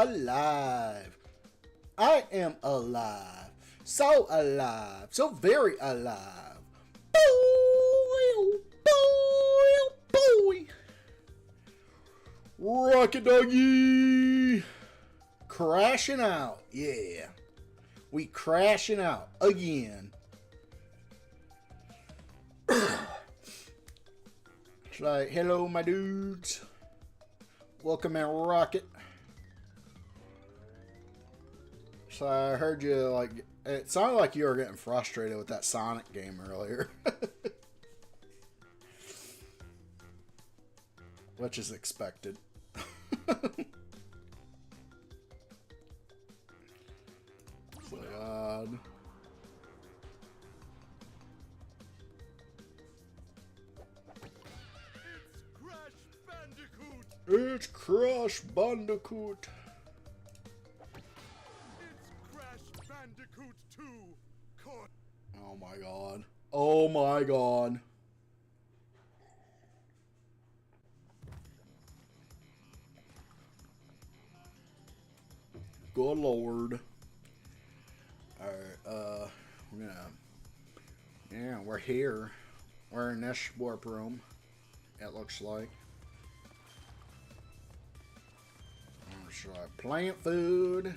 alive. I am alive. So alive. So very alive. Boy, boy, boy. Rocket doggy. Crashing out. Yeah. We crashing out again. It's like, hello, my dudes. Welcome in, Rocket. So I heard you, like, it sounded like you were getting frustrated with that Sonic game earlier. Which is expected. Oh, God. It's Crash Bandicoot. It's Crash Bandicoot 2. Oh my god. Oh my god. Good lord. Alright, we're gonna... Yeah, we're here. We're in this warp room. It looks like. Should I plant food?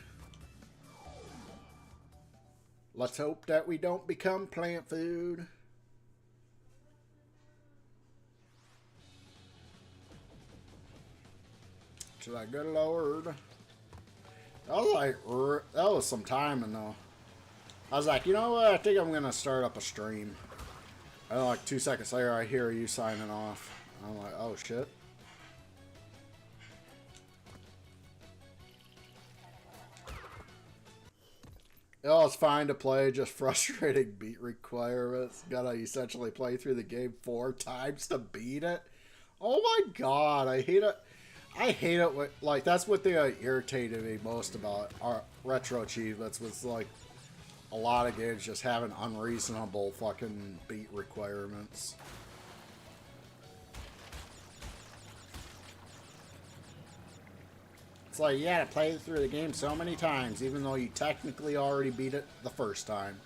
Let's hope that we don't become plant food. Should I, good lord? That was like, that was some timing though. I was like, you know what? I think I'm gonna start up a stream. And like 2 seconds later, I hear you signing off. I'm like, oh shit. Oh, it's fine to play, just frustrating beat requirements. Gotta essentially play through the game 4 times to beat it. Oh my god, I hate it. I hate it with, like, that's what they irritated me most about our retro achievements, was like a lot of games just having unreasonable fucking beat requirements. It's like, you gotta play through the game so many times, even though you technically already beat it the first time.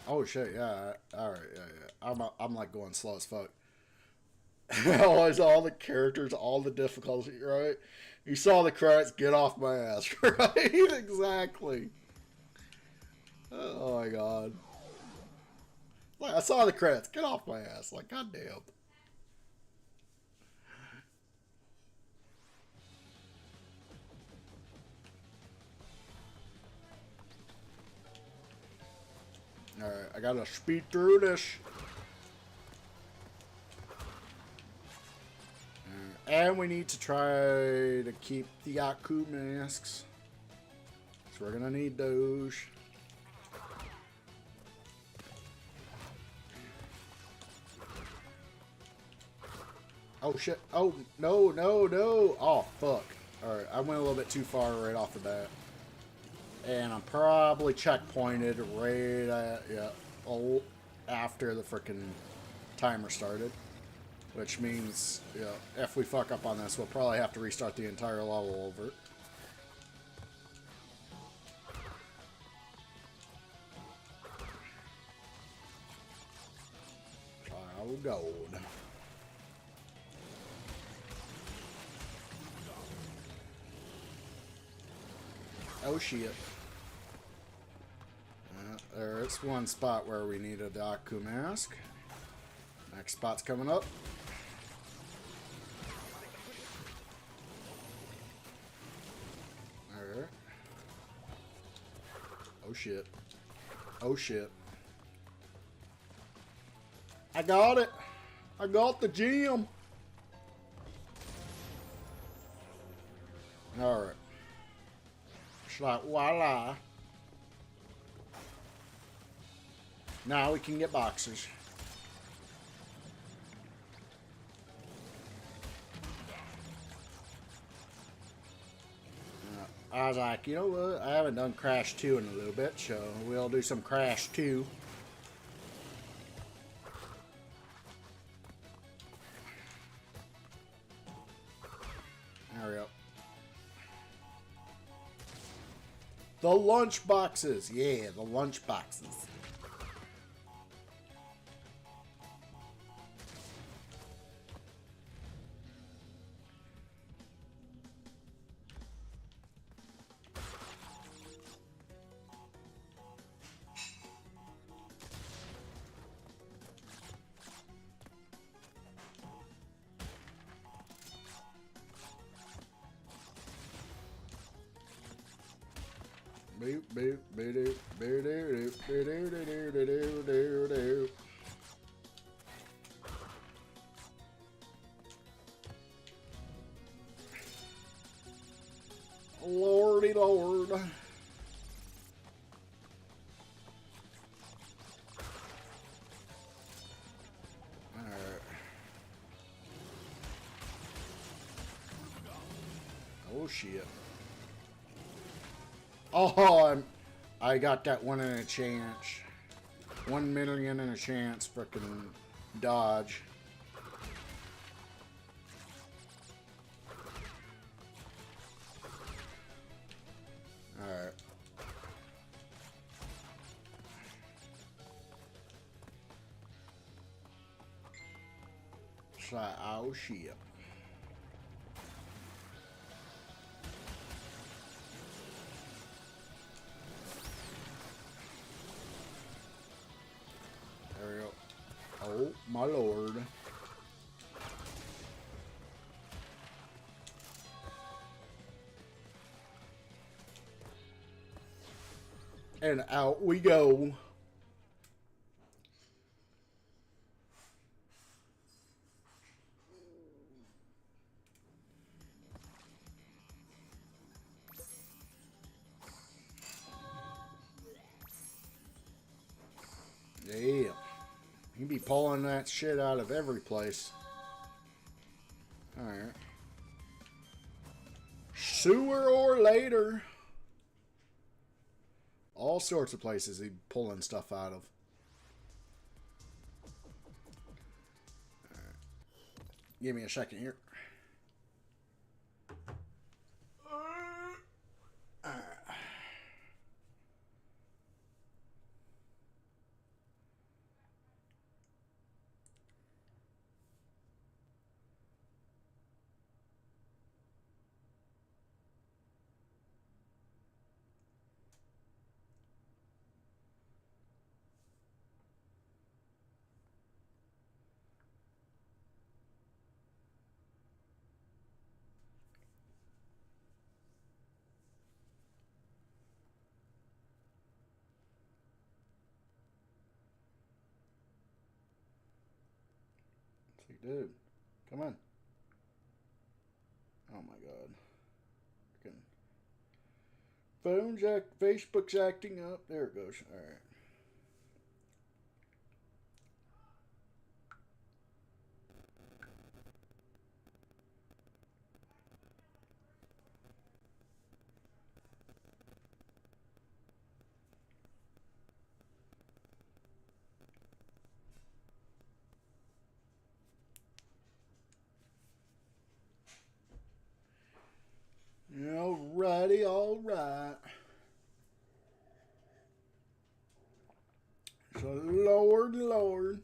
Oh shit, yeah, alright, yeah. I'm like going slow as fuck. Always all the characters, all the difficulty, right? You saw the credits, get off my ass, right? Exactly. Oh my god. Like, I saw the credits. Get off my ass. Like, goddamn. Alright, I gotta speed through this. And we need to try to keep the Yaku masks. So we're gonna need those. Oh shit. Oh, no, no, no. Oh, fuck. Alright, I went a little bit too far right off the bat. And I'm probably checkpointed right at, yeah, oh, after the frickin' timer started. Which means, yeah, if we fuck up on this, we'll probably have to restart the entire level over. Child gold. Oh shit. There's one spot where we need a Daku mask. Next spot's coming up. Alright. Oh shit. Oh shit. I got it! I got the gem! Alright. It's like, voila. Now we can get boxes. I was like, you know what? I haven't done Crash 2 in a little bit, so we'll do some Crash 2. The lunch boxes. Yeah, the lunch boxes. Boop, boop, boop, boop, boop, boop, boop, boop, boop, boop. Lordy Lord. Alright. Oh shit. Oh, I got that one in a chance. 1 million in a chance. Frickin' dodge. Alright. So, oh shit. There we go. Oh my lord. And out we go. Yeah. You be pulling that shit out of every place. Alright. Sewer or later. All sorts of places he's pulling stuff out of. Alright. Give me a second here. Alright. Dude, come on. Oh my god. Freaking phone jack, Facebook's acting up. There it goes. Alright. Alrighty, alright. So, Lord. Alright.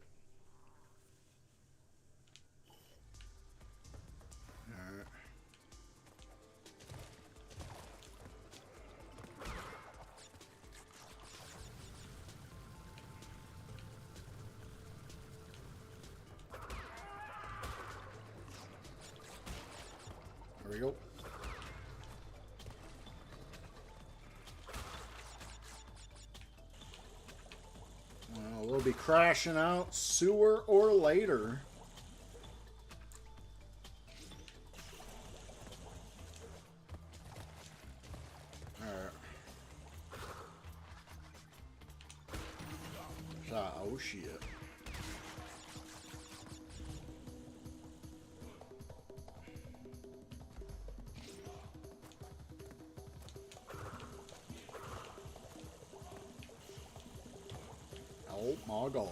There we go. Well, we'll be crashing out sewer or later. Alright. Oh shit. Oh my god.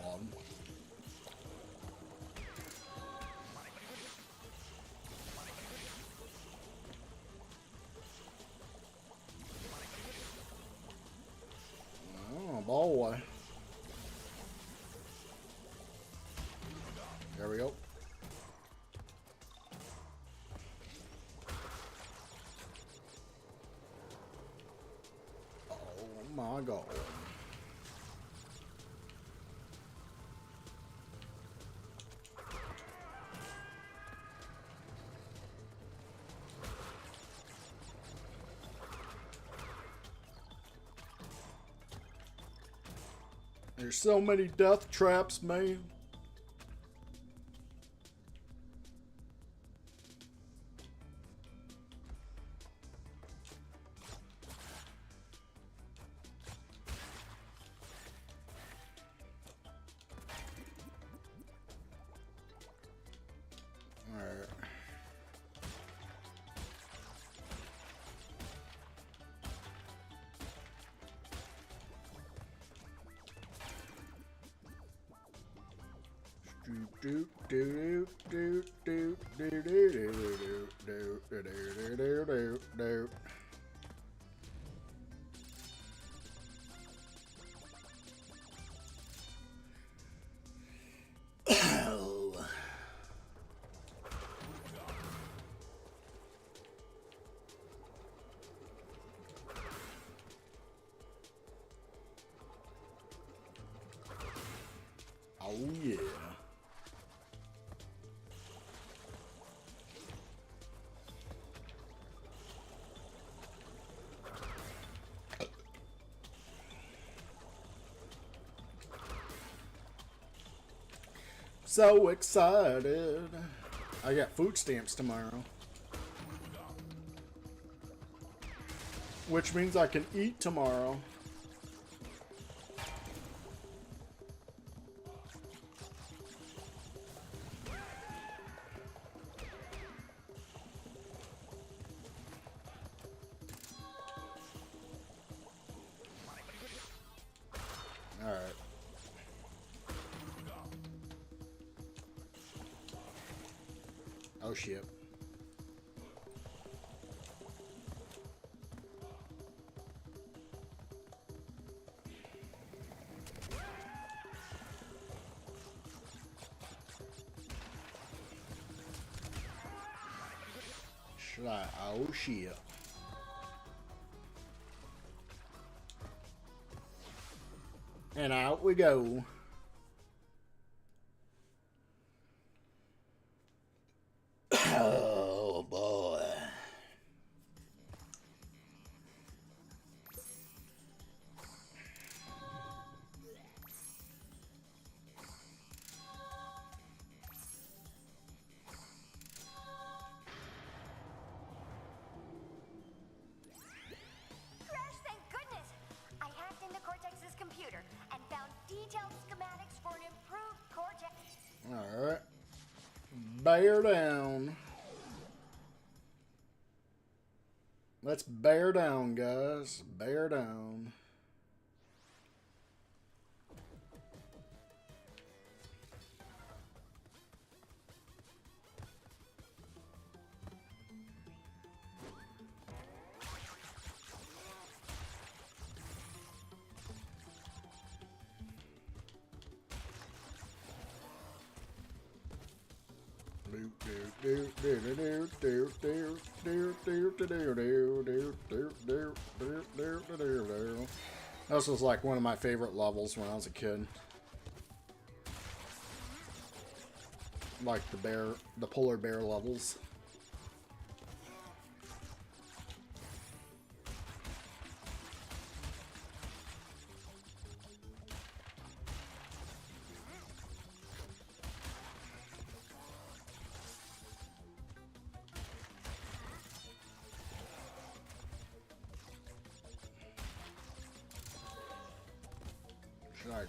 boy. There we go. Oh my god. There's so many death traps, man. Alright. Oh yeah. So excited. I got food stamps tomorrow. Which means I can eat tomorrow. Alright. Oh shit. Should I? Oh shit. And out we go. Oh boy. Thank goodness! I hacked into Cortex's computer and found detailed schematics for an improved Cortex. Alright. Bear down. Let's bear down, guys. Bear down. This was like one of my favorite levels when I was a kid. Like the polar bear levels.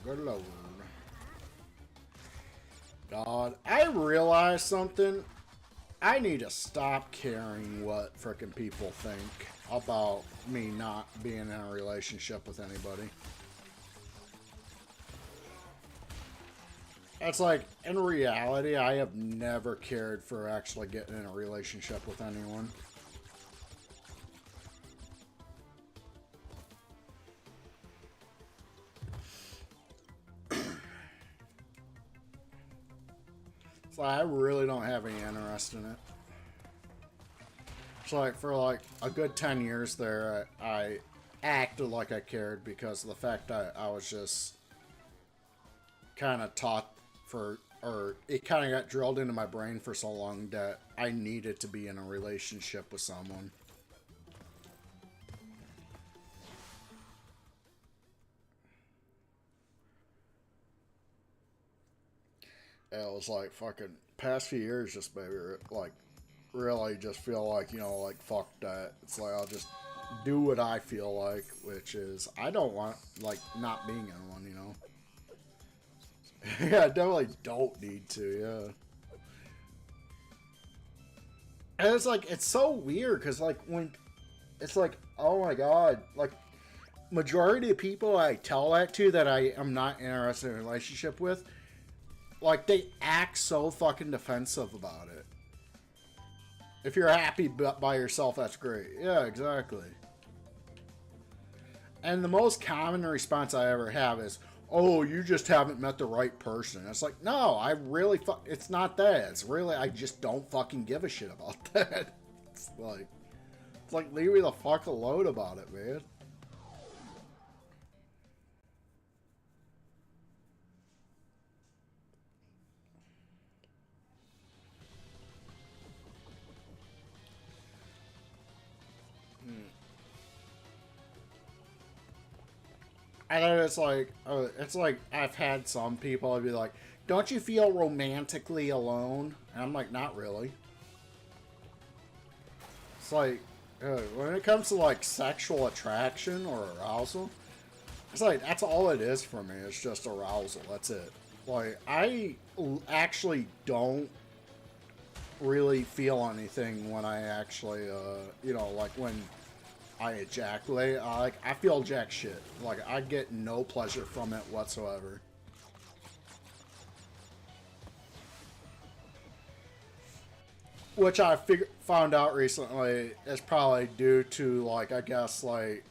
Good lord. God, I realized something. I need to stop caring what frickin' people think about me not being in a relationship with anybody. It's like, in reality, I have never cared for actually getting in a relationship with anyone. So I really don't have any interest in it. So like for like a good 10 years there, I acted like I cared because of the fact that I was just kind of taught for, or it kind of got drilled into my brain for so long that I needed to be in a relationship with someone. And it was like fucking past few years just maybe like really just feel like, you know, like fuck that. It's like I'll just do what I feel like, which is I don't want like not being in one, you know. Yeah, I definitely don't need to, yeah. And it's like it's so weird because like when it's like, oh my god, like majority of people I tell that to that I am not interested in a relationship with, like they act so fucking defensive about it. If you're happy by yourself, that's great. Yeah, exactly. And the most common response I ever have is, "Oh, you just haven't met the right person." It's like, no, I really it's not that. It's really I just don't fucking give a shit about that. It's like leave me the fuck alone about it, man. And then it's like I've had some people I'd be like, "Don't you feel romantically alone?" And I'm like, "Not really." It's like when it comes to like sexual attraction or arousal, it's like that's all it is for me. It's just arousal. That's it. Like I actually don't really feel anything when I actually, you know, like when I ejaculate. I feel jack shit. Like I get no pleasure from it whatsoever. Which I found out recently is probably due to like I guess like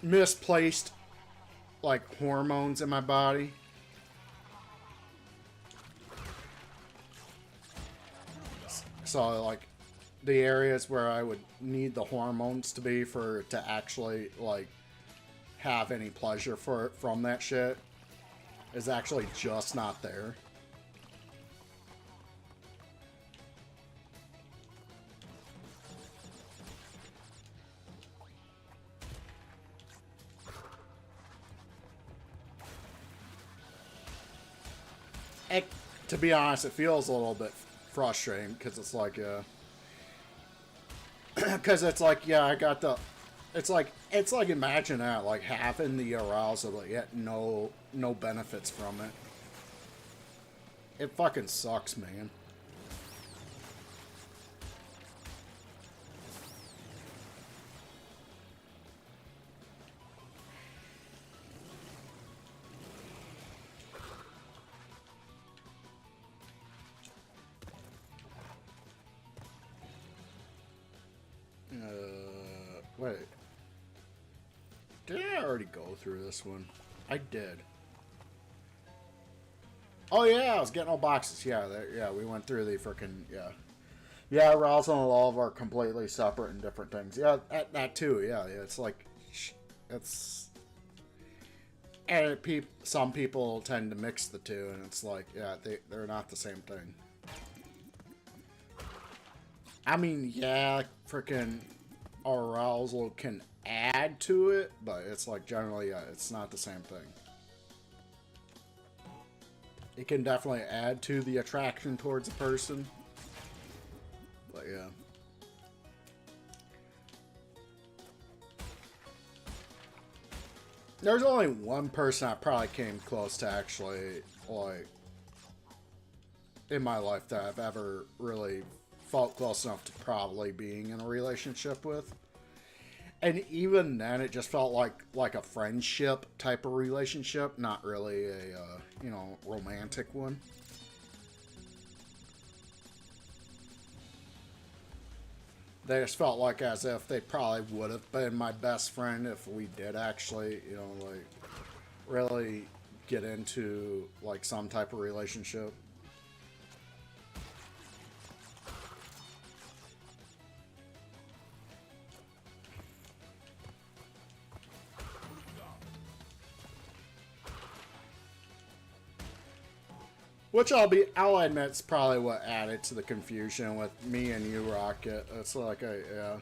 misplaced like hormones in my body. So like the areas where I would need the hormones to be for to actually like have any pleasure from that shit is actually just not there. It, to be honest, it feels a little bit frustrating because it's like, because it's like, yeah, I got the, it's like imagine that, like having the arousal, but yet no benefits from it. It fucking sucks, man. Wait. Did I already go through this one? I did. Oh yeah, I was getting all boxes. Yeah, yeah, we went through the freaking yeah. Yeah, arousal and love are completely separate and different things. Yeah, that too. Yeah, yeah. It's like, it's and some people tend to mix the two, and it's like, yeah, they're not the same thing. I mean, yeah, freaking arousal can add to it, but it's like generally, yeah, it's not the same thing. It can definitely add to the attraction towards a person, but yeah. There's only one person I probably came close to actually, like, in my life that I've ever really felt close enough to probably being in a relationship with. And even then, it just felt like a friendship type of relationship, not really a, you know, romantic one. They just felt like as if they probably would have been my best friend if we did actually, you know, like really get into like some type of relationship. Which I'll admit, it's probably what added to the confusion with me and you, Rocket. It's like, yeah.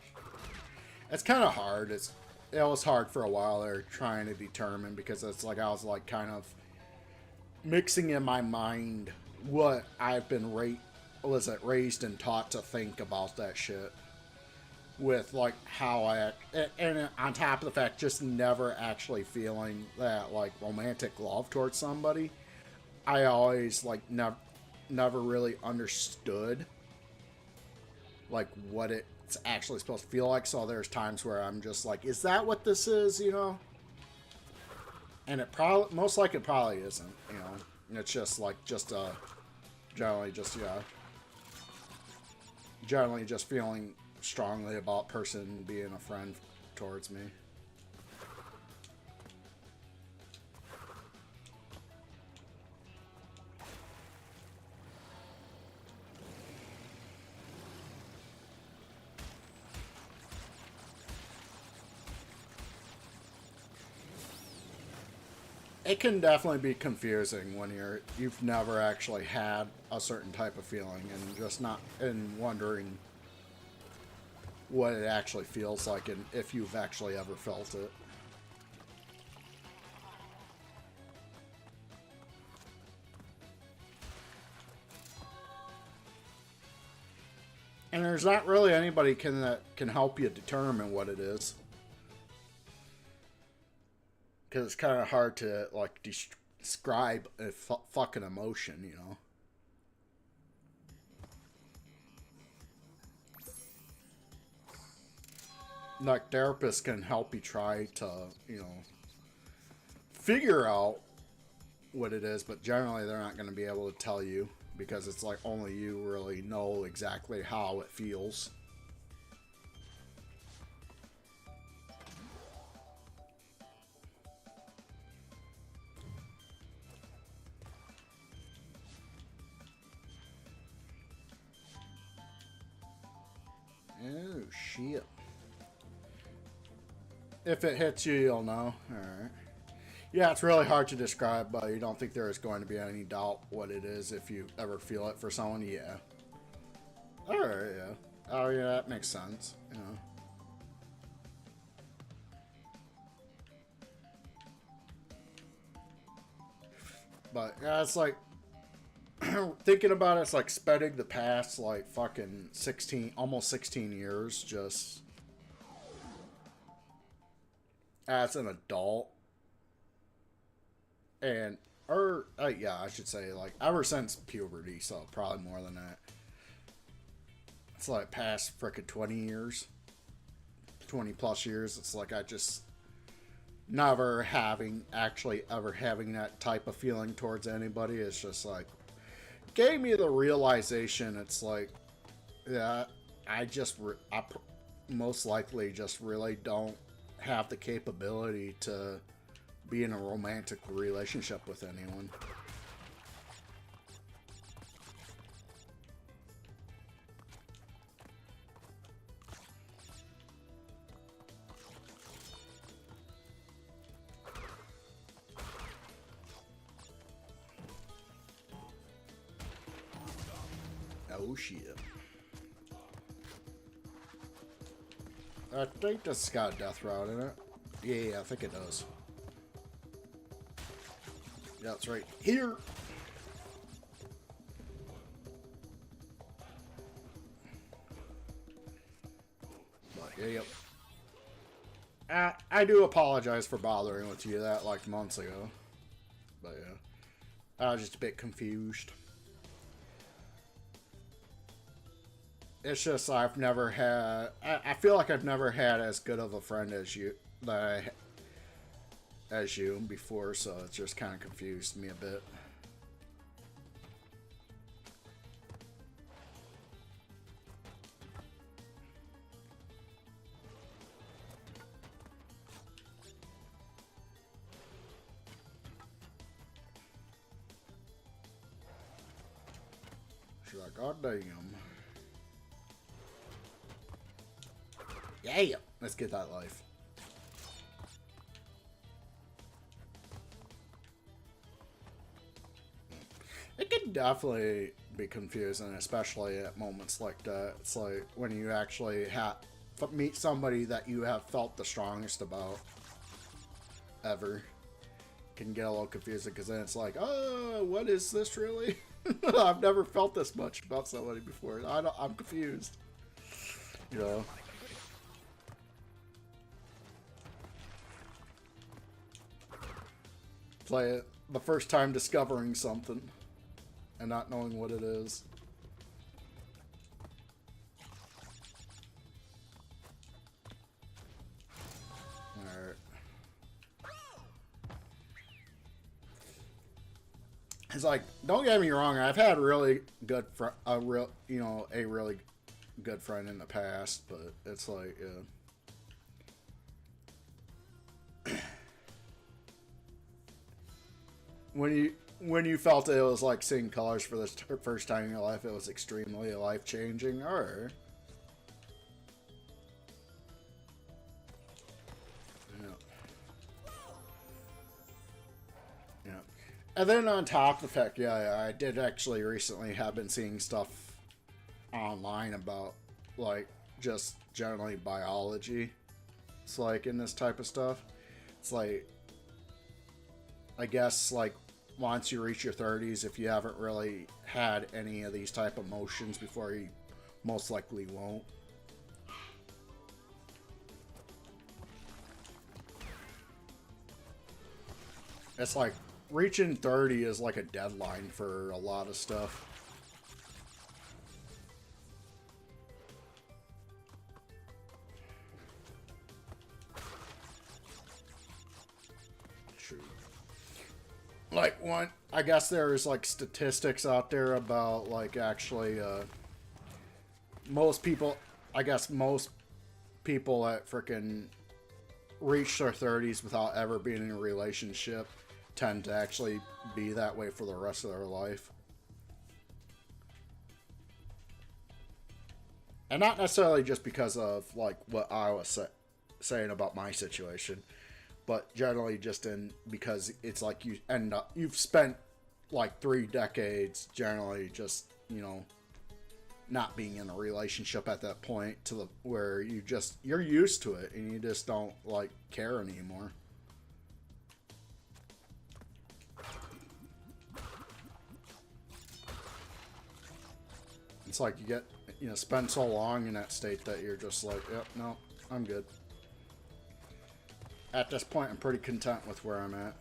It's kind of hard. It was hard for a while there trying to determine, because it's like I was like kind of mixing in my mind what I've been raised and taught to think about that shit. With like how and on top of the fact, just never actually feeling that like romantic love towards somebody. I always like never really understood like what it's actually supposed to feel like. So there's times where I'm just like, is that what this is, you know? And it probably, most likely it probably isn't, you know. And it's just like generally just feeling strongly about person being a friend towards me. It can definitely be confusing when you've never actually had a certain type of feeling and just not and wondering what it actually feels like and if you've actually ever felt it. And there's not really anybody that can help you determine what it is. Because it's kind of hard to, like, describe a fucking emotion, you know? Like, therapists can help you try to, you know, figure out what it is, but generally they're not going to be able to tell you, because it's like only you really know exactly how it feels. Oh, shit. If it hits you, you'll know. Alright. Yeah, it's really hard to describe, but you don't think there is going to be any doubt what it is if you ever feel it for someone? Yeah. Alright, yeah. Oh, yeah, that makes sense. You know. But, yeah, it's like... thinking about it, it's like spending the past, like, fucking 16... almost 16 years just... as an adult. And... yeah, I should say, like, ever since puberty, so probably more than that. It's like past frickin' 20 years. 20 plus years. It's like I just never ever having that type of feeling towards anybody. It's just like, gave me the realization, it's like, yeah, I most likely just really don't have the capability to be in a romantic relationship with anyone. Oh shit. I think this has got a death route in it. Yeah, I think it does. Yeah, it's right here. But, yeah. I do apologize for bothering with you that like months ago. But yeah. I was just a bit confused. It's just I've never had... I feel like I've never had as good of a friend as you before, so it just kind of confused me a bit. She's like, God damn. Yeah, let's get that life. It can definitely be confusing, especially at moments like that. It's like when you actually meet somebody that you have felt the strongest about ever. Can get a little confusing because then it's like, oh, what is this really? I've never felt this much about somebody before. I'm confused. You know. Play it the first time discovering something and not knowing what it is. Alright. It's like, don't get me wrong, I've had really good a really good friend in the past, but it's like, when you felt it was like seeing colors for the first time in your life, it was extremely life-changing, or yeah. And then on top of the fact, yeah, I did actually recently have been seeing stuff online about, like, just generally biology. It's like, in this type of stuff. It's like, I guess, like, once you reach your 30s, if you haven't really had any of these type of emotions before, you most likely won't. It's like, reaching 30 is like a deadline for a lot of stuff. True. Like, I guess there's like statistics out there about like actually most people that frickin' reach their 30s without ever being in a relationship tend to actually be that way for the rest of their life. And not necessarily just because of like what I was saying about my situation, but generally just because it's like you've spent like 3 decades generally just, not being in a relationship at that point where you're used to it and you just don't like care anymore. It's like you get, spend so long in that state that you're just like, yep, no, I'm good. At this point, I'm pretty content with where I'm at.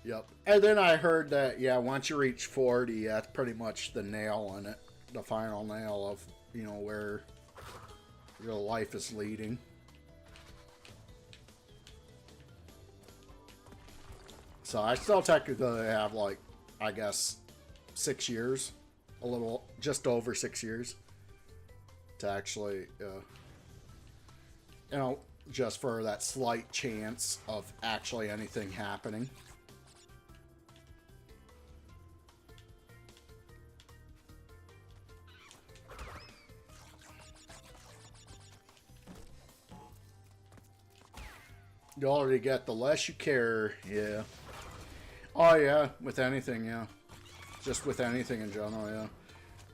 Yep. And then I heard that, yeah, once you reach 40, that's pretty much the nail in it. The final nail of, where your life is leading. So I still technically have, like, I guess 6 years, just over 6 years to actually, just for that slight chance of actually anything happening. The older you get, the less you care, yeah. Oh, yeah, with anything, yeah. Just with anything in general, yeah.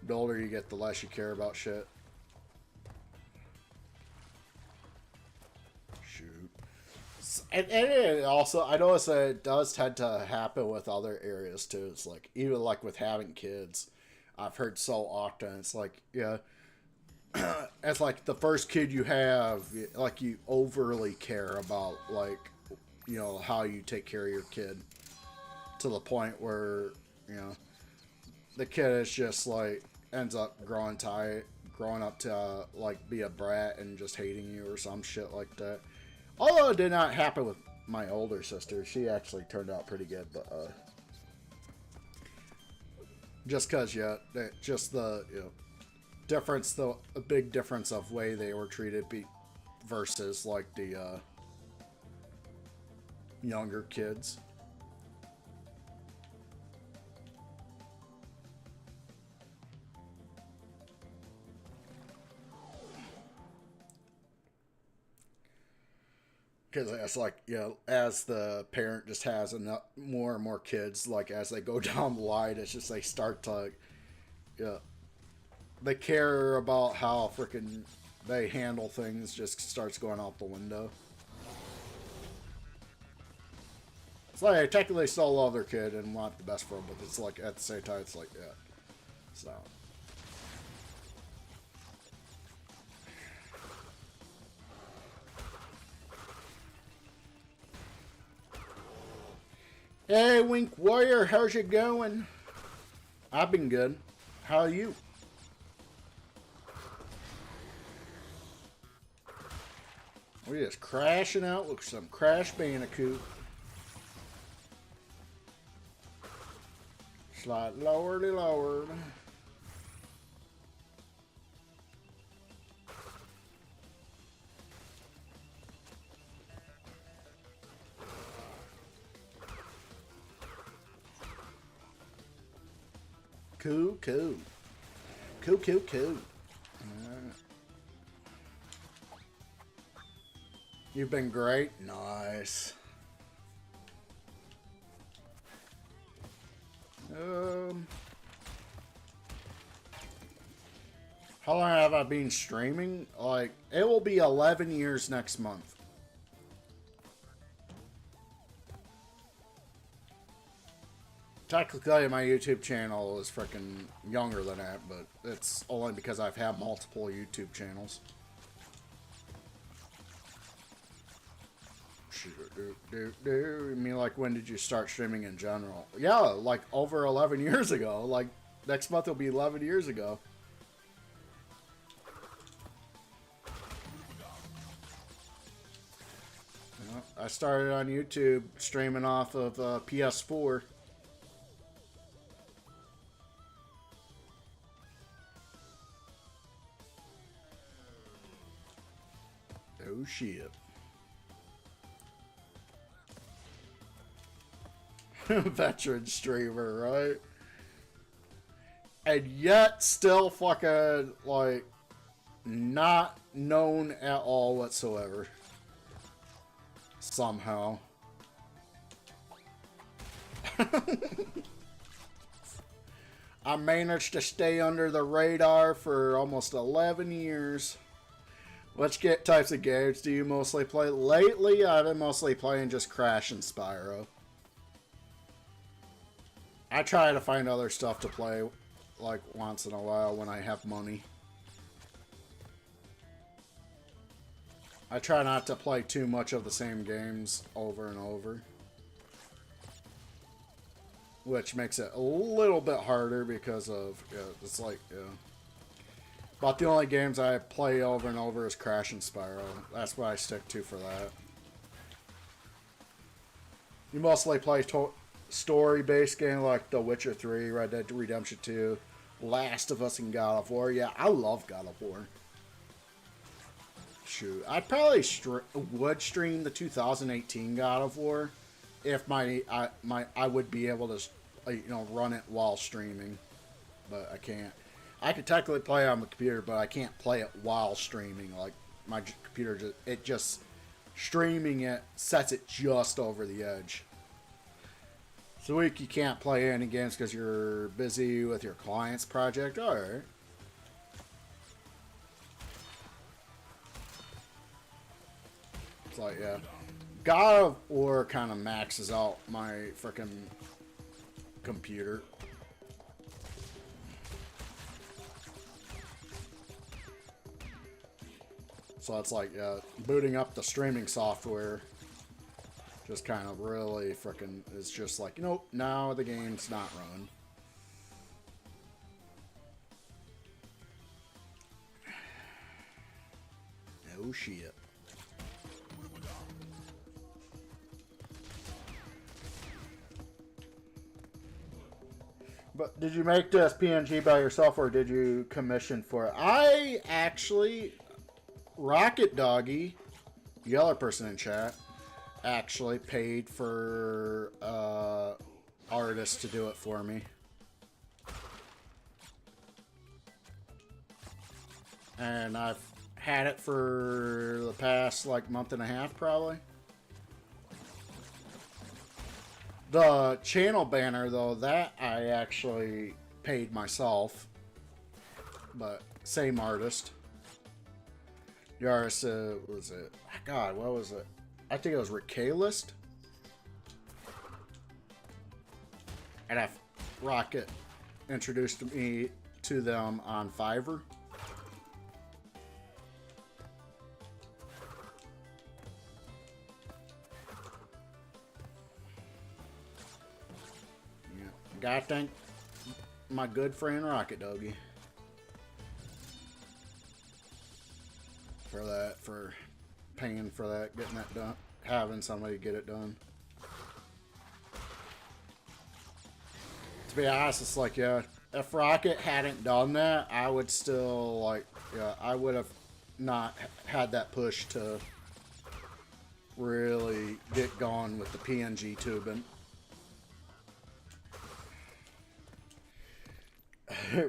The older you get, the less you care about shit. Shoot. And it also, I notice that it does tend to happen with other areas, too. It's like, even like with having kids, I've heard so often, it's like, yeah, it's like the first kid you have, like you overly care about, like, how you take care of your kid to the point where, the kid is just like ends up growing up to like be a brat and just hating you or some shit like that. Although it did not happen with my older sister. She actually turned out pretty good, but Just cause just the difference, a big difference of way they were treated versus like the younger kids. Because it's like, as the parent just has enough, more and more kids, like as they go down the line, it's just they start to, they care about how freaking they handle things just starts going out the window. It's like they technically still love their kid and want the best for them, but it's like at the same time, it's like, yeah. So. Hey, Wink Warrior, how's it going? I've been good. How are you? We're just crashing out with some Crash Bandicoot. Slide lowerly lowered. Cool. You've been great. Nice. How long have I been streaming? Like, it will be 11 years next month. Technically, my YouTube channel is freaking younger than that, but it's only because I've had multiple YouTube channels. You mean like when did you start streaming in general? Yeah, like over 11 years ago. Like next month will be 11 years ago. I started on YouTube streaming off of PS4. Oh shit. Veteran streamer, right? And yet still fucking like not known at all whatsoever. Somehow. I managed to stay under the radar for almost 11 years. Which types of games do you mostly play? Lately, I've been mostly playing just Crash and Spyro. I try to find other stuff to play, like, once in a while when I have money. I try not to play too much of the same games over and over. Which makes it a little bit harder because of, it's like, But the only games I play over and over is Crash and Spyro. That's what I stick to for that. You mostly play story-based games like The Witcher 3, Red Dead Redemption 2, Last of Us, and God of War. Yeah, I love God of War. Shoot, I probably would stream the 2018 God of War if I would be able to, run it while streaming, but I can't. I could technically play on the computer, but I can't play it while streaming. Like my computer, just streaming it sets it just over the edge. So you can't play any games because you're busy with your client's project. All right. It's like, yeah. God of War kind of maxes out my freaking computer. So it's like, booting up the streaming software just kind of really freaking is just like, nope, now the game's not run. Oh shit. But did you make this PNG by yourself or did you commission for it? I actually, Rocket Doggy, the other person in chat, actually paid for artists to do it for me. And I've had it for the past like month and a half probably. The channel banner, though, that I actually paid myself. But same artist. The artist, was it? God, what was it? I think it was Ricalist. And Rocket introduced me to them on Fiverr. Gotta thank my good friend Rocket Doggy for that, for paying for that, getting that done, having somebody get it done. To be honest, it's like, yeah, if Rocket hadn't done that, I would still, like, yeah, I would have not had that push to really get going with the PNG tubing.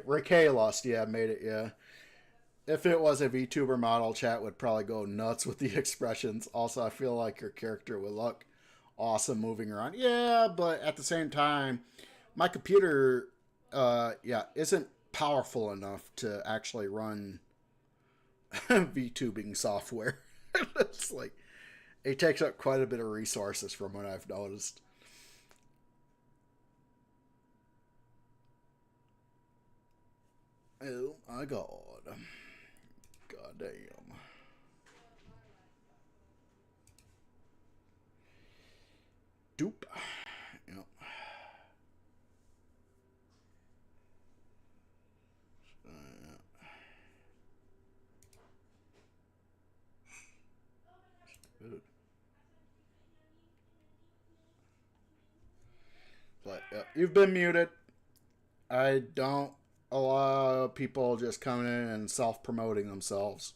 Ricalust, yeah, made it, yeah. If it was a VTuber model, chat would probably go nuts with the expressions. Also, I feel like your character would look awesome moving around. Yeah, but at the same time, my computer, yeah, isn't powerful enough to actually run VTubing software. It's like, it takes up quite a bit of resources from what I've noticed. Oh my god. God damn. Doop. Yep. But you've been muted. I don't allow people just coming in and self-promoting themselves.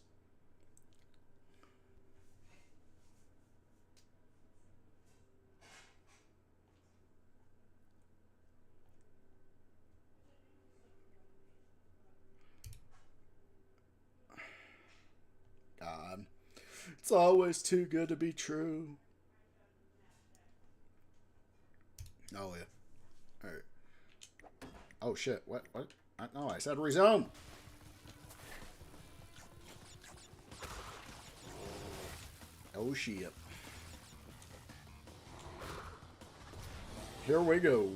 God. It's always too good to be true. Oh, yeah. Alright. Oh, shit. What? No, I said resume. Oh, shit. Here we go.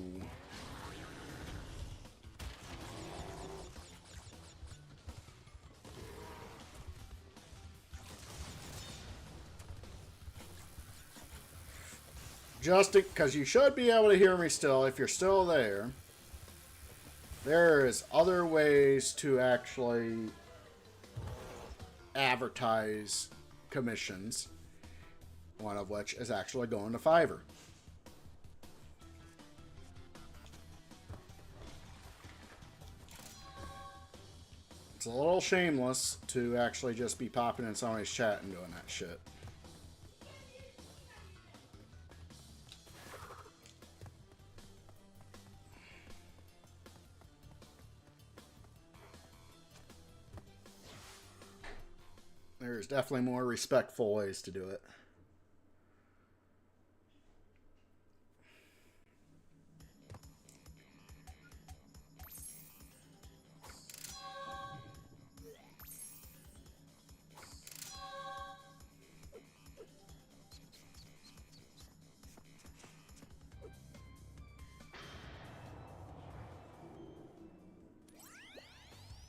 Just because you should be able to hear me still, if you're still there. There is other ways to actually advertise commissions. One of which is actually going to Fiverr. It's a little shameless to actually just be popping in somebody's chat and doing that shit. There's definitely more respectful ways to do it.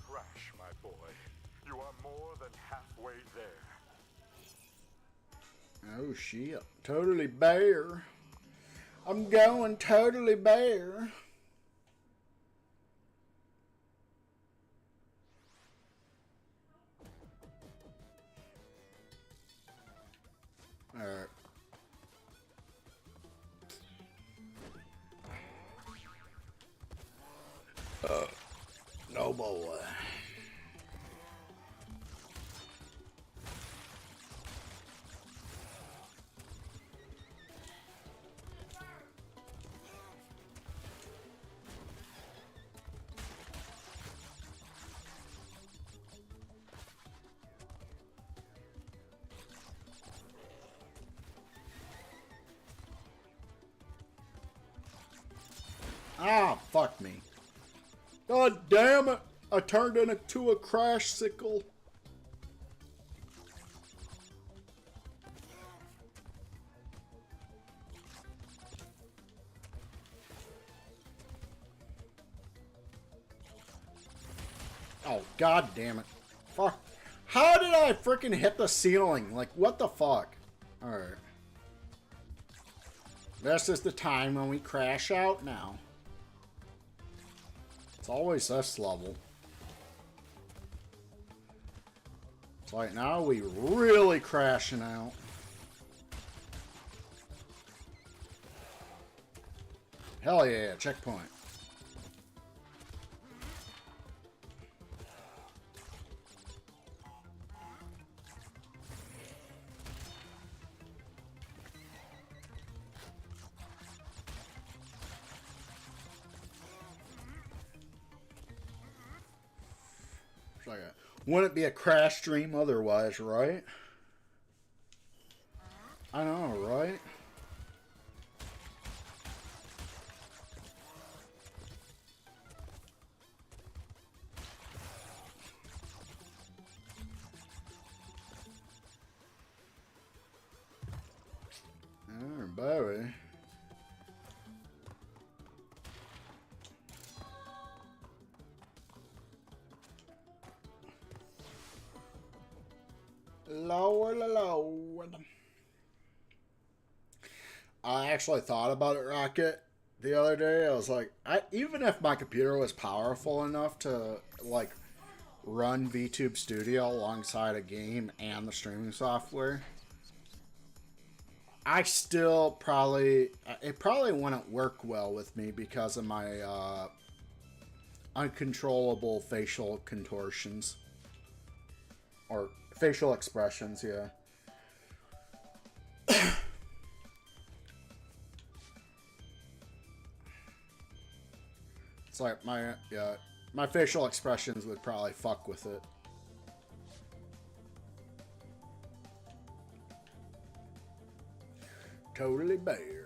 Crash, my boy. You are more than halfway there. Oh shit. Totally bare. I'm going totally bare. Alright. Ah, fuck me. God damn it! I turned into a crash sickle. Oh, god damn it. Fuck. How did I freaking hit the ceiling? Like, what the fuck? Alright. This is the time when we crash out now. It's always this level. It's like, now we really crashing out. Hell yeah, checkpoint. Wouldn't be a crash stream otherwise, right? I know, right? Oh, baby. Lord, Lord. I actually thought about it, Rocket, the other day. I was like, even if my computer was powerful enough to, like, run VTube Studio alongside a game and the streaming software, I still probably, it probably wouldn't work well with me because of my uncontrollable facial contortions. Or facial expressions, yeah. It's like my facial expressions would probably fuck with it. Totally bare.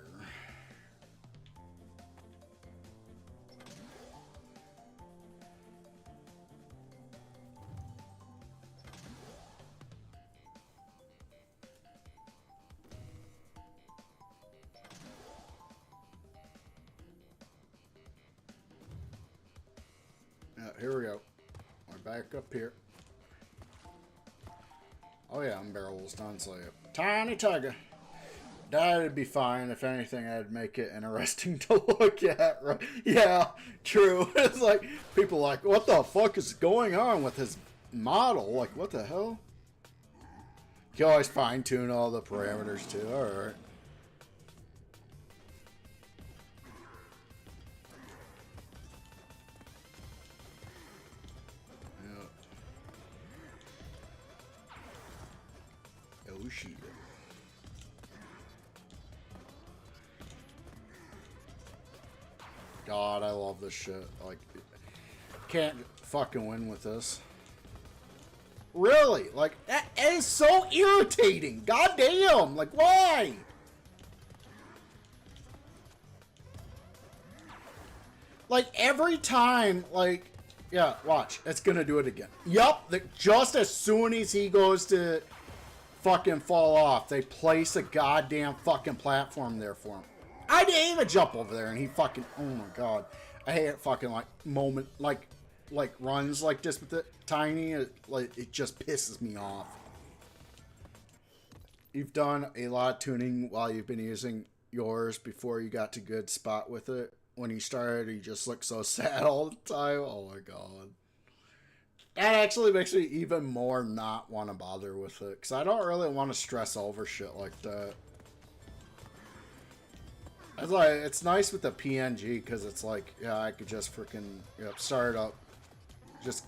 Here we go. We're back up here. Oh yeah, I'm barrels done, so yeah. Tiny tiger. That'd be fine. If anything, I'd make it interesting to look at. Right? Yeah, true. It's like, people are like, what the fuck is going on with his model? Like, what the hell? You can always fine-tune all the parameters, too. Alright. Oh, shit. God, I love this shit. Like, can't fucking win with this. Really? Like, that is so irritating. God damn. Like, why? Like, every time, like, yeah, watch. It's gonna do it again. Yup. Just as soon as he goes to fucking fall off, they place a goddamn fucking platform there for him. I didn't even jump over there, and he fucking, oh my god. I hate it fucking, like, moment, like runs like this with it tiny. It just pisses me off. You've done a lot of tuning while you've been using yours before you got to good spot with it. When you started, you just looked so sad all the time. Oh my god. That actually makes me even more not want to bother with it, because I don't really want to stress over shit like that. It's like, it's nice with the PNG, because it's like, yeah, I could just freaking, start up. Just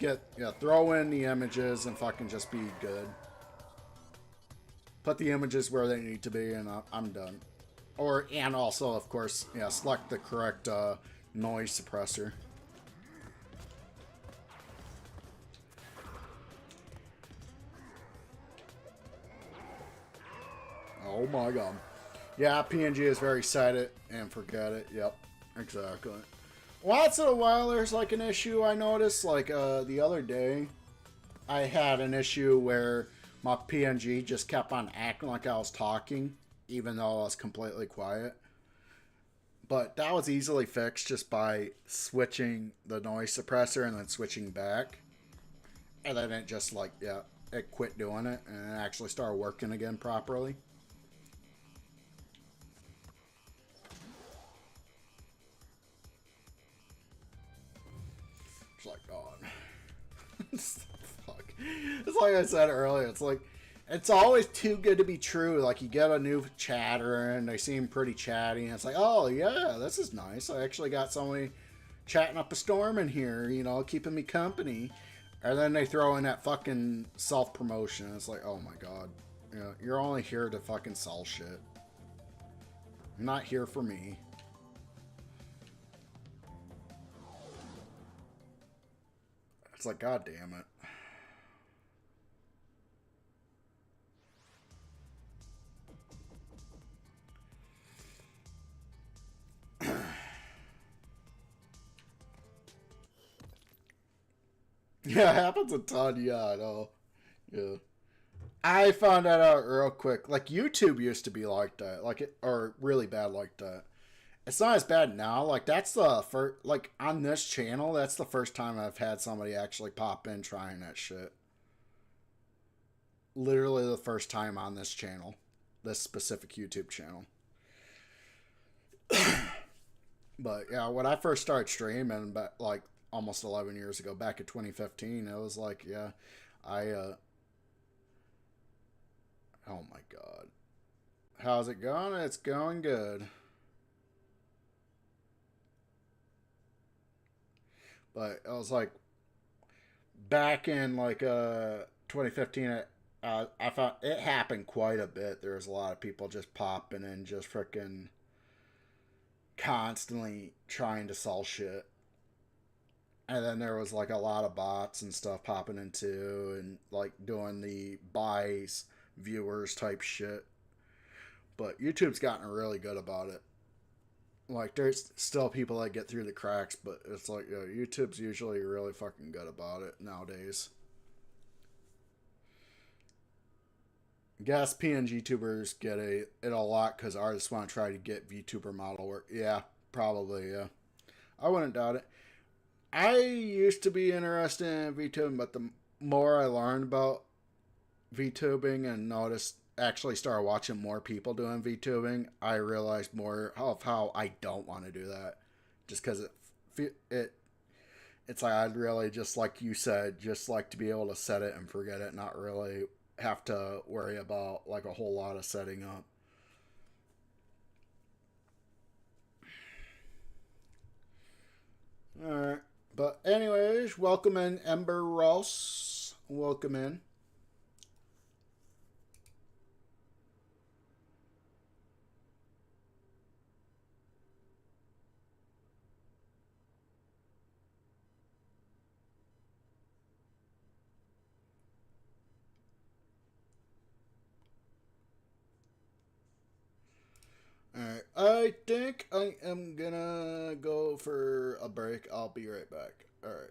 throw in the images and fucking just be good. Put the images where they need to be, and I'm done. And also, of course, select the correct noise suppressor. Oh my god. Yeah, PNG is very set it and forget it. Yep, exactly. Once in a while, there's like an issue I noticed. Like the other day, I had an issue where my PNG just kept on acting like I was talking, even though I was completely quiet. But that was easily fixed just by switching the noise suppressor and then switching back. And then it just like, yeah, it quit doing it and it actually started working again properly. It's like, God. Fuck. It's like I said earlier, it's like, it's always too good to be true. Like, you get a new chatter and they seem pretty chatty, and it's like, oh, yeah, this is nice. I actually got somebody chatting up a storm in here, you know, keeping me company. And then they throw in that fucking self-promotion. It's like, oh my God. You know, you're only here to fucking sell shit. You're not here for me. It's like, God damn it. Yeah, it happens a ton. Yeah, I know. Yeah. I found that out real quick. Like, YouTube used to be like that. Like, it, or really bad like that. It's not as bad now. Like, that's the first, like, on this channel, that's the first time I've had somebody actually pop in trying that shit. Literally the first time on this channel. This specific YouTube channel. But, yeah, when I first started streaming, back, like, almost 11 years ago, back in 2015, it was like, yeah, oh my God. How's it going? It's going good. But I was like, back in like 2015, I found it happened quite a bit. There was a lot of people just popping and just freaking constantly trying to sell shit. And then there was like a lot of bots and stuff popping in too, and like doing the buys viewers type shit. But YouTube's gotten really good about it. Like, there's still people that get through the cracks, but it's like, you know, YouTube's usually really fucking good about it nowadays. Guess pngtubers get it a lot because artists want to try to get VTuber model work. Yeah, probably, yeah. I wouldn't doubt it. I used to be interested in VTubing, but the more I learned about VTubing and noticed, actually started watching more people doing VTubing, I realized more of how I don't want to do that. Just because it's like I'd really just like you said, just like to be able to set it and forget it, not really have to worry about like a whole lot of setting up. All right, but anyways, welcome in Ember Ross. Welcome in. Alright, I think I am gonna go for a break. I'll be right back. Alright.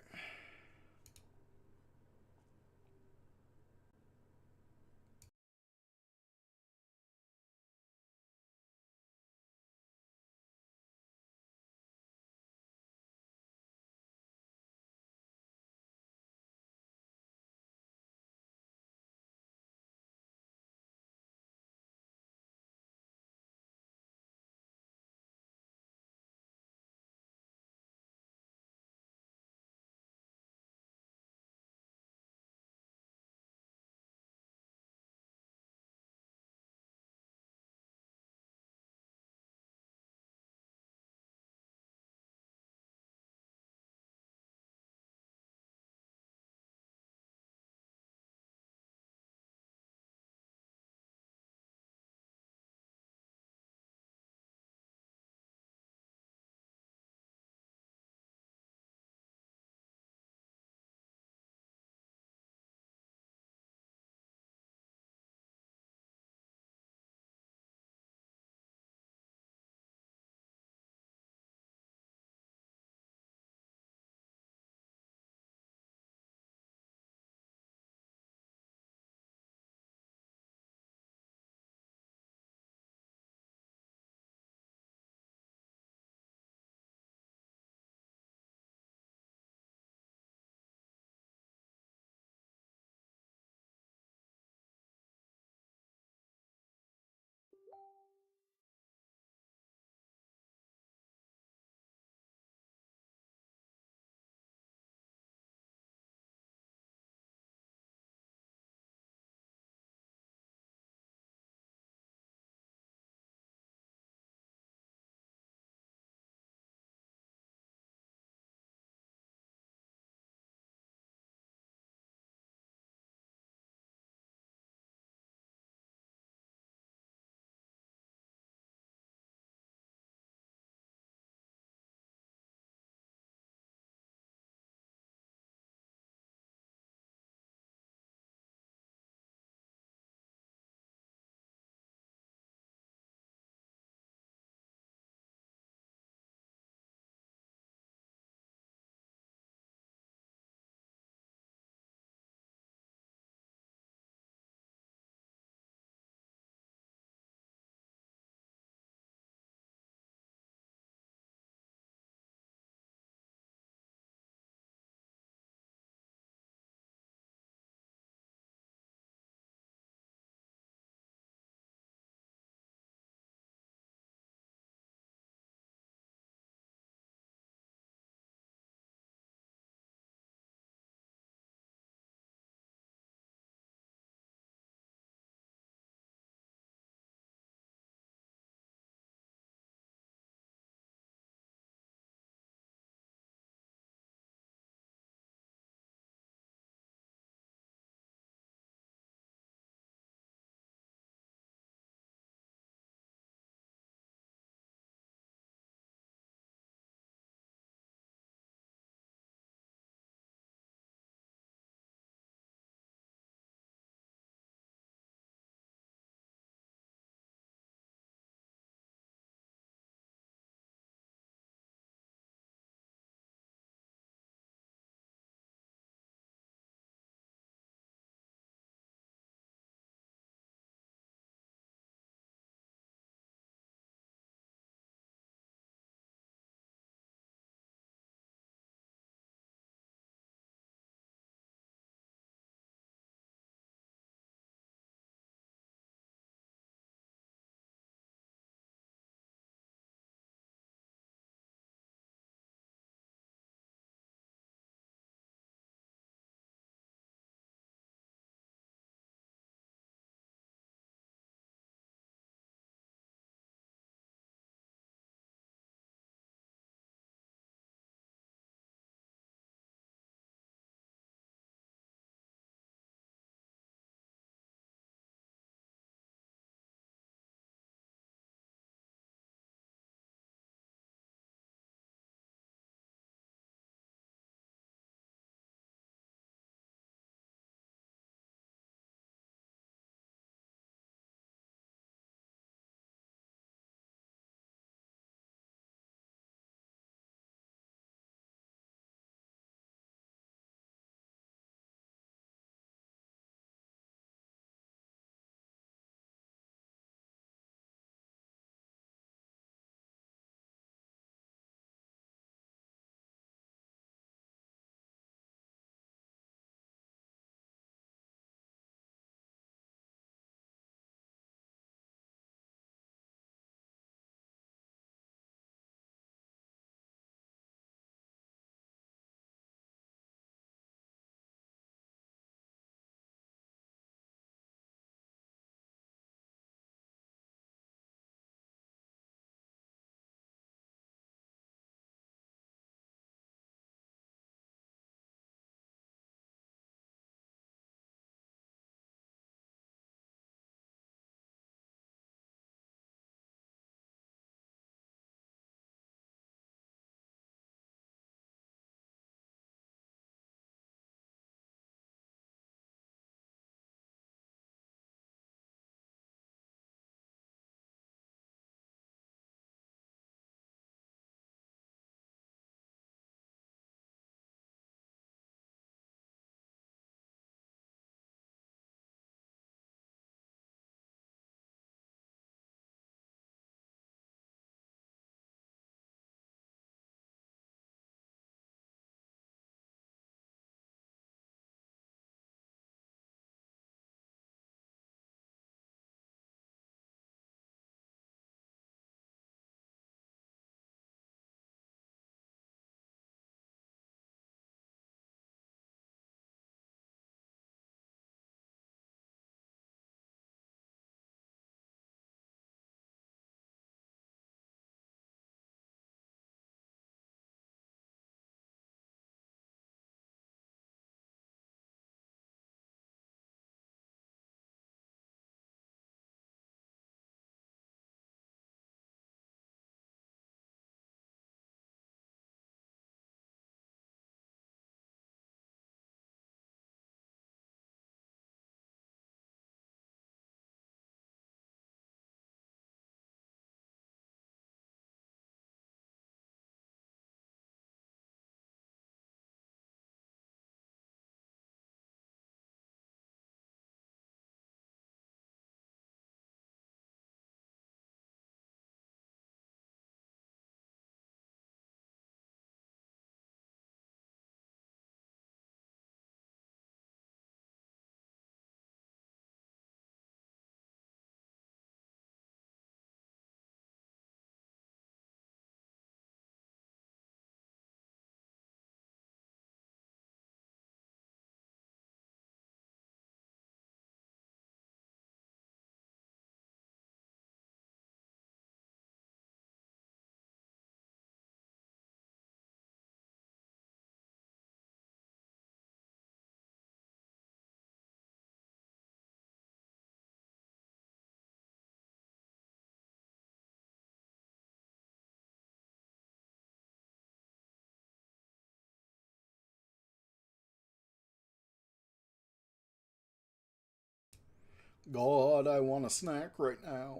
God, I want a snack right now.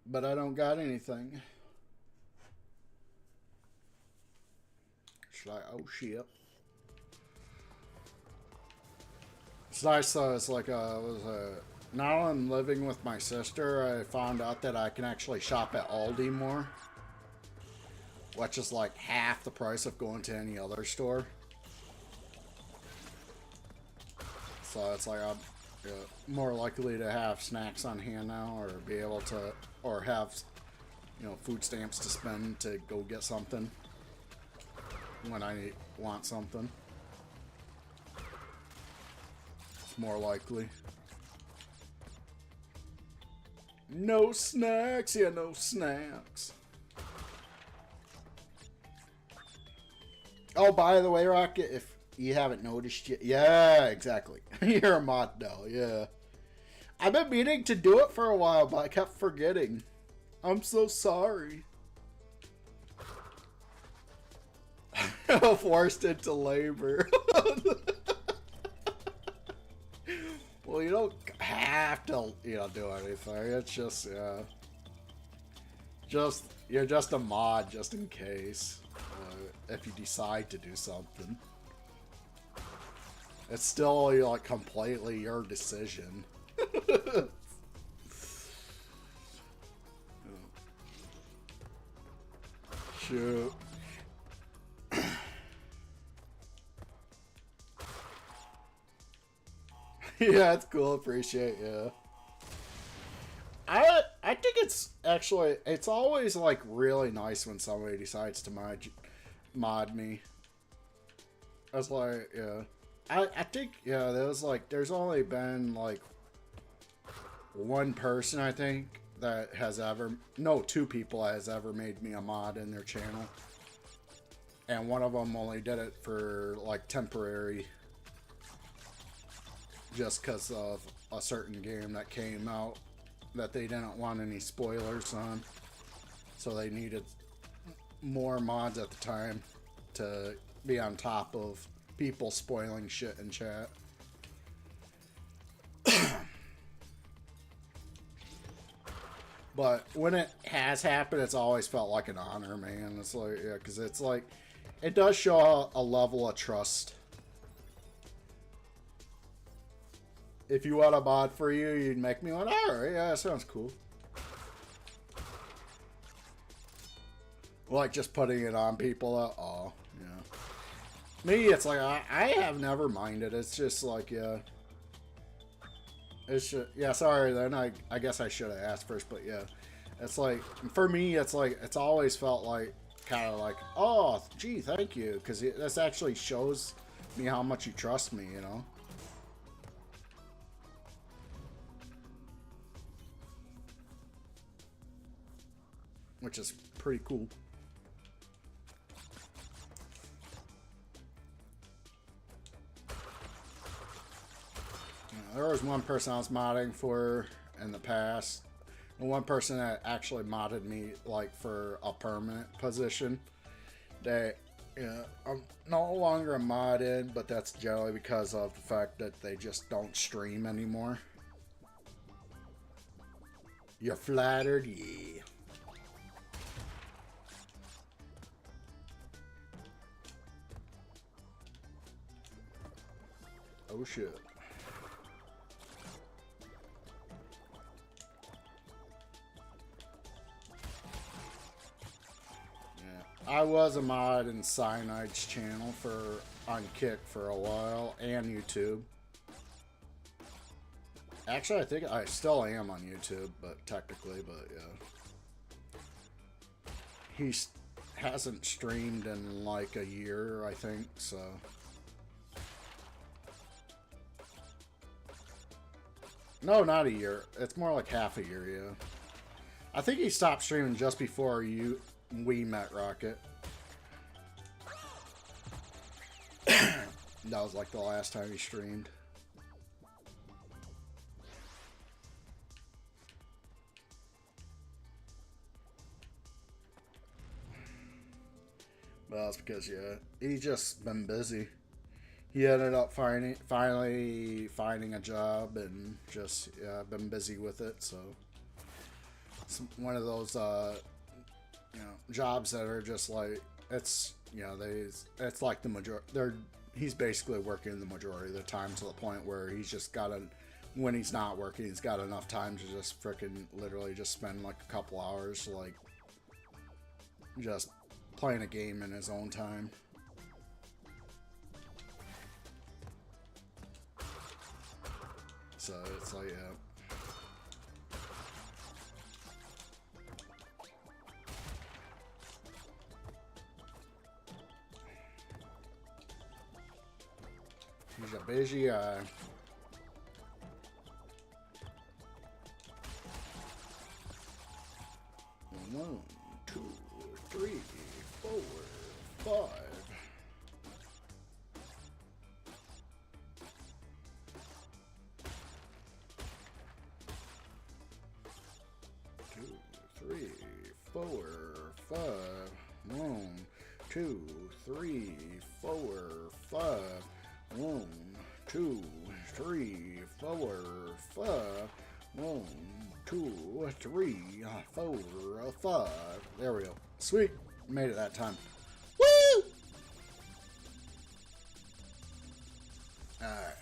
But I don't got anything. Should I? Oh, shit. It's nice though. It's like now I'm living with my sister. I found out that I can actually shop at Aldi more, which is like half the price of going to any other store. So it's like I'm more likely to have snacks on hand now, or be able to, or have, you know, food stamps to spend to go get something when I want something. It's more likely. No snacks, yeah, no snacks. Oh, by the way, Rocket, if you haven't noticed yet, yeah, exactly. You're a mod now, yeah. I've been meaning to do it for a while, but I kept forgetting. I'm so sorry. Forced into labor. Well, you don't have to, you know, do anything. It's just, you're just a mod, just in case. If you decide to do something, it's still, you know, like completely your decision. Shoot. Yeah, it's cool. Appreciate you. I think it's actually, it's always like really nice when somebody decides to mod me. I was like, yeah. I think, yeah, there's only been like one person, I think, that has ever, no, two people has ever made me a mod in their channel. And one of them only did it for like temporary, just because of a certain game that came out that they didn't want any spoilers on. So they needed more mods at the time to be on top of people spoiling shit in chat. But when it has happened, it's always felt like an honor, man. It's like, yeah, because it's like, it does show a level of trust. If you want a mod for you, you'd make me one. Alright, yeah, that sounds cool. Like just putting it on people. Oh, yeah. Me, it's like, I have never minded. It's just like, yeah. It's just, yeah, sorry, then I guess I should have asked first, but yeah. It's like, for me, it's like, it's always felt like, kind of like, oh, gee, thank you. Because this actually shows me how much you trust me, you know? Which is pretty cool. There was one person I was modding for in the past, and one person that actually modded me like for a permanent position. They, yeah, I'm no longer modded, but that's generally because of the fact that they just don't stream anymore. You're flattered? Yeah. Oh shit. I was a mod in Cyanide's channel on Kick for a while, and YouTube. Actually, I think I still am on YouTube, but technically, but yeah. He hasn't streamed in like a year, I think, so. No, not a year. It's more like half a year, yeah. I think he stopped streaming just before we met, Rocket. That was like the last time he streamed. Well, that's because, yeah, he's just been busy. he ended up finally finding a job and just been busy with it. So it's one of those jobs that are just like it's like the majority. He's basically working the majority of the time to the point where he's just got when he's not working, he's got enough time to just frickin' literally just spend like a couple hours like just playing a game in his own time. So it's like, yeah. He's a busy guy. One, two, three, four, five. Three, four, five. One, two, three, four, five. One, two, three, four, five. One, two, three, four, five. There we go. Sweet. Made it that time. Woo! Alright.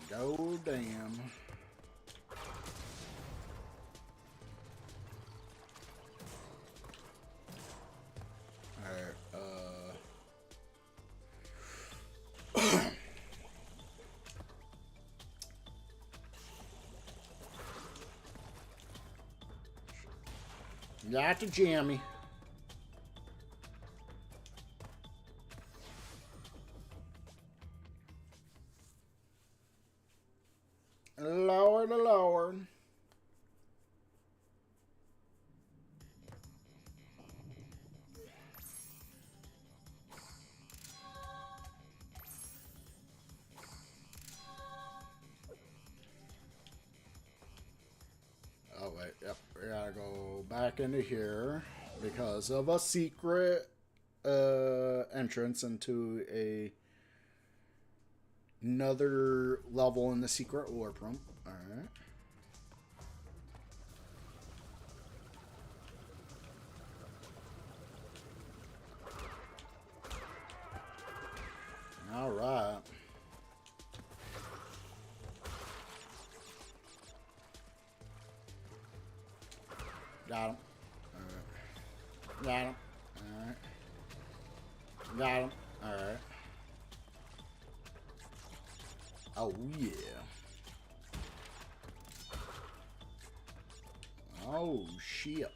Go damn. Got to jammy. Lord, Lord. Oh, wait. Yep. We gotta go back into here because of a secret entrance into another level in the secret warp room. Alright. Alright. Got him. Alright. Got him. Alright. Got him. Alright. Oh, yeah. Oh, shit.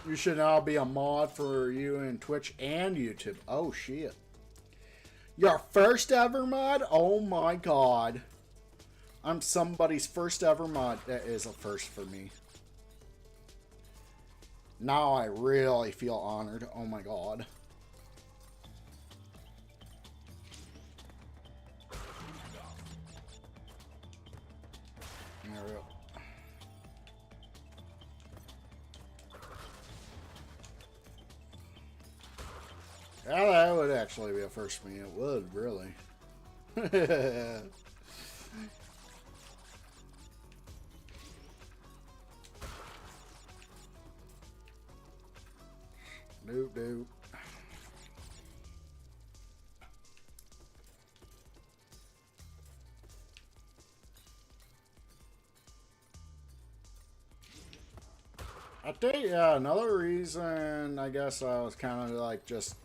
You should now be a mod for you in Twitch and YouTube. Oh, shit. Your first ever mod? Oh, my God. I'm somebody's first ever mod. That is a first for me. Now I really feel honored. Oh, my God. There we go. Yeah, that would actually be a first for me. It would, really. Nope, nope. I think, yeah, another reason, I guess I was kind of like just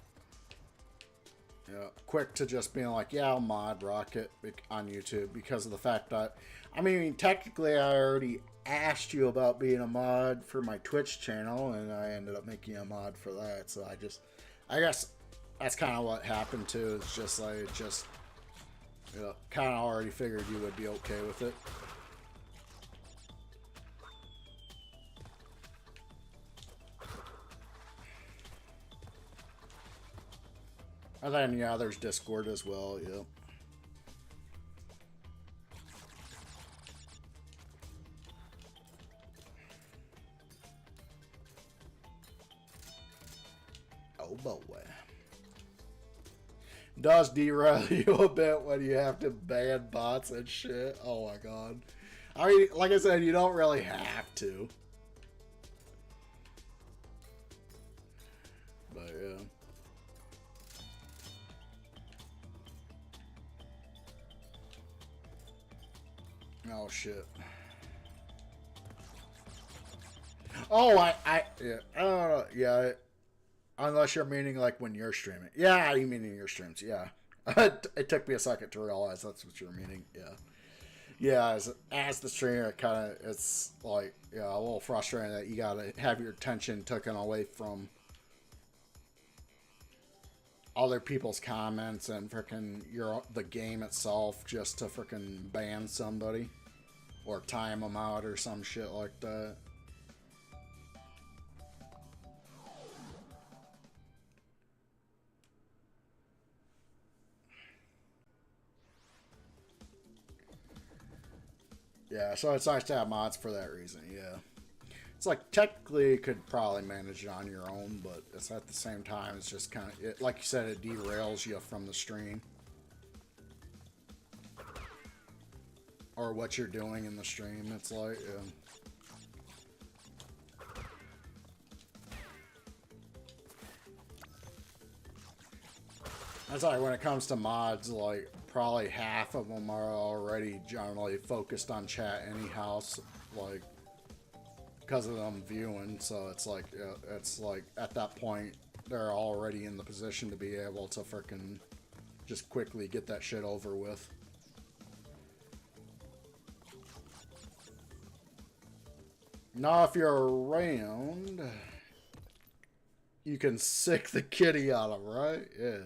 quick to just being like, yeah, I'll mod Rocket on YouTube because of the fact that, I mean, technically I already asked you about being a mod for my Twitch channel and I ended up making a mod for that. So I guess that's kind of what happened too. It's just like, kind of already figured you would be okay with it. And then, yeah, there's Discord as well, yep. Oh boy. Does derail you a bit when you have to ban bots and shit. Oh my god. I mean, like I said, you don't really have to. But yeah. Oh shit. Oh, yeah, I don't know. Yeah, unless you're meaning like when you're streaming. Yeah, you meaning your streams. Yeah, it took me a second to realize that's what you're meaning. Yeah, yeah. As the streamer, it's like yeah, a little frustrating that you gotta have your attention taken away from other people's comments and freaking the game itself just to freaking ban somebody or time them out or some shit like that. Yeah, so it's nice to have mods for that reason, yeah. It's like, technically, you could probably manage it on your own, but it's at the same time, it's just kind of, like you said, it derails you from the stream. Or what you're doing in the stream, it's like, yeah. That's like, when it comes to mods, like, probably half of them are already generally focused on chat anyhow, so, like, because of them viewing, so it's like at that point they're already in the position to be able to frickin' just quickly get that shit over with. Now if you're around, you can sick the kitty out of them, right? Yeah.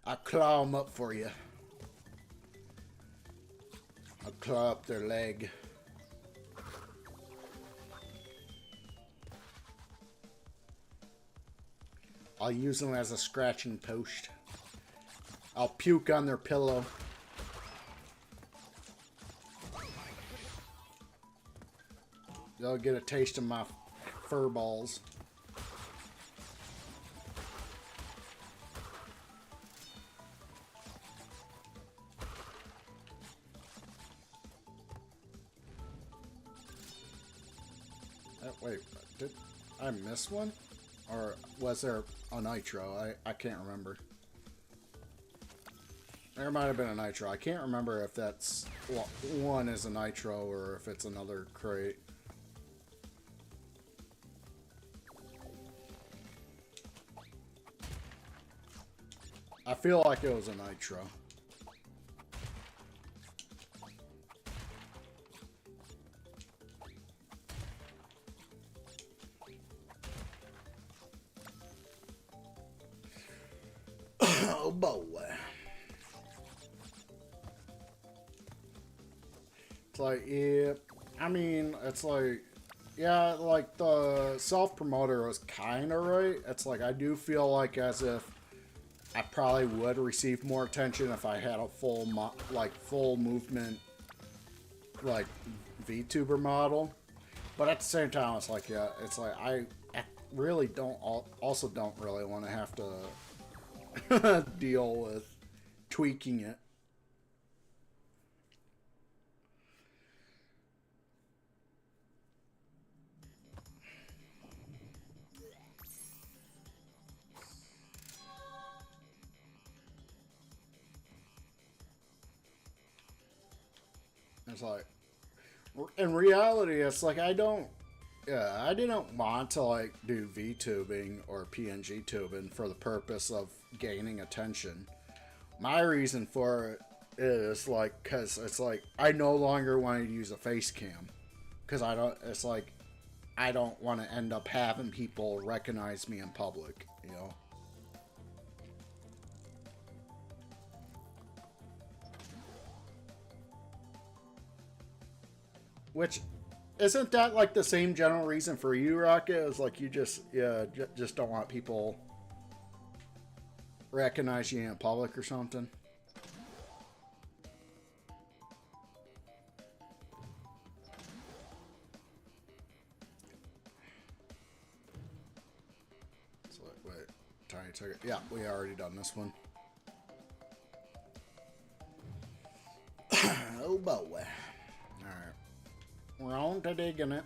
I'll claw them up for you. I'll claw up their leg. I'll use them as a scratching post. I'll puke on their pillow. They'll get a taste of my fur balls. Wait, did I miss one? Or was there a nitro? I can't remember. There might have been a nitro. I can't remember if that's one is a nitro or if it's another crate. I feel like it was a nitro. Oh boy. It's like, yeah, I mean, it's like, yeah, like the self-promoter was kind of right. It's like, I do feel like as if I probably would receive more attention if I had a full, full movement, like, VTuber model. But at the same time, it's like, yeah, it's like, I really also don't really want to have to deal with tweaking it. It's like, in reality, it's like I didn't want to like do VTubing or PNG tubing for the purpose of gaining attention. My reason for it is like, cause it's like I no longer want to use a face cam, cause it's like I don't want to end up having people recognize me in public, you know. Which, isn't that like the same general reason for you, Rocket? Is like you just don't want people recognize you in public or something. So, wait, tiny ticket. Yeah, we already done this one. Oh boy. Alright. We're on to digging it.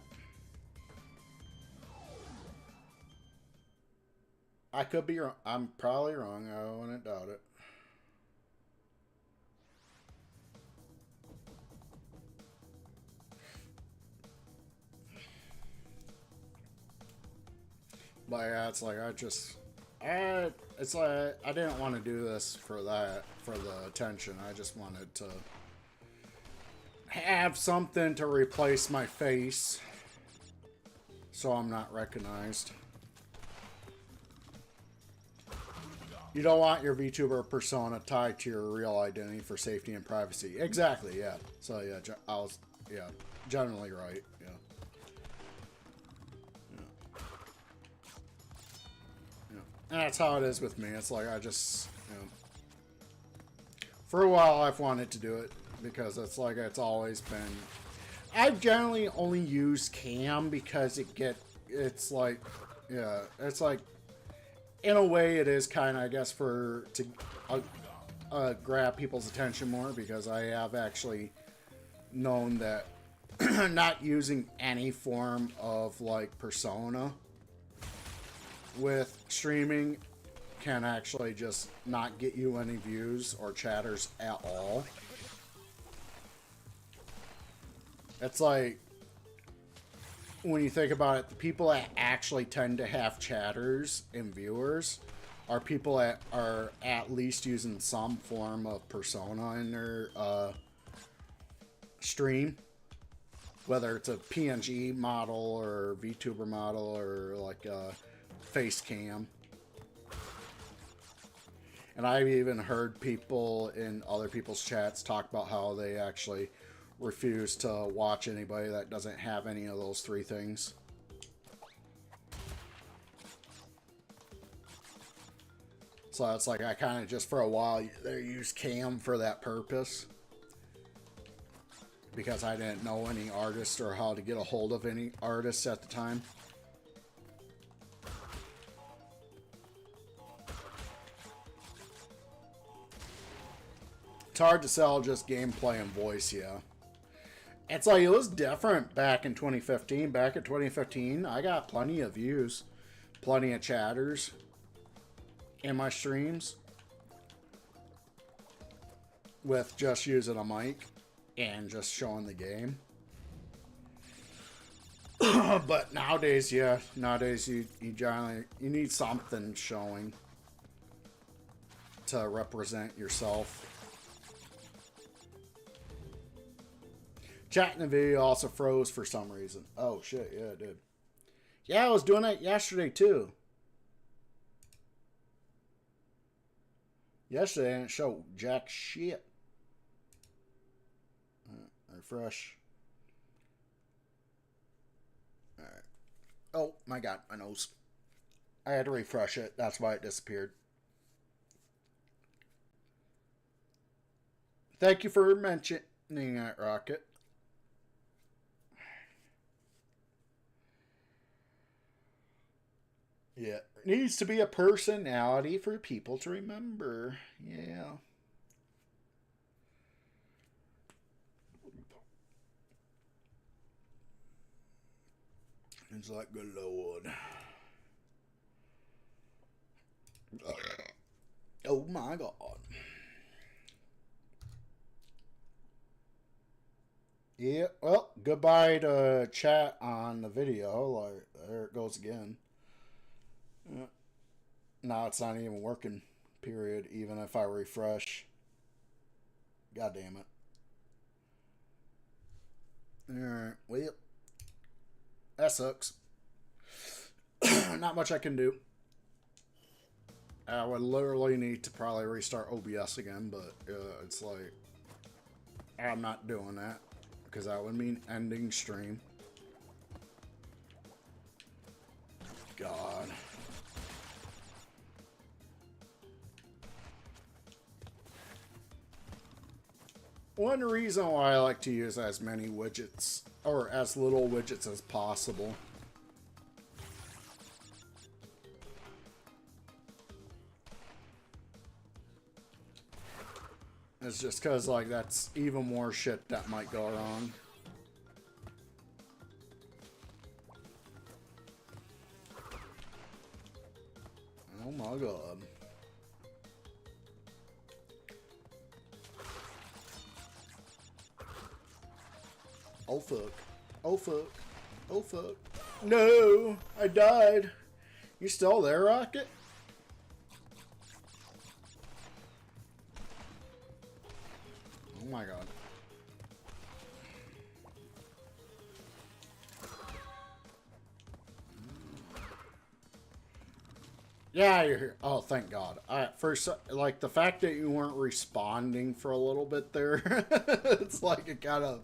I could be wrong. I'm probably wrong. I wouldn't doubt it. But yeah, it's like it's like I didn't want to do this for that, for the attention. I just wanted to have something to replace my face so I'm not recognized. You don't want your VTuber persona tied to your real identity for safety and privacy. Exactly, yeah. So yeah, I was, yeah, generally right, yeah. And that's how it is with me. It's like I just, you know, for a while I've wanted to do it because it's like it's always been. I've generally only used cam because it's like, yeah, it's like, in a way it is kind of, I guess, to grab people's attention more, because I have actually known that not using any form of like persona with streaming can actually just not get you any views or chatters at all. It's like, when you think about it, the people that actually tend to have chatters and viewers are people that are at least using some form of persona in their stream. Whether it's a PNG model or VTuber model or like a face cam. And I've even heard people in other people's chats talk about how they actually refuse to watch anybody that doesn't have any of those three things. So it's like I kind of just for a while they used cam for that purpose, because I didn't know any artists or how to get a hold of any artists at the time. It's hard to sell just gameplay and voice, yeah. It's like, it was different back in 2015. Back in 2015, I got plenty of views, plenty of chatters in my streams with just using a mic and just showing the game. But nowadays, yeah, nowadays you generally, you need something showing to represent yourself. Chat in the video also froze for some reason. Oh shit, yeah, it did. Yeah, I was doing it yesterday too. Yesterday I didn't show jack shit. Refresh. Alright. Oh my god, my nose. I had to refresh it. That's why it disappeared. Thank you for mentioning that, Rocket. Yeah, it needs to be a personality for people to remember. Yeah. It's like, good lord. Oh my god. Yeah, well, goodbye to chat on the video. Like, there it goes again. Yeah. Now it's not even working, period, even if I refresh. God damn it. Alright, well, that sucks. Not much I can do. I would literally need to probably restart OBS again, but it's like, I'm not doing that, because that would mean ending stream. God. one reason why I like to use as many widgets, or as little widgets as possible. It's just because, like, that's even more shit that might go wrong. Oh my god. Oh fuck. Oh fuck. Oh fuck. No! I died. You still there, Rocket? Oh my god. Yeah, you're here. Oh, thank God. First, like, the fact that you weren't responding for a little bit there, it's like it kind of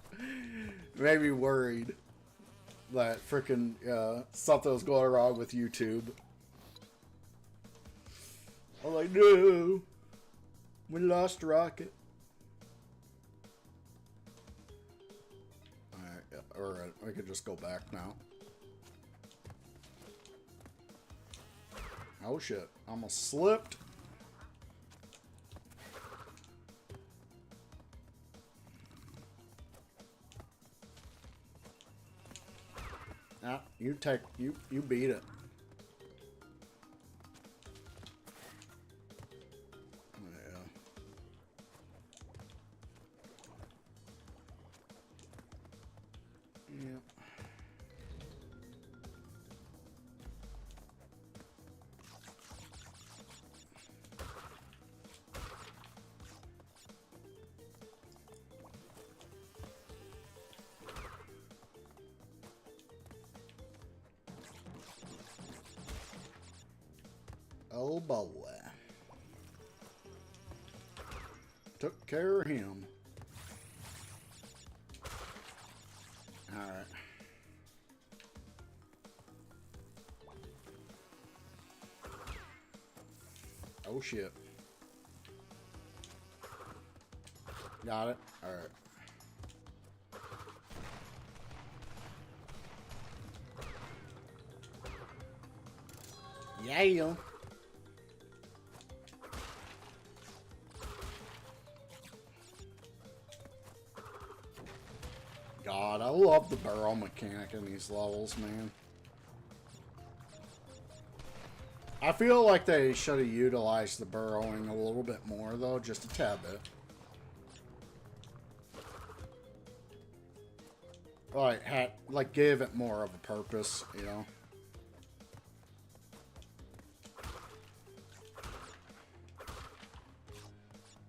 made me worried that freaking something was going wrong with YouTube. I'm like, no, we lost Rocket. Alright, I could just go back now. Oh shit, almost slipped. Ah, you beat it. Yeah. Yeah. Oh boy. Took care of him. Alright. Oh shit. Got it? Alright. Yeah. God, I love the barrel mechanic in these levels, man. I feel like they should have utilized the burrowing a little bit more, though, just a tad bit. Like gave it more of a purpose, you know.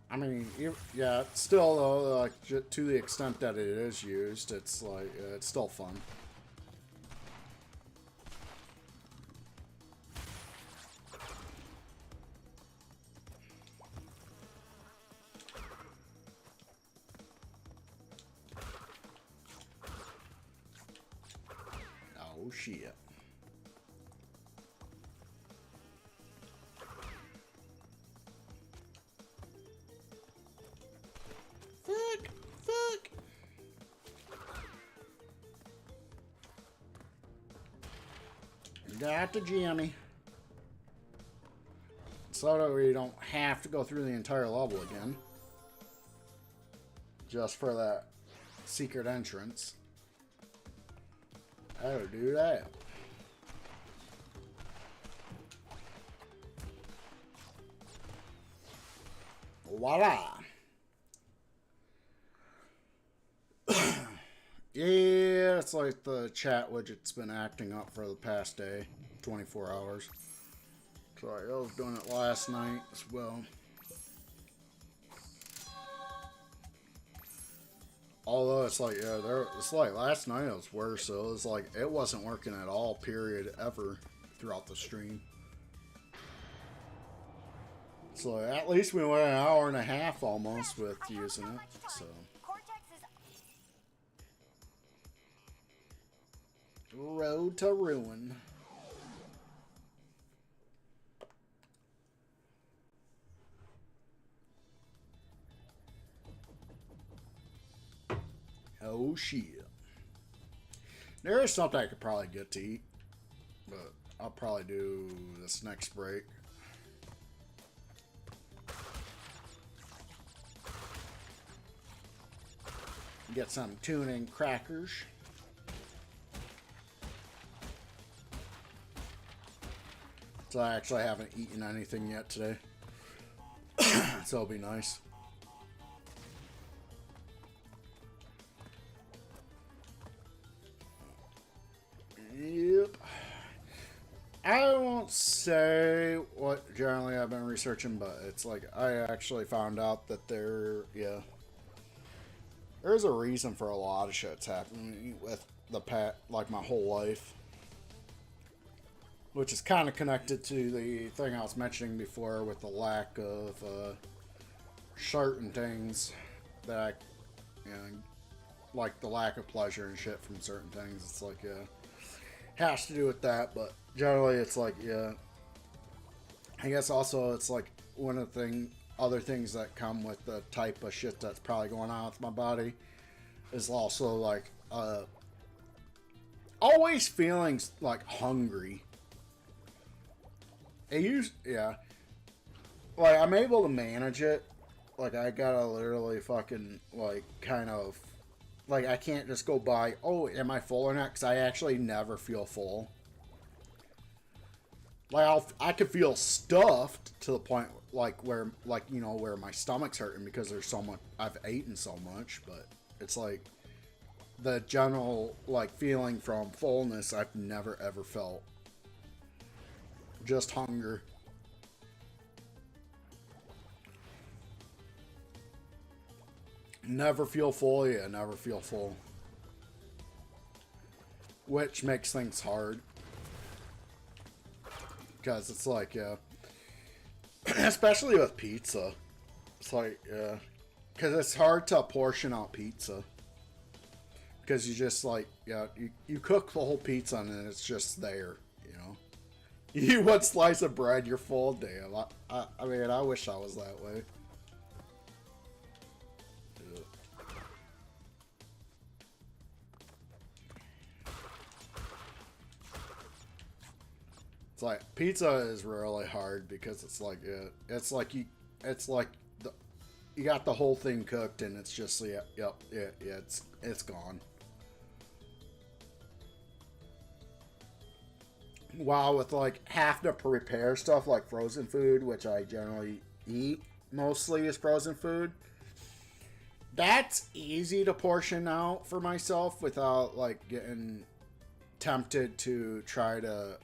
I mean, yeah, still though, like to the extent that it is used, it's like it's still fun. Oh shit. Fuck. Got the Jimmy. So that we don't have to go through the entire level again. Just for that secret entrance. I would do that. Voila. Yeah, it's like the chat widget's been acting up for the past day, 24 hours. Sorry, I was doing it last night as well. Although it's like, yeah, it's like last night it was worse, so it was like, it wasn't working at all, period, ever, throughout the stream. So at least we went an hour and a half almost with using it, so. Road to ruin. Oh shit. There is something I could probably get to eat, but I'll probably do this next break. Get some tuna and crackers. So I actually haven't eaten anything yet today. So it'll be nice. Yep. I won't say what generally I've been researching, but it's like I actually found out that there's a reason for a lot of shit that's happening with the like my whole life. Which is kind of connected to the thing I was mentioning before with the lack of certain things that I, like the lack of pleasure and shit from certain things. It's like, has to do with that, but generally it's like, I guess also it's like one of the other things that come with the type of shit that's probably going on with my body is also like, always feeling like hungry. Like, I'm able to manage it. Like, I gotta literally fucking, like, kind of, like, I can't just go by, oh, am I full or not? Because I actually never feel full. Like, I could feel stuffed to the point, like, where, like, you know, where my stomach's hurting because there's so much, I've eaten so much, but it's like, the general, like, feeling from fullness I've never ever felt. Just hunger. Never feel full, yeah, never feel full. Which makes things hard. Because it's like, especially with pizza. It's like, because it's hard to portion out pizza. Because you just like, you cook the whole pizza and then it's just there, you know. You eat one slice of bread, you're full. Damn. I mean, I wish I was that way. It's like pizza is really hard because it's like you got the whole thing cooked and it's just it's gone. While with like have to prepare stuff like frozen food, which I generally eat mostly is frozen food, that's easy to portion out for myself without like getting tempted to try to,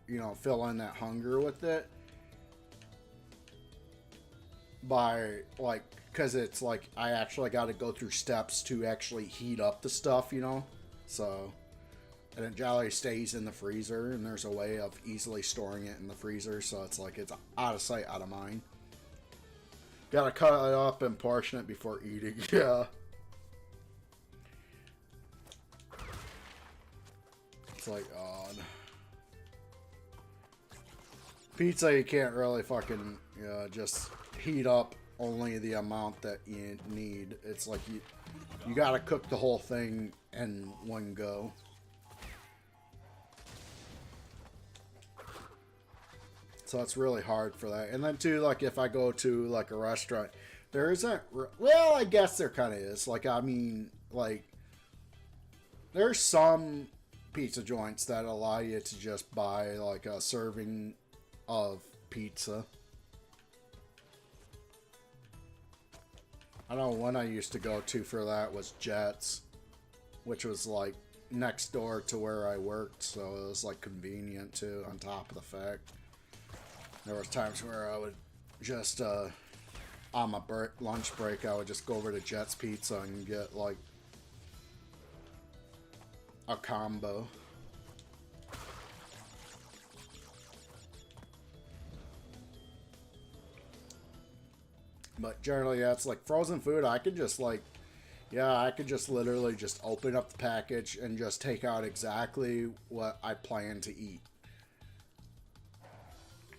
you know, fill in that hunger with it by like, because it's like I actually got to go through steps to actually heat up the stuff, you know, so. And it generally stays in the freezer, and there's a way of easily storing it in the freezer, so it's like it's out of sight, out of mind. Gotta cut it up and portion it before eating, yeah. It's like odd. Pizza, you can't really fucking just heat up only the amount that you need. It's like you gotta cook the whole thing in one go. So it's really hard for that. And then too, like if I go to like a restaurant, there isn't, well, I guess there kind of is. Like, I mean, like there's some pizza joints that allow you to just buy like a serving of pizza. I know one I used to go to for that was Jets, which was like next door to where I worked. So it was like convenient too, on top of the fact. There was times where I would just, on my lunch break, I would just go over to Jet's Pizza and get, like, a combo. But generally, yeah, it's like frozen food. I could just, like, I could just literally just open up the package and just take out exactly what I plan to eat.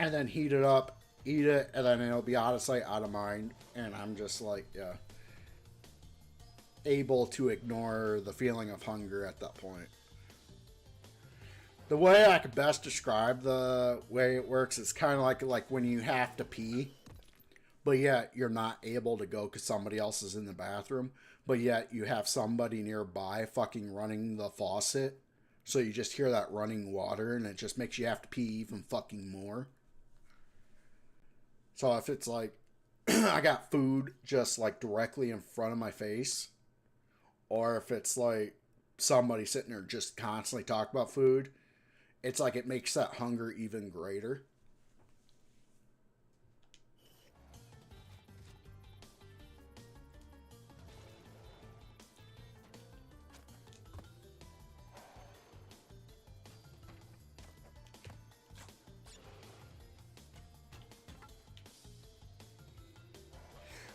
And then heat it up, eat it, and then it'll be out of sight, out of mind. And I'm just like, able to ignore the feeling of hunger at that point. The way I could best describe the way it works is kind of like when you have to pee, but yet you're not able to go because somebody else is in the bathroom, but yet you have somebody nearby fucking running the faucet, so you just hear that running water and it just makes you have to pee even fucking more. So if it's like I got food just like directly in front of my face, or if it's like somebody sitting there just constantly talking about food, it's like it makes that hunger even greater.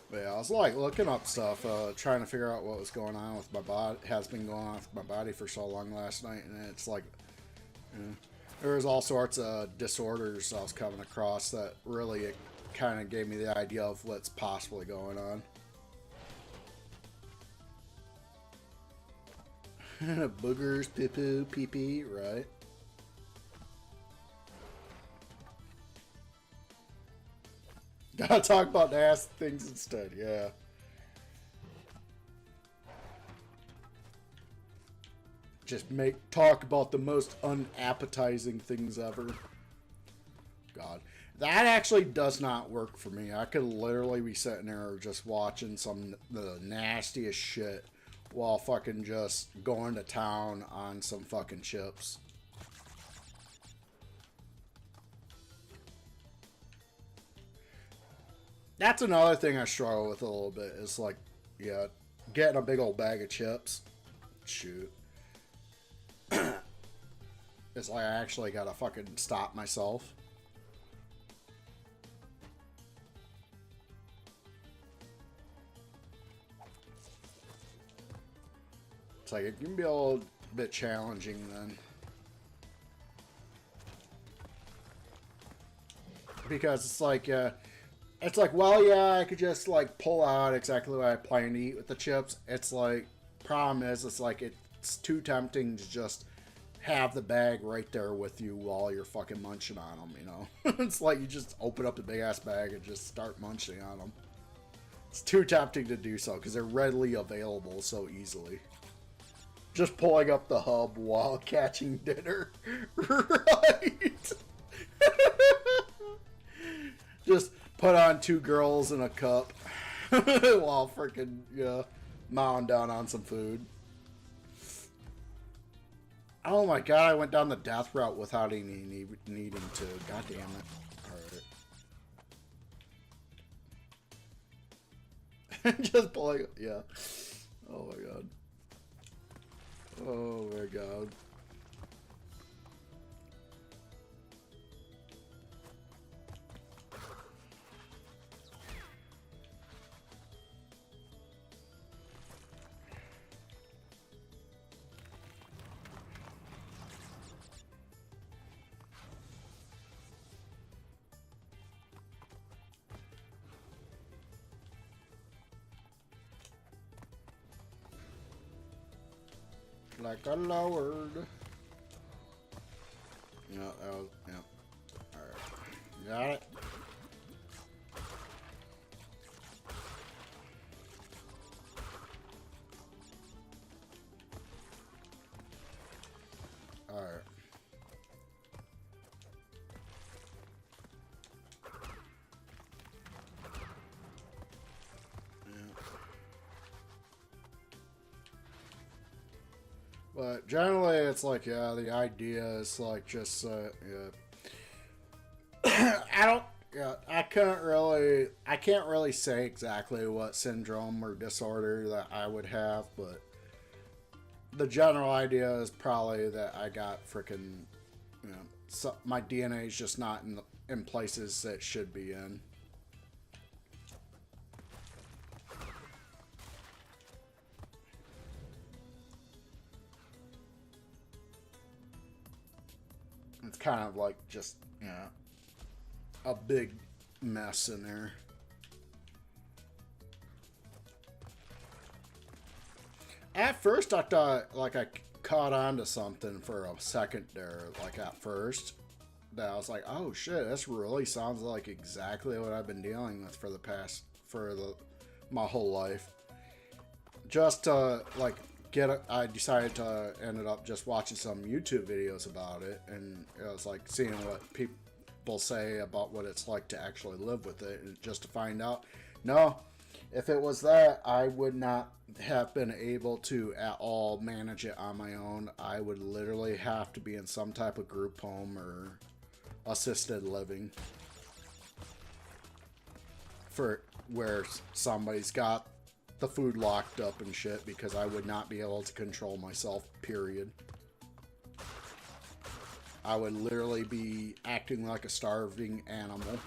But yeah, I was like looking up stuff, trying to figure out what was going on with my body, has been going on with my body for so long last night, and it's like, there was all sorts of disorders I was coming across that really kind of gave me the idea of what's possibly going on. Boogers, poo-poo, pee-pee, right? Gotta talk about nasty things instead, yeah. Just talk about the most unappetizing things ever. God. That actually does not work for me. I could literally be sitting there just watching the nastiest shit while fucking just going to town on some fucking chips. That's another thing I struggle with a little bit is like, yeah, getting a big old bag of chips. Shoot. It's like I actually gotta fucking stop myself. It's like it can be a little bit challenging then. Because it's like, well, yeah, I could just like pull out exactly what I plan to eat with the chips. It's like, problem is, it's like it's too tempting to just have the bag right there with you while you're fucking munching on them, you know? It's like you just open up the big ass bag and just start munching on them. It's too tempting to do so because they're readily available so easily. Just pulling up the hub while catching dinner. Right? Just put on 2 girls in a cup while freaking, yeah, mowing down on some food. Oh my god, I went down the death route without any needing to. God damn it. Alright. Just pulling, yeah. Oh my god. Oh my god. Like a lord. Yeah, that was, yeah. Alright. Got it. Alright. But generally, it's like, yeah, the idea is like just, yeah. I can't really say exactly what syndrome or disorder that I would have, but the general idea is probably that I got freaking, you know, so my DNA is just not in places that it should be in. It's kind of like just, you know, a big mess in there. At first, I thought, like, I caught on to something for a second there, like, at first. That I was like, oh shit, this really sounds like exactly what I've been dealing with for the past, my whole life. Just to, like, I decided to ended up just watching some YouTube videos about it, and it was like seeing what people say about what it's like to actually live with it, and just to find out, no, if it was that, I would not have been able to at all manage it on my own. I would literally have to be in some type of group home or assisted living for where somebody's got the food locked up and shit, because I would not be able to control myself, period. I would literally be acting like a starving animal.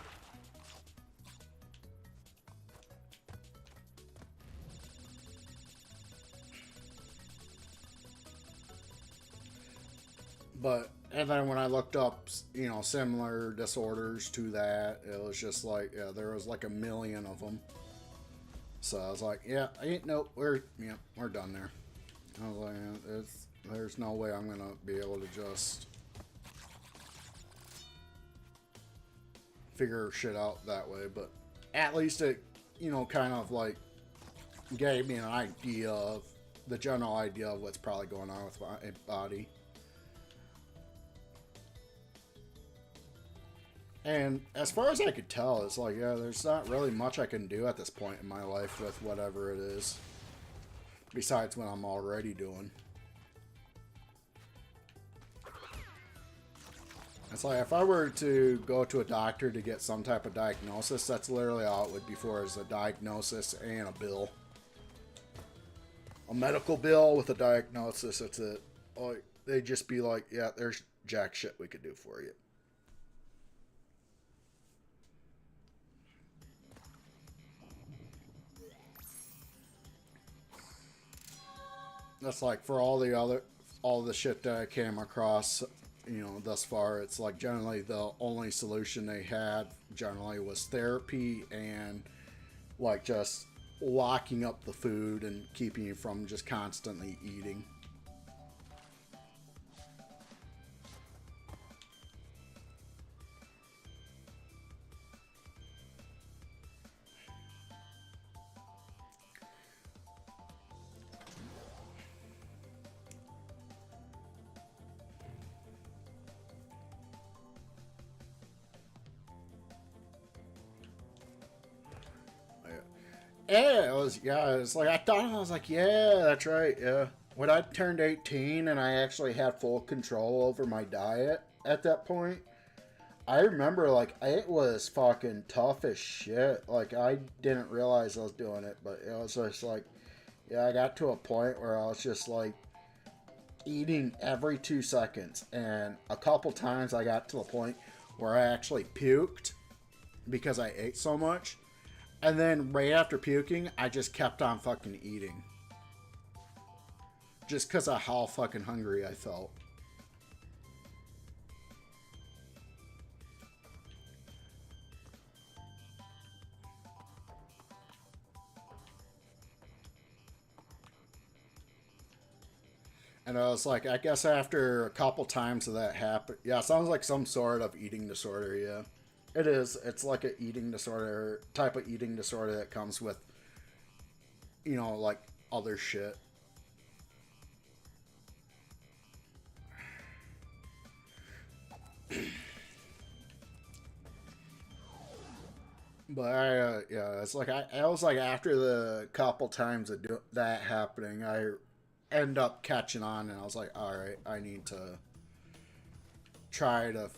But, and then when I looked up, you know, similar disorders to that, it was just like, yeah, there was like a million of them. So I was like, yeah, nope, we're done there. I was like, yeah, there's no way I'm gonna be able to just figure shit out that way. But at least it, you know, kind of like gave me an idea of the general idea of what's probably going on with my body. And as far as I could tell, it's like, yeah, there's not really much I can do at this point in my life with whatever it is, besides what I'm already doing. It's like, if I were to go to a doctor to get some type of diagnosis, that's literally all it would be for, is a diagnosis and a bill. A medical bill with a diagnosis, that's it. Like, they'd just be like, yeah, there's jack shit we could do for you. That's like for all the shit that I came across, you know, thus far, it's like generally the only solution they had generally was therapy and like just locking up the food and keeping you from just constantly eating. Yeah, it's like, I was like, yeah, that's right, yeah. When I turned 18 and I actually had full control over my diet at that point, I remember, like, it was fucking tough as shit. Like, I didn't realize I was doing it, but it was just like, yeah, I got to a point where I was just, like, eating every 2 seconds. And a couple times I got to the point where I actually puked because I ate so much. And then right after puking, I just kept on fucking eating. Just because of how fucking hungry I felt. And I was like, I guess after a couple times of that happen, yeah, it sounds like some sort of eating disorder, yeah. It is. It's like an eating disorder, type of eating disorder that comes with, you know, like other shit. But yeah, it's like I was like, after the couple times of that happening, I end up catching on, and I was like, all right, I need to try to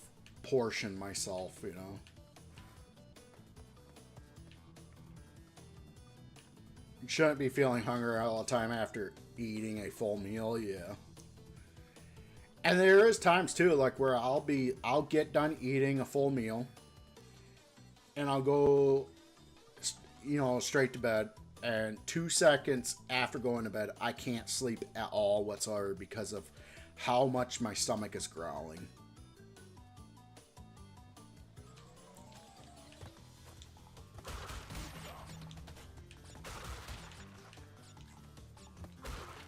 portion myself, you know. You shouldn't be feeling hungry all the time after eating a full meal, yeah. And there is times too, like where I'll get done eating a full meal, and I'll go, you know, straight to bed. And 2 seconds after going to bed, I can't sleep at all whatsoever because of how much my stomach is growling.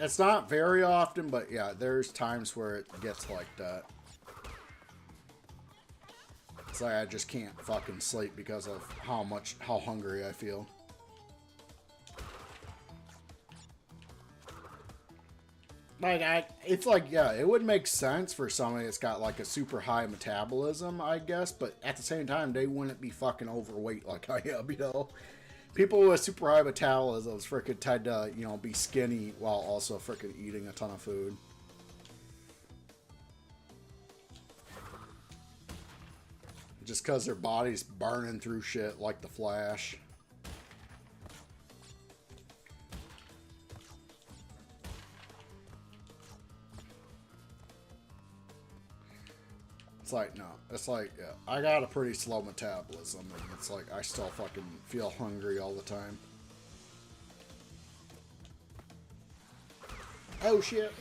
It's not very often, but yeah, there's times where it gets like that. It's like I just can't fucking sleep because of how hungry I feel. Like, it's like, yeah, it would make sense for somebody that's got like a super high metabolism, I guess, but at the same time, they wouldn't be fucking overweight like I am, you know? People with super high metabolisms freaking tend to, you know, be skinny while also freaking eating a ton of food. Just because their body's burning through shit like the Flash. It's like, no. It's like, yeah, I got a pretty slow metabolism, and it's like, I still fucking feel hungry all the time. Oh, shit.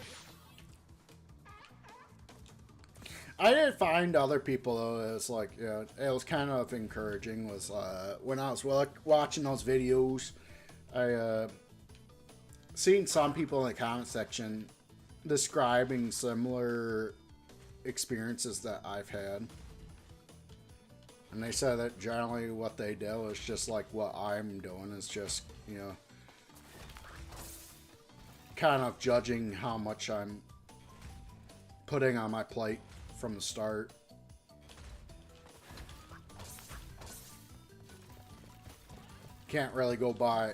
I did find other people, though, it's like, yeah, it was kind of encouraging, was, when I was watching those videos, I, seen some people in the comment section describing similar experiences that I've had, and they said that generally what they do is just like what I'm doing, is just, you know, kind of judging how much I'm putting on my plate from the start. Can't really go by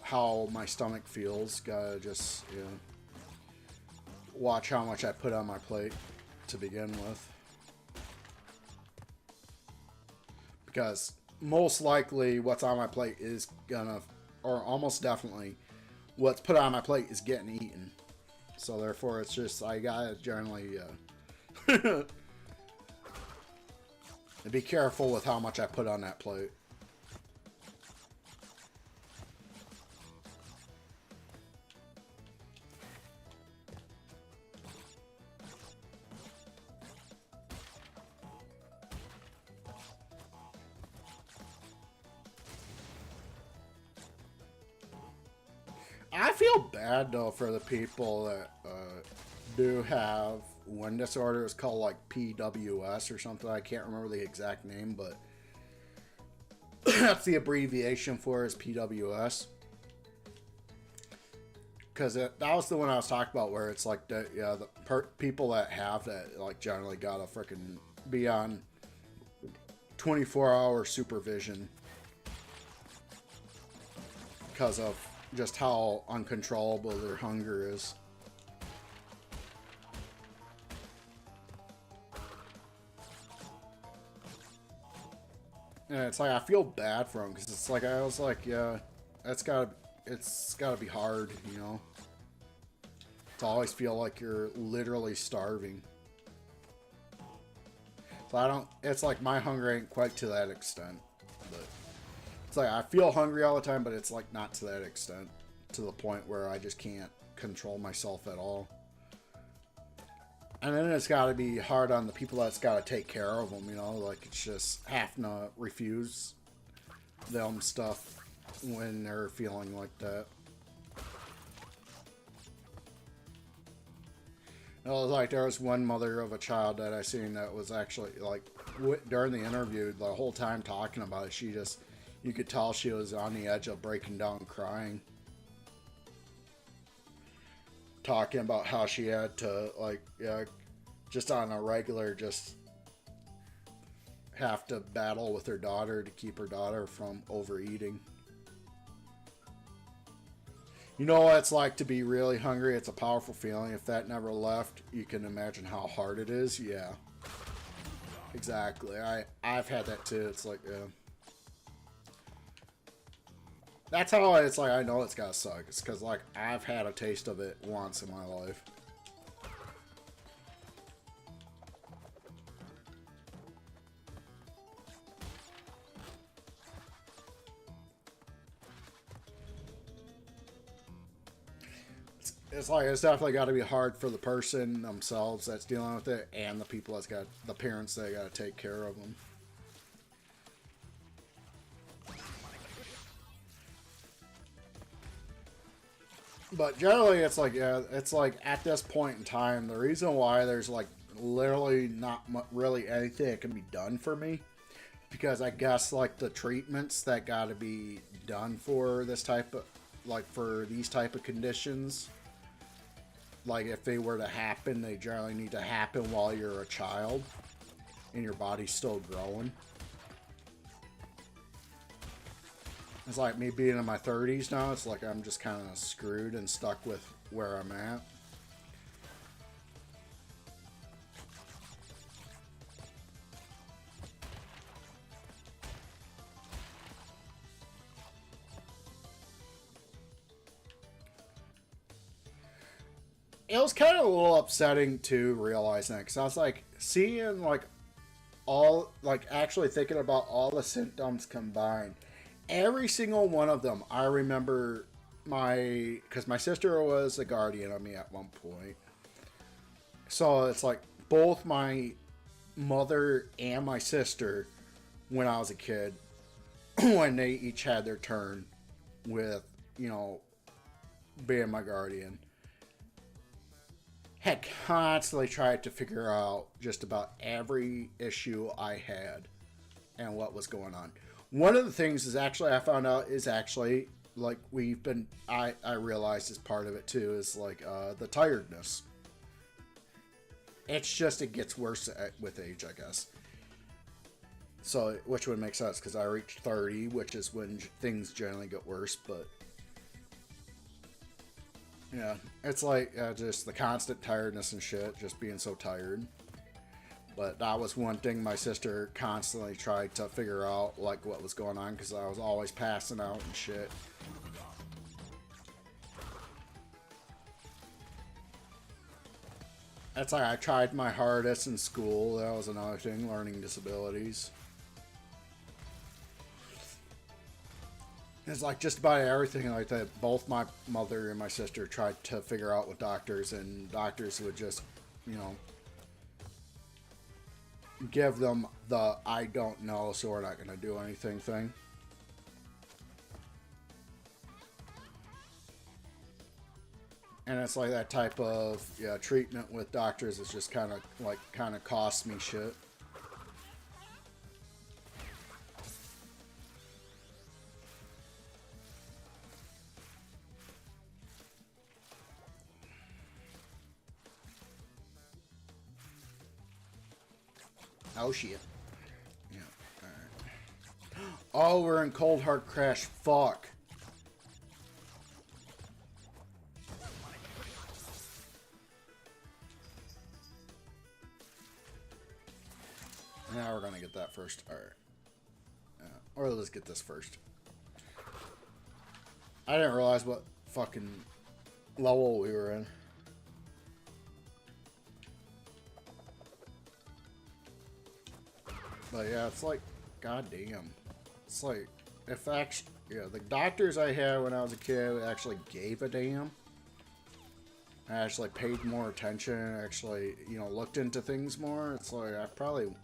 how my stomach feels, gotta just, you know, watch how much I put on my plate to begin with, because most likely what's on my plate is gonna, or almost definitely what's put on my plate is getting eaten, so therefore it's just, I gotta generally be careful with how much I put on that plate. I feel bad though for the people that do have one disorder. It's called like PWS or something. I can't remember the exact name, but that's the abbreviation for it, is PWS. Because that was the one I was talking about, where it's like the, yeah, the people that have that like generally gotta freaking be on 24-hour supervision because of just how uncontrollable their hunger is. And it's like, I feel bad for them, because it's like, I was like, yeah, it's gotta be hard, you know, to always feel like you're literally starving. So it's like my hunger ain't quite to that extent, but it's like I feel hungry all the time, but it's like not to that extent, to the point where I just can't control myself at all. And then it's got to be hard on the people that's got to take care of them, you know, like it's just having to refuse them stuff when they're feeling like that. It was like, there was one mother of a child that I seen that was actually like, during the interview, the whole time talking about it, she just, you could tell she was on the edge of breaking down crying. Talking about how she had to, like, yeah, just on a regular, just have to battle with her daughter to keep her daughter from overeating. You know what it's like to be really hungry? It's a powerful feeling. If that never left, you can imagine how hard it is. Yeah. Exactly. I've had that too. It's like, yeah. That's how it's like, I know it's gotta suck. It's because, like, I've had a taste of it once in my life. It's like, it's definitely got to be hard for the person themselves that's dealing with it, and the people that's got, the parents that got to take care of them. But generally, it's like, yeah, it's like at this point in time, the reason why there's like literally not really anything that can be done for me, because I guess like the treatments that got to be done for this type of, like for these type of conditions, like if they were to happen, they generally need to happen while you're a child and your body's still growing. It's like me being in my 30s now, it's like I'm just kind of screwed and stuck with where I'm at. It was kind of a little upsetting to realizing that, because I was like seeing like all, like actually thinking about all the symptoms combined. Every single one of them, I remember because my sister was a guardian of me at one point. So it's like both my mother and my sister, when I was a kid, when they each had their turn with, you know, being my guardian, had constantly tried to figure out just about every issue I had and what was going on. One of the things is actually I found out is actually like I realized as part of it too is like the tiredness. It's just it gets worse with age, I guess. So which would make sense because I reached 30, which is when things generally get worse. But yeah, it's like just the constant tiredness and shit, just being so tired. But that was one thing my sister constantly tried to figure out, like what was going on, because I was always passing out and shit. That's like I tried my hardest in school. That was another thing, learning disabilities. It's like just about everything like that. Both my mother and my sister tried to figure out with doctors, and doctors would just, you know, give them the I don't know, so we're not going to do anything thing. And it's like that type of treatment with doctors is just kind of costs me shit. Oh shit. Yeah. Alright. Oh, we're in Cold Hard Crash. Fuck. Now we're gonna get that first. Alright. Or let's get this first. I didn't realize what fucking level we were in. But yeah, it's like, goddamn. It's like, if actually, yeah, the doctors I had when I was a kid actually gave a damn. I actually paid more attention, actually, you know, looked into things more. It's like, I probably,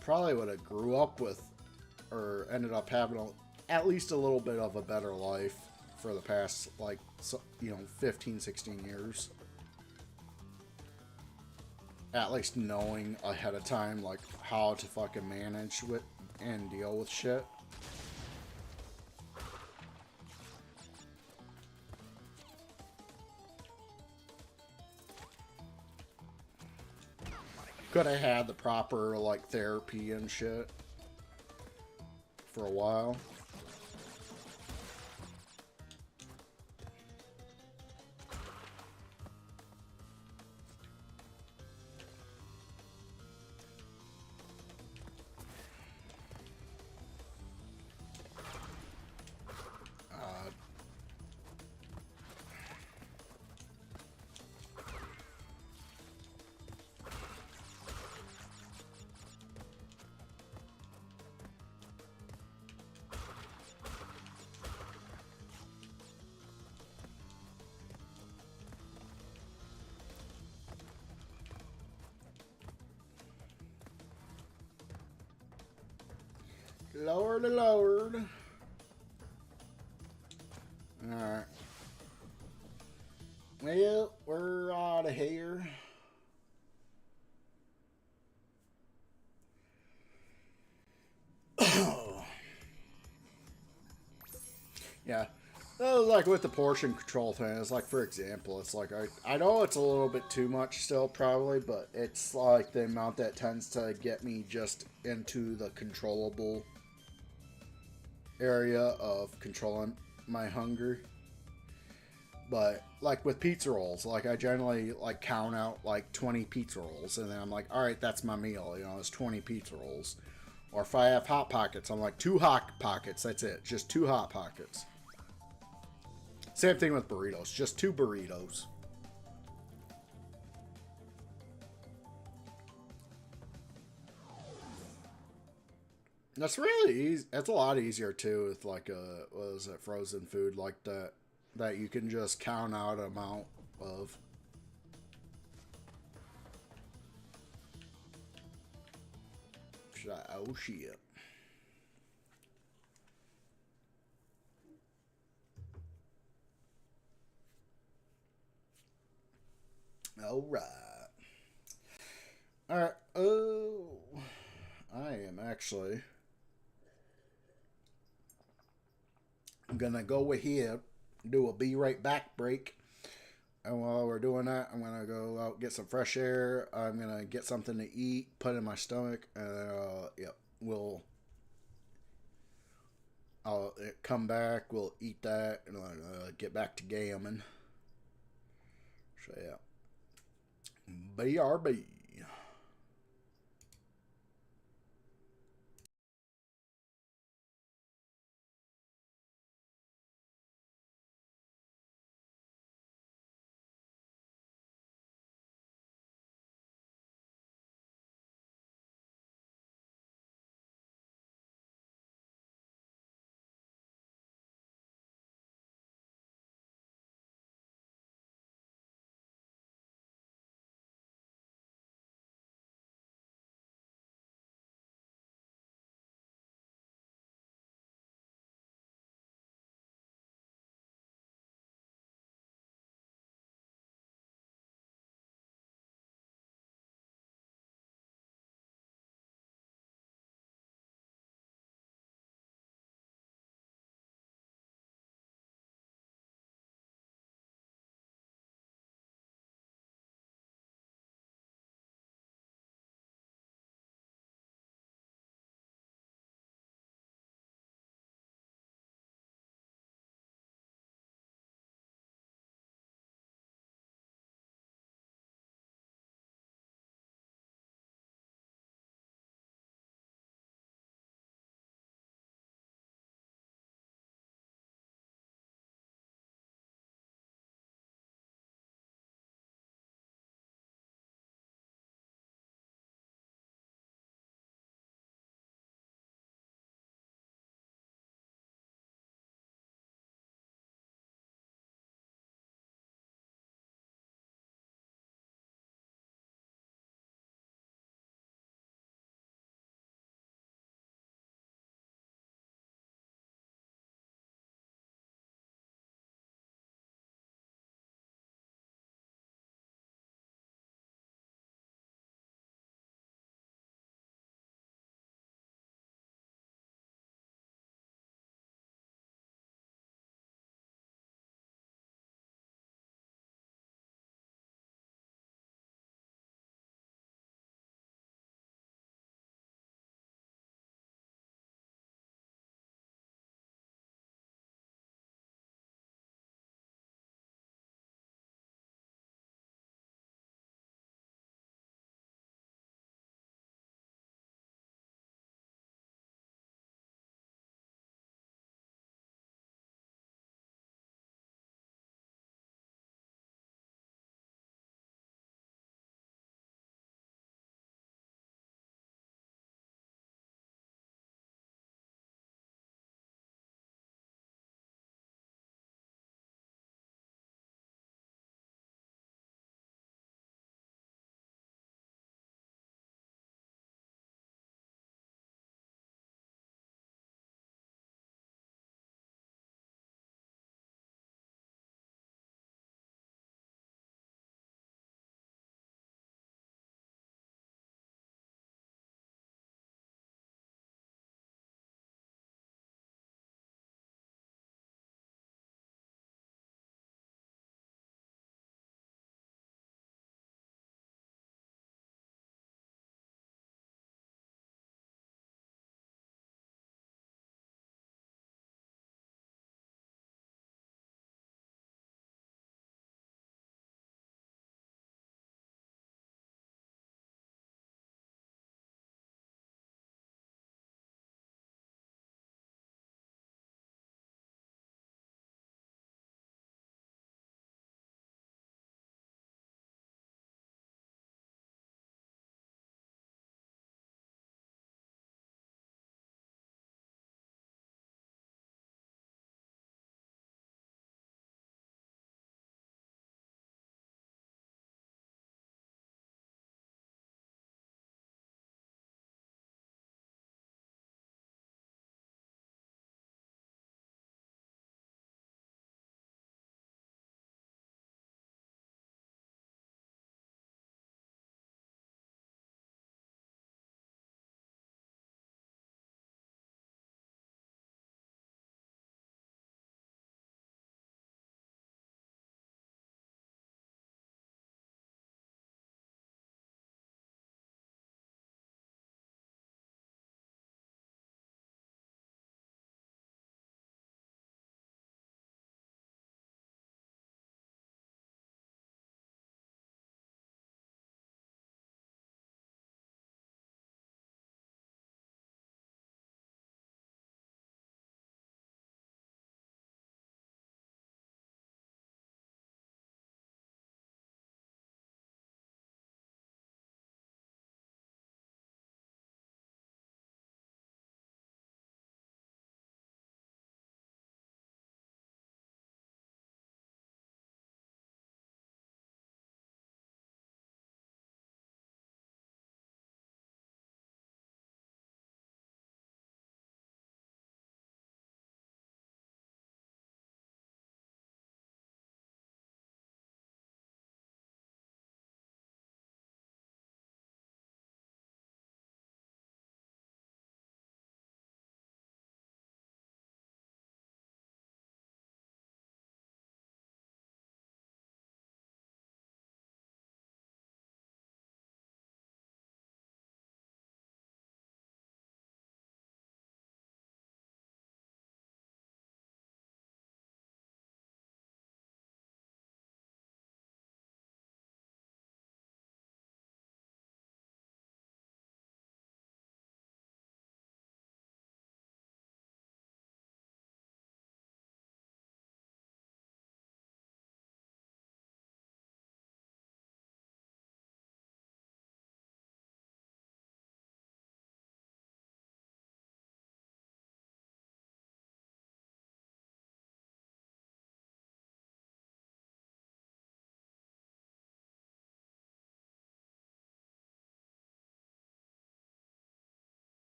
probably would have grew up with, or ended up having at least a little bit of a better life for the past, like, you know, 15, 16 years. At least knowing ahead of time, like, how to fucking manage with and deal with shit. Could have had the proper, like, therapy and shit for a while. Lord. Alright, Alright. Well, we're out of here. Yeah. Like with the portion control thing, it's like, for example, it's like, I know it's a little bit too much still, probably, but it's like the amount that tends to get me just into the controllable area of controlling my hunger. But like with pizza rolls, like I generally like count out like 20 pizza rolls, and then I'm like, all right, that's my meal. You know, it's 20 pizza rolls. Or if I have hot pockets, I'm like 2 hot pockets. That's it, just 2 hot pockets. Same thing with burritos, just 2 burritos. That's really easy. That's a lot easier too with like what is it, frozen food like that, that you can just count out an amount of. Oh shit. All right. All right. Oh, I am actually gonna go ahead, do a be right back break. And while we're doing that, I'm gonna go out get some fresh air. I'm gonna get something to eat, put in my stomach, and yep, I'll come back. We'll eat that and get back to gamming. So yeah, BRB.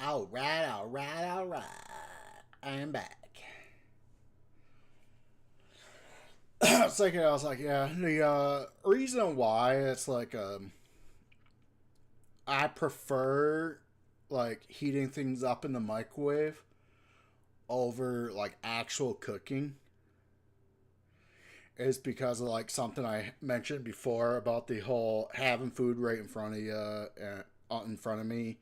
Alright. I am back. I was like, yeah, the reason why it's like, I prefer like heating things up in the microwave over like actual cooking is because of like something I mentioned before about the whole having food right in front of you and in front of me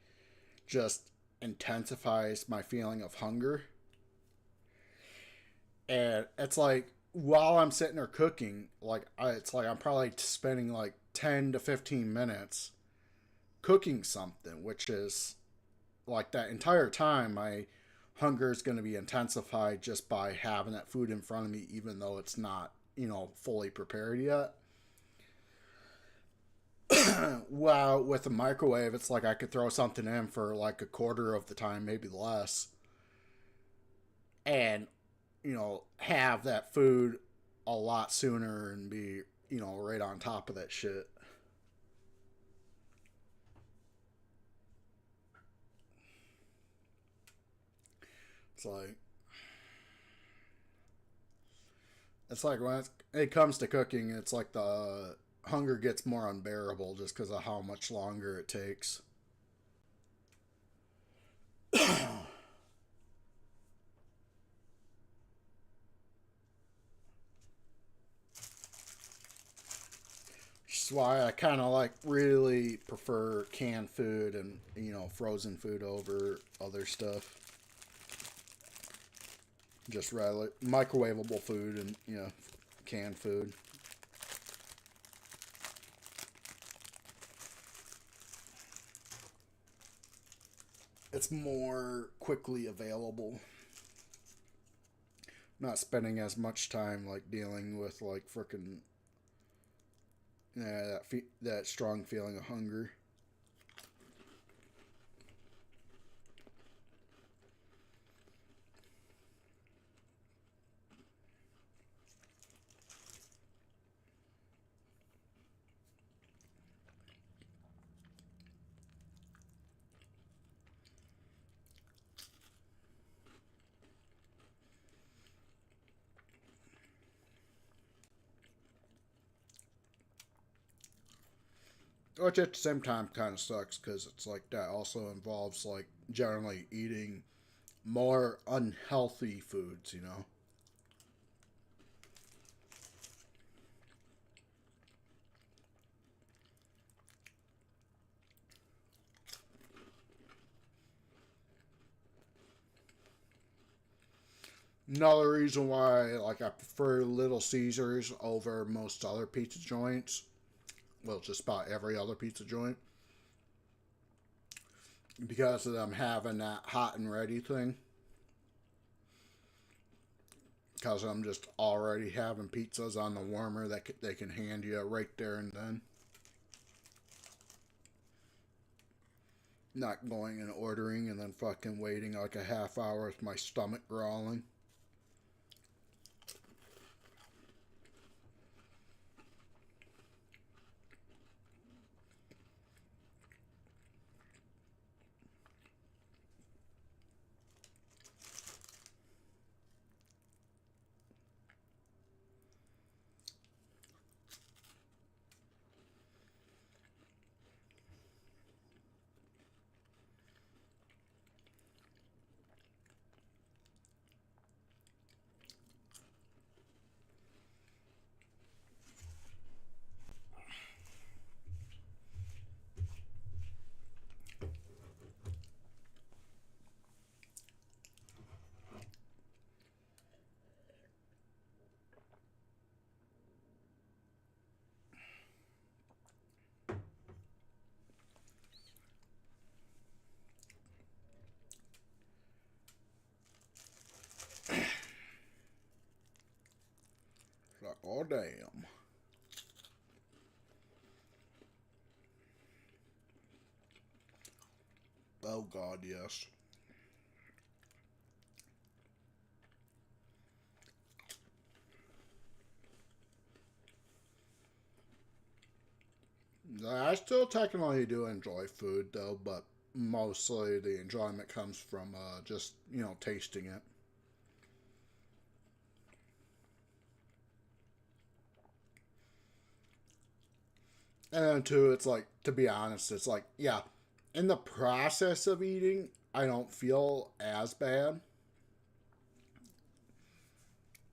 just intensifies my feeling of hunger. And it's like while I'm sitting there cooking, it's like I'm probably spending like 10 to 15 minutes cooking something, which is like that entire time my hunger is going to be intensified just by having that food in front of me, even though it's not, fully prepared yet. Well, with a microwave, it's like I could throw something in for like a quarter of the time, maybe less, and, have that food a lot sooner and be, right on top of that shit. It's like, when it comes to cooking, it's like the hunger gets more unbearable just because of how much longer it takes. Which is why I kind of like really prefer canned food and, frozen food over other stuff. Just rather microwavable food and, canned food. It's more quickly available. Not spending as much time like dealing with like frickin' that strong feeling of hunger. Which at the same time kind of sucks because it's like that also involves like generally eating more unhealthy foods. Another reason why like I prefer Little Caesars over most other pizza joints, well, just about every other pizza joint, because of them having that hot and ready thing. Because I'm just already having pizzas on the warmer that they can hand you right there and then. Not going and ordering and then fucking waiting like a half hour with my stomach growling. Like, oh damn. Oh god, yes. I still technically do enjoy food though, but mostly the enjoyment comes from just, you know, tasting it. And then too, it's like, to be honest, it's like, yeah, in the process of eating, I don't feel as bad.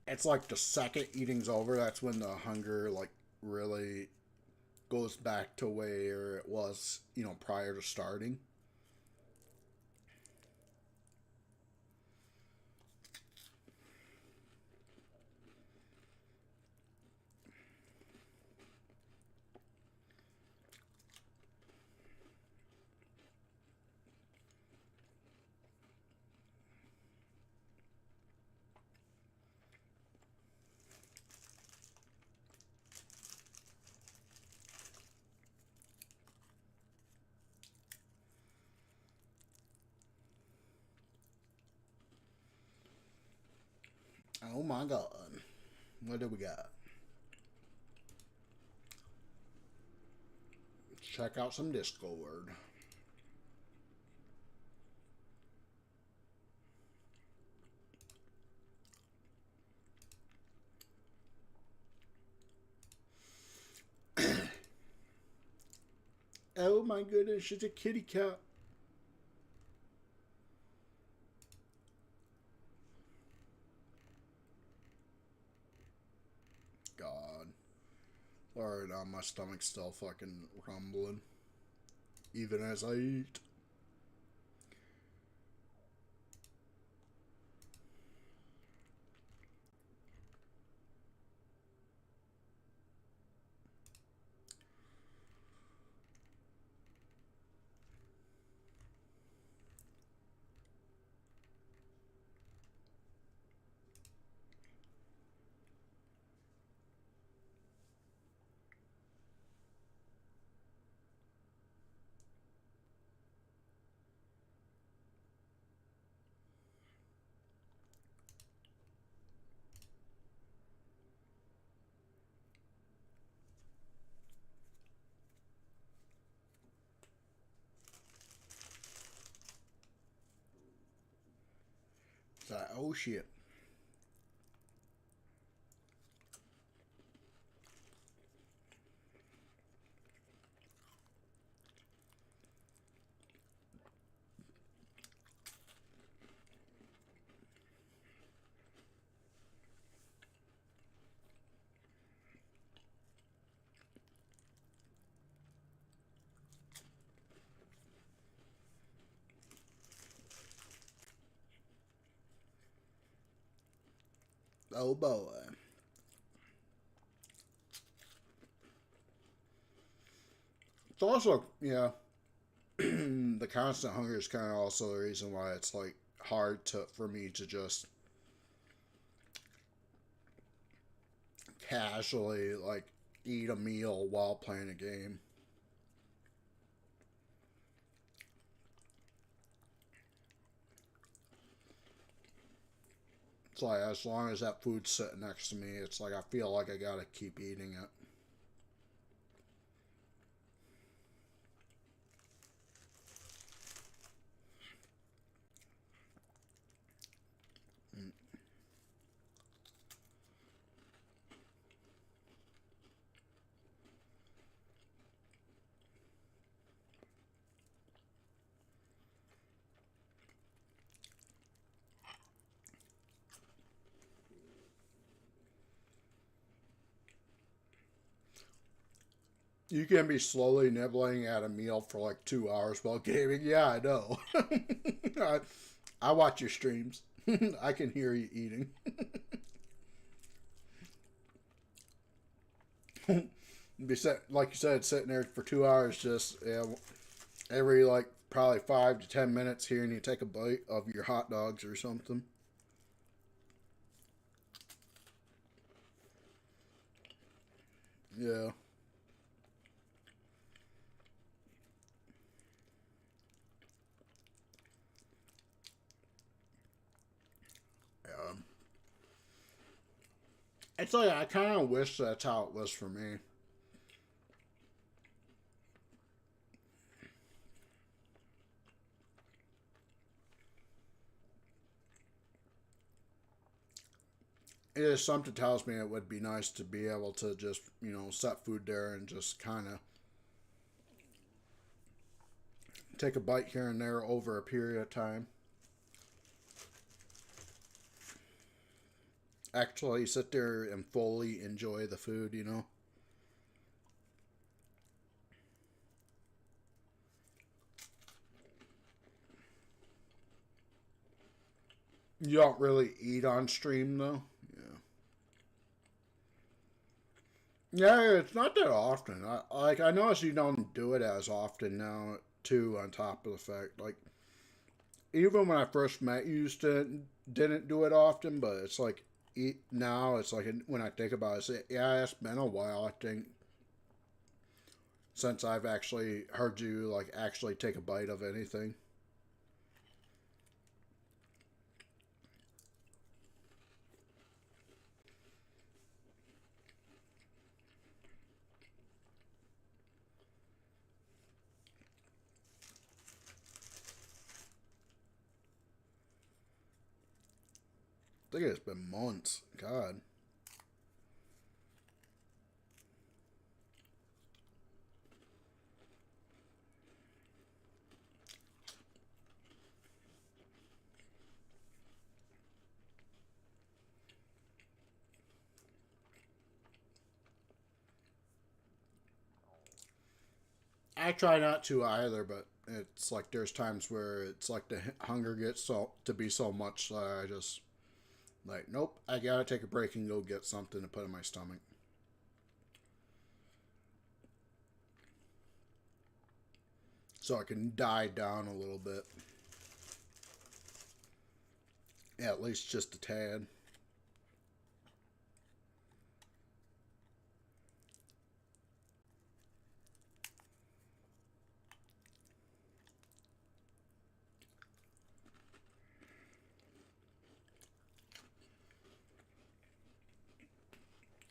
It's like the second eating's over, that's when the hunger like really goes back to where it was, you know, prior to starting. Oh my god. What do we got? Check out some Discord. Oh my goodness, she's a kitty cat. God. Alright, now my stomach's still fucking rumbling. Even as I eat. It's like, oh shit. Oh boy. It's also, yeah, the constant hunger is kind of also the reason why it's like hard to for me to just casually like eat a meal while playing a game. It's like as long as that food's sitting next to me, it's like I feel like I gotta keep eating it. You can be slowly nibbling at a meal for like 2 hours while gaming. Yeah, I know. I, I watch your streams. I can hear you eating. Be set, like you said, sitting there for 2 hours, just yeah, every like probably 5 to 10 minutes, hearing you take a bite of your hot dogs or something. Yeah. Yeah. It's like I kind of wish that's how it was for me. it is something tells me it would be nice to be able to just, you know, set food there and just kind of take a bite here and there over a period of time. Actually sit there and fully enjoy the food, you know. You don't really eat on stream though. Yeah. Yeah, it's not that often. I notice you don't do it as often now too, on top of the fact, like, even when I first met you, used to didn't do it often, but it's like now it's like when I think about it, yeah, it's been a while. I think since I've actually heard you like actually take a bite of anything. I think it's been months. God. I try not to either, but it's like there's times where it's like the hunger gets so to be so much that I just like, nope, I gotta take a break and go get something to put in my stomach. So I can die down a little bit. Yeah, at least just a tad.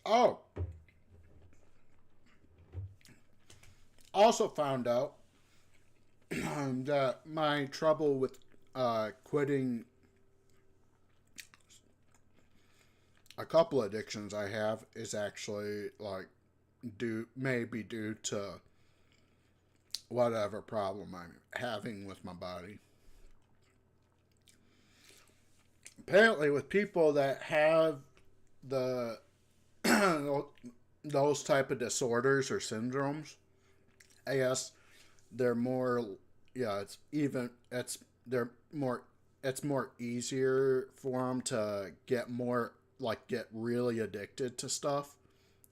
Oh, also found out that my trouble with quitting a couple addictions I have is actually like maybe due to whatever problem I'm having with my body. Apparently, with people that have the those type of disorders or syndromes, I guess they're more, yeah, it's even it's they're more it's more easier for them to get more like get really addicted to stuff,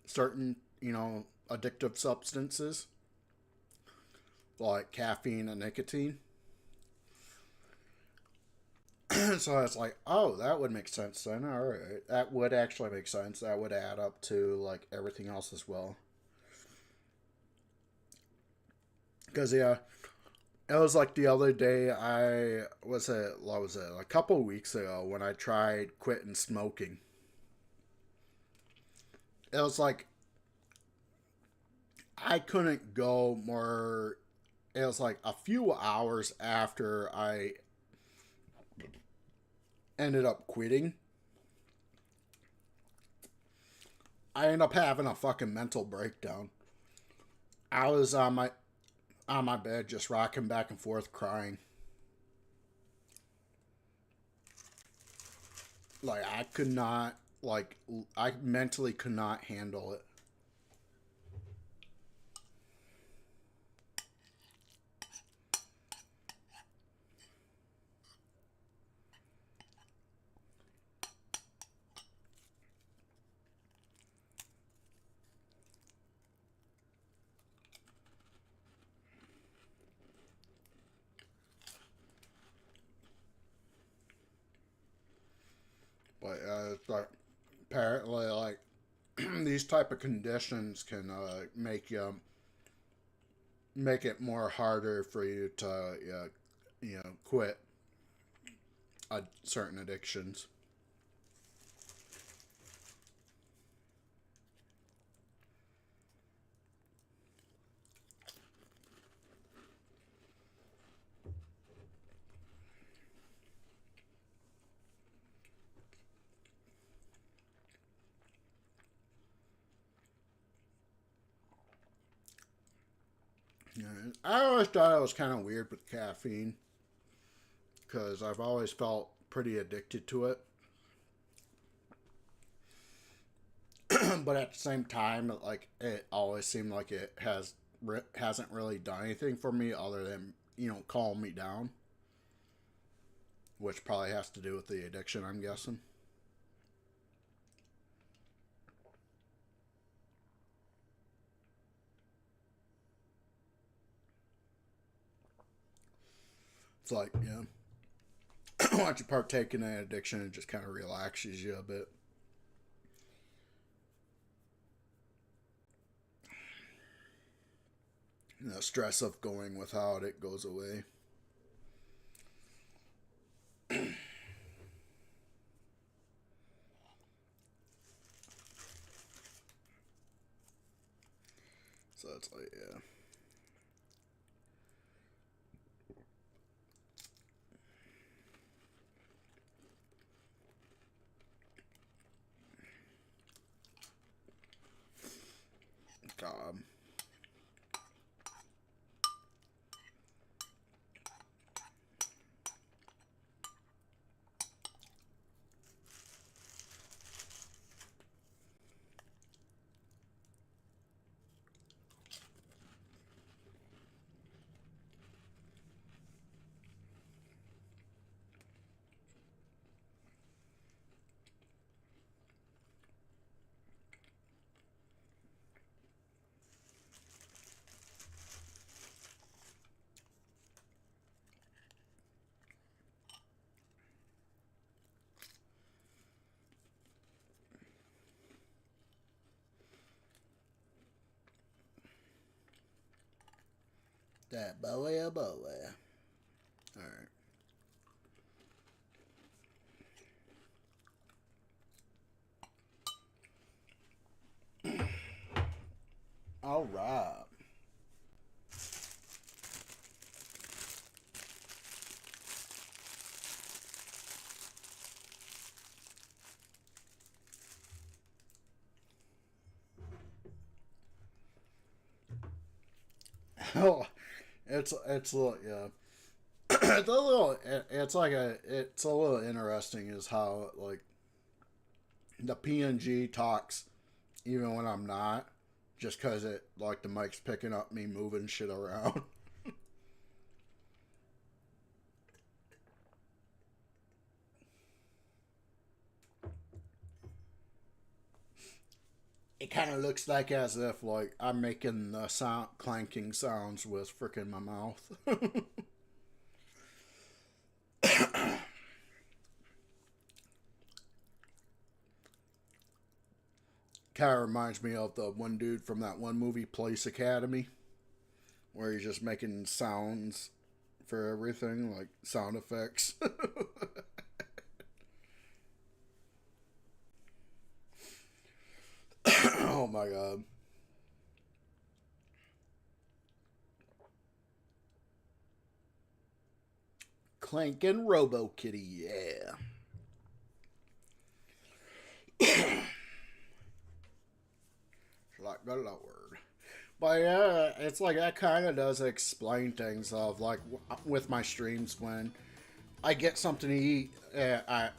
certain, you know, addictive substances like caffeine and nicotine. So it's like, oh, that would make sense then. All right, that would actually make sense. That would add up to like everything else as well. Because yeah, it was like the other day. I was it. What was it? A couple weeks ago when I tried quitting smoking. It was like I couldn't go more. It was like a few hours after I ended up quitting. I ended up having a fucking mental breakdown. I was on my bed just rocking back and forth crying. Like I could not like I mentally could not handle it. But it's like apparently like these type of conditions can make it more harder for you to you know quit certain addictions. I always thought it was kind of weird with caffeine because I've always felt pretty addicted to it. But at the same time, like it always seemed like it hasn't really done anything for me other than calm me down, which probably has to do with the addiction, I'm guessing. It's like, once you partake in an addiction, it just kind of relaxes you a bit. The stress of going without it goes away. So it's like, yeah. God. That boy, a boy. Alright. Alright. Oh, it's yeah. It's a little interesting is how like the PNG talks even when I'm not, just cause it like the mic's picking up me moving shit around. It kind of looks like as if like I'm making the sound clanking sounds with frickin' my mouth. Kind of reminds me of the one dude from that one movie, Police Academy, where he's just making sounds for everything, like sound effects. Oh my god. Clanking Robo Kitty, yeah. Like the Lord. But yeah, it's like that kind of does explain things of like with my streams when I get something to eat.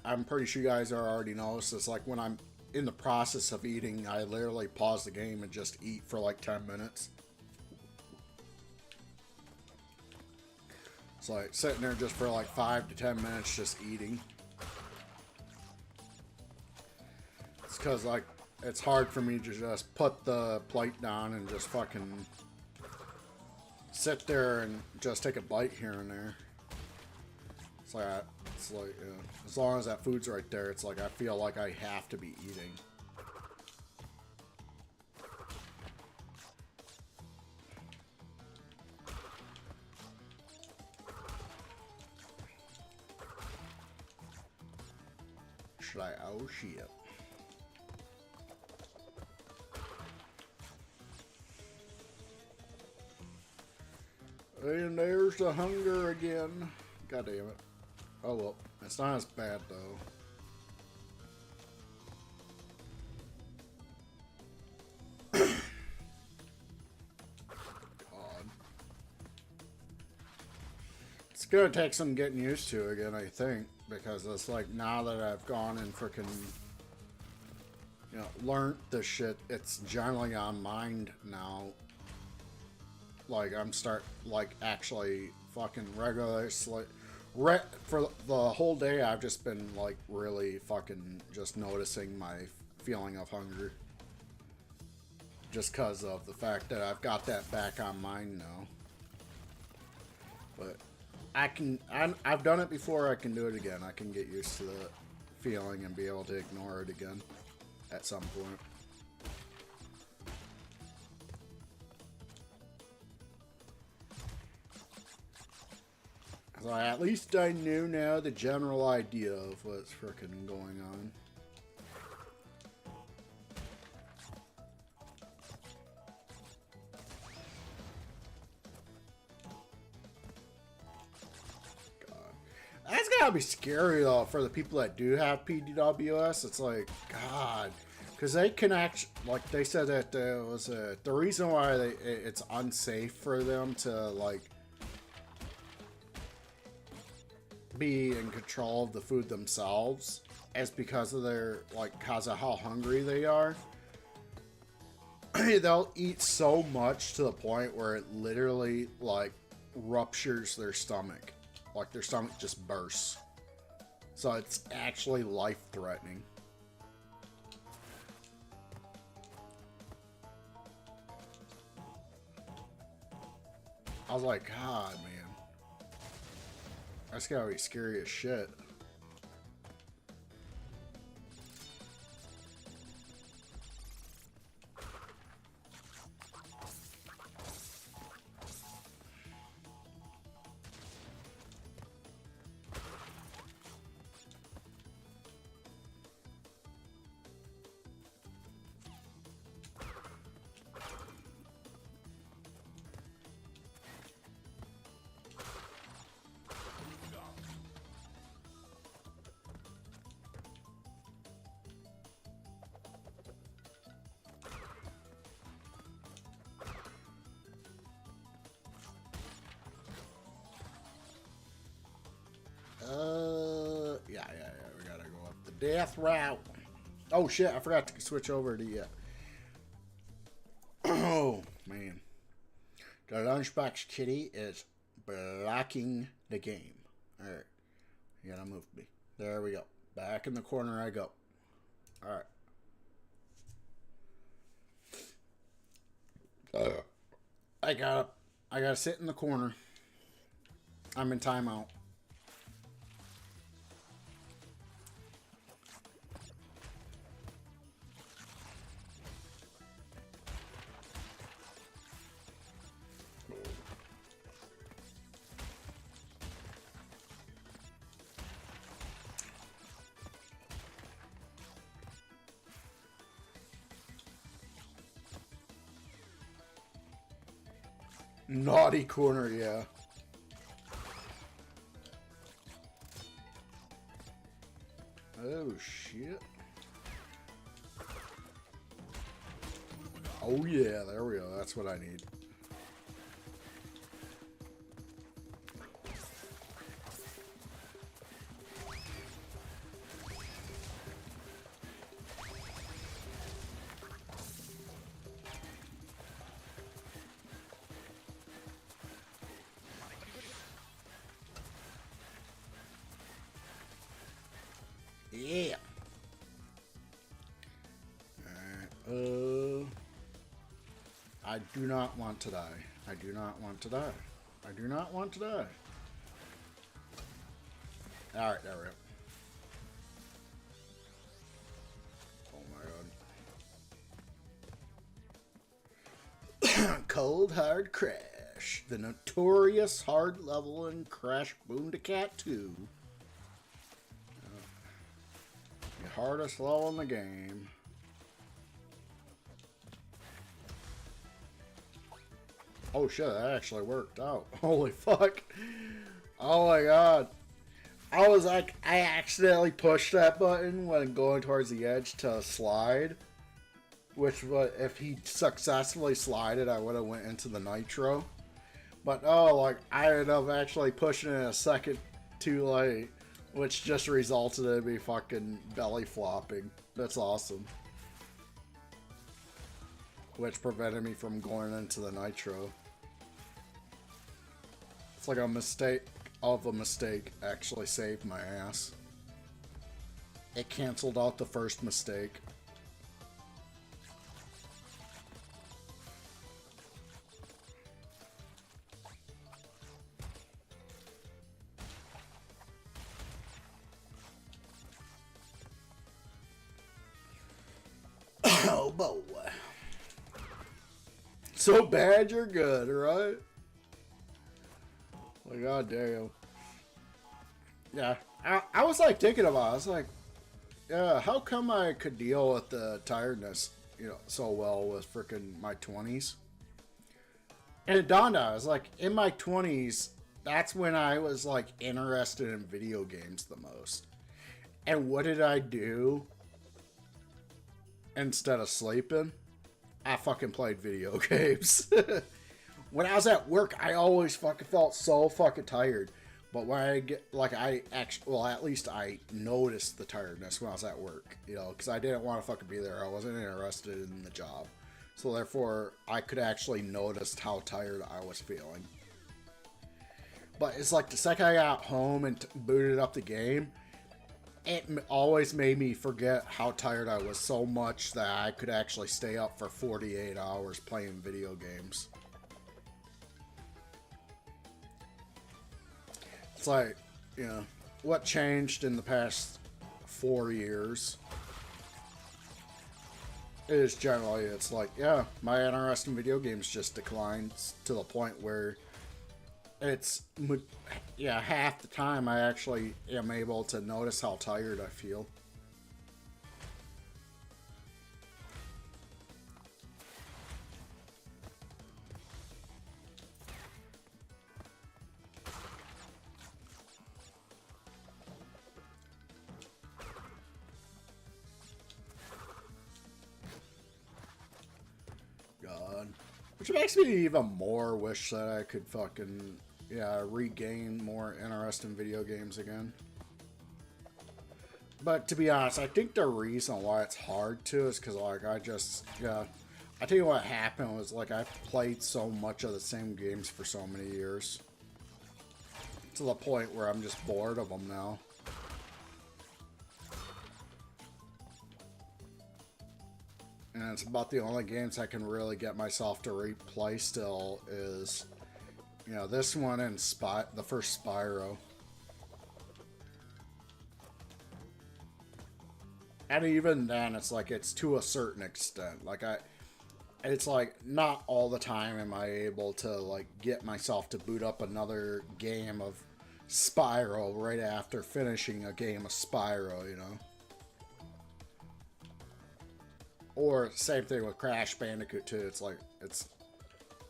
I'm pretty sure you guys are already noticed. It's like when I'm in the process of eating, I literally pause the game and just eat for like 10 minutes. It's like sitting there just for like 5 to 10 minutes just eating. It's because like it's hard for me to just put the plate down and just fucking sit there and just take a bite here and there. It's like, as long as that food's right there, it's like I feel like I have to be eating. Should I? Oh shit. And there's the hunger again. God damn it. Oh well, it's not as bad though. God. gonna take some getting used to again, I think, because it's like now that I've gone and freaking, you know, learned this shit, it's generally on mind now. Like I'm actually fucking regularly for the whole day. I've just been like really fucking just noticing my feeling of hunger, just because of the fact that I've got that back on mind now. But I've done it before. I can do it again. I can get used to the feeling and be able to ignore it again at some point. So at least I knew now the general idea of what's frickin' going on. God. That's gotta be scary though for the people that do have PDWS. It's like, God. Because they can actually, like they said that was the reason why it's unsafe for them to like be in control of the food themselves is because of how hungry they are. They'll eat so much to the point where it literally like ruptures their stomach. Like their stomach just bursts. So it's actually life-threatening. I was like, God, man. That's gotta be scary as shit. Yeah. We gotta go up the death route. Oh shit, I forgot to switch over to Oh man. The LunchBox kitty is blocking the game. Alright. You gotta move me. There we go. Back in the corner I go. Alright. I gotta sit in the corner. I'm in timeout. Naughty corner, yeah. Oh, shit. Oh, yeah, there we go. That's what I need. Yeah. Alright, I do not want to die. I do not want to die. I do not want to die. Alright, there we go. Oh my god. Cold Hard Crash. The notorious hard level in Crash Boom-to-Cat 2. The hardest level in the game. Oh shit, that actually worked out. Holy fuck. Oh my god. I was like, I accidentally pushed that button when going towards the edge to slide. Which, if he successfully slided, I would have went into the nitro. But oh, like I ended up actually pushing it a second too late, which just resulted in me fucking belly flopping. That's awesome. Which prevented me from going into the nitro. It's like a mistake of a mistake actually saved my ass. It canceled out the first mistake. Oh boy. So bad you're good, right? Like, god damn. Yeah, I was like thinking about it. I was like, yeah, how come I could deal with the tiredness, you know, so well with freaking my 20s? And it dawned on me, I was like, in my 20s, that's when I was like interested in video games the most. And what did I do instead of sleeping? I fucking played video games. When I was at work, I always fucking felt so fucking tired. But when I get, like, I actually, well, at least I noticed the tiredness when I was at work, you know, because I didn't want to fucking be there. I wasn't interested in the job. So therefore, I could actually notice how tired I was feeling. But it's like the second I got home and booted up the game, it always made me forget how tired I was so much that I could actually stay up for 48 hours playing video games. It's like, you know, what changed in the past 4 years is generally, it's like, yeah, my interest in video games just declines to the point where it's, yeah, half the time I actually am able to notice how tired I feel. God. Which makes me even more wish that I could fucking, yeah, regain more interest in video games again. But to be honest, I think the reason why it's hard to is because, like, I just, yeah, I tell you what happened was, like, I played so much of the same games for so many years. To the point where I'm just bored of them now. And it's about the only games I can really get myself to replay still is, you know, this one and the first Spyro. And even then, it's like, it's to a certain extent. Like, it's like, not all the time am I able to, like, get myself to boot up another game of Spyro right after finishing a game of Spyro, you know? Or same thing with Crash Bandicoot 2. It's like, it's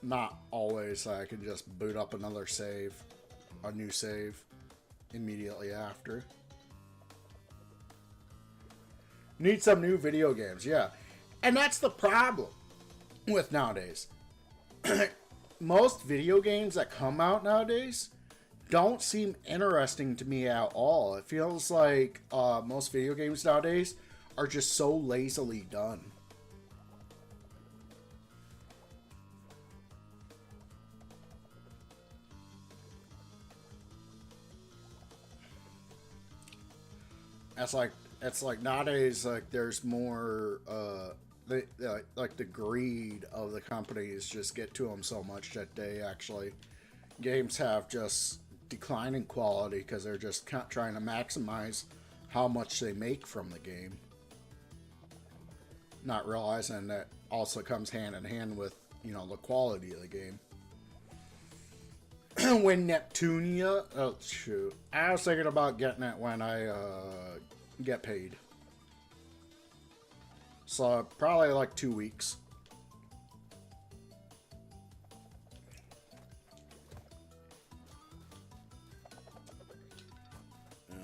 not always I can just boot up another save, a new save, immediately after. Need some new video games, yeah. And that's the problem with nowadays. Most video games that come out nowadays don't seem interesting to me at all. It feels like most video games nowadays are just so lazily done. It's like nowadays, like, there's more like the greed of the companies just get to them so much that they actually, games have just declining quality because they're just trying to maximize how much they make from the game, not realizing that also comes hand in hand with, you know, the quality of the game. When Neptunia, oh shoot, I was thinking about getting it when I get paid. So probably like 2 weeks. Yeah.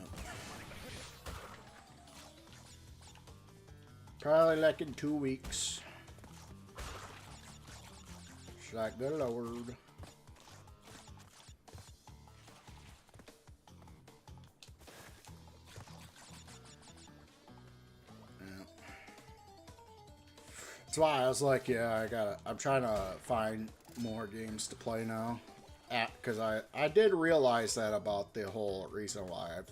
Probably like in 2 weeks. Like, good lord. That's why I was like, yeah, I'm trying to find more games to play now. Because I did realize that about the whole reason why I've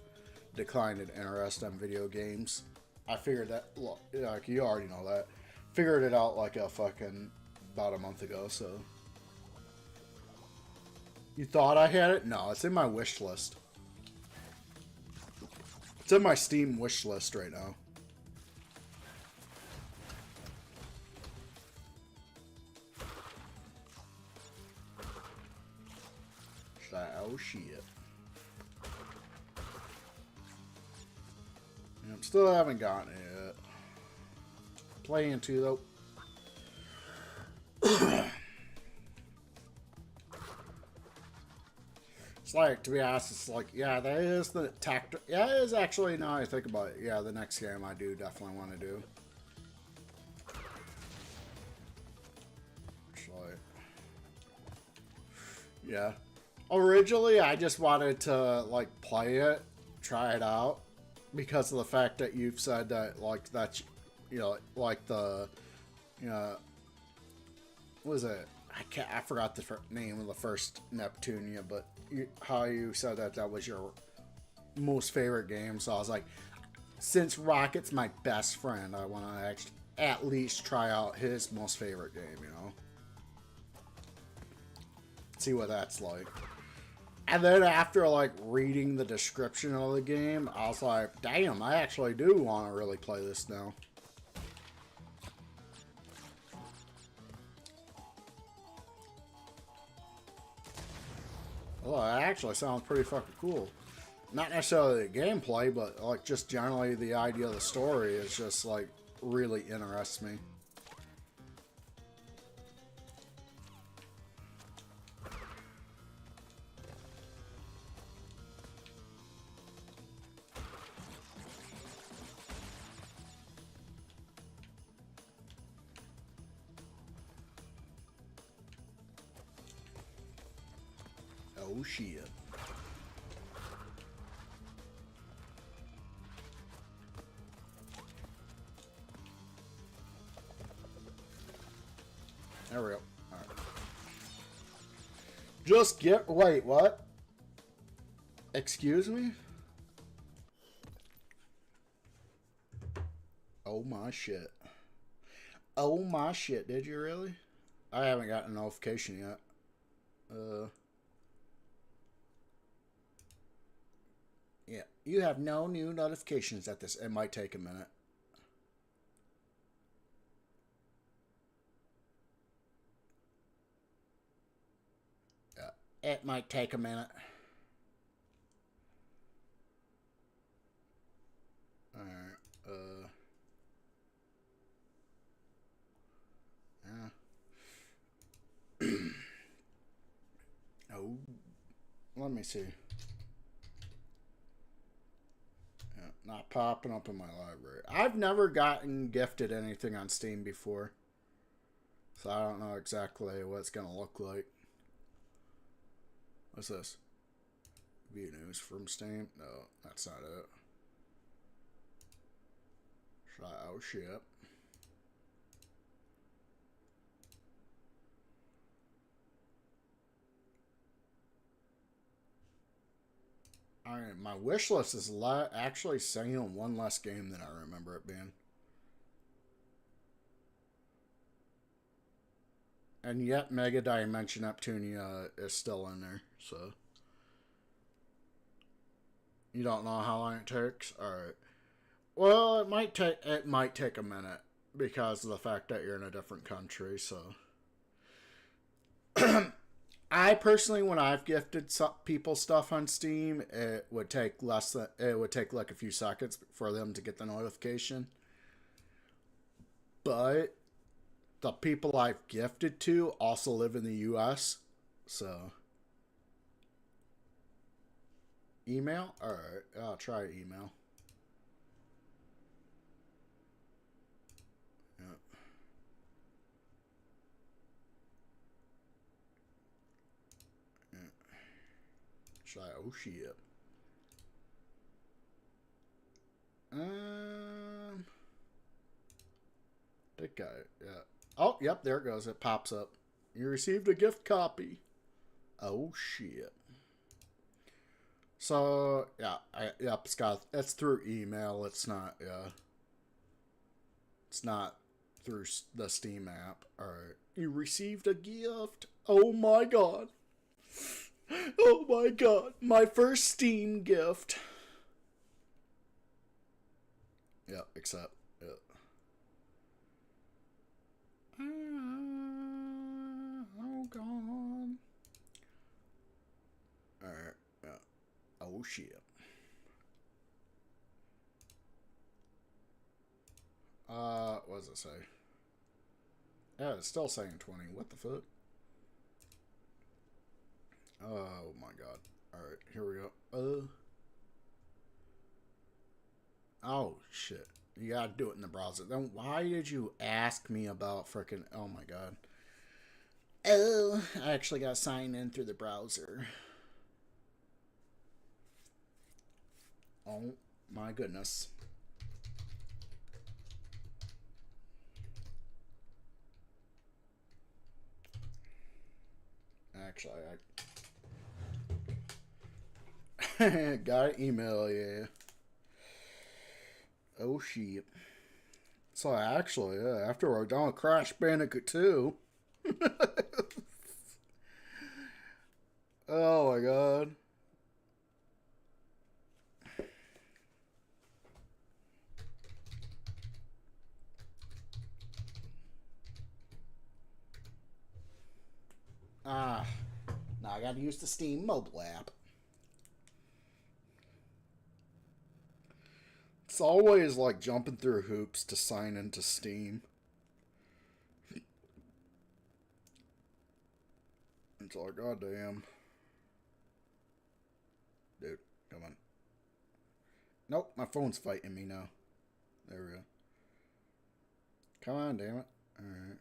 declined an interest in video games. I figured that, look, like, you already know that. Figured it out like about a month ago, so. You thought I had it? No, it's in my wish list. It's in my Steam wish list right now. Oh shit. I still haven't gotten it yet. Playing too though. It's like, to be honest, it's like, yeah, that is the tactic. Yeah, it is actually, now I think about it. Yeah, the next game I do definitely want to do. It's like, yeah. Originally, I just wanted to, like, play it, try it out, because of the fact that you've said that, like, that's, you know, like the, you know, what was it? I forgot the name of the first Neptunia, but how you said that was your most favorite game, so I was like, since Rocket's my best friend, I want to at least try out his most favorite game, you know? See what that's like. And then after, like, reading the description of the game, I was like, damn, I actually do want to really play this now. Well, it actually sounds pretty fucking cool. Not necessarily the gameplay, but, like, just generally the idea of the story is just, like, really interests me. Oh shit. There we go. Alright. Just get. Wait, what? Excuse me? Oh my shit. Oh my shit, did you really? I haven't gotten a notification yet. Yeah, you have no new notifications at this. It might take a minute. It might take a minute. Alright, yeah. Oh, let me see. Yeah, not popping up in my library. I've never gotten gifted anything on Steam before, so I don't know exactly what it's gonna look like. What's this? View news from Steam? No, that's not it. Oh shit. Alright, my wish list is actually saying one less game than I remember it being. And yet Mega Dimension Neptunia is still in there, so. You don't know how long it takes? Alright. Well, it might take a minute because of the fact that you're in a different country, so. I personally, when I've gifted people stuff on Steam, it would take like a few seconds for them to get the notification. But the people I've gifted to also live in the U.S., so. Email? Alright, I'll try email. Yeah. Yeah. Try, oh shit. That guy, yeah. Oh, yep, there it goes. It pops up. You received a gift copy. Oh, shit. So, yeah, yep, Scott, that's through email. It's not, it's not through the Steam app. Alright. You received a gift. Oh my god. Oh my god. My first Steam gift. Yeah, accept. Yeah. Oh god. Alright. Yeah. Oh shit. What does it say? Yeah, it's still saying 20. What the fuck? Oh my god. Alright, here we go. Oh shit. You gotta do it in the browser. Then why did you ask me about frickin'... Oh my god. Oh, I actually got signed in through the browser. Oh my goodness. Actually, I got an email, yeah. Oh shit. So actually, yeah, after we're done with Crash Bandicoot 2. Oh my god. Ah, now I gotta use the Steam mobile app. It's always like jumping through hoops to sign into Steam. It's like, goddamn. Dude, come on. Nope, my phone's fighting me now. There we go. Come on, damn it. Alright.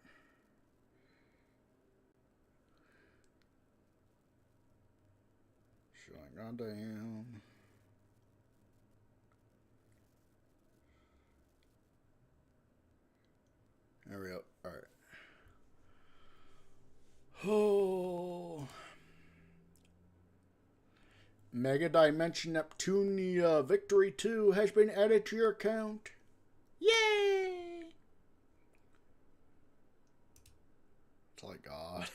Showing, goddamn. There we go. Alright. Oh. Mega Dimension Neptunia Victory 2 has been added to your account. Yay! It's like, God.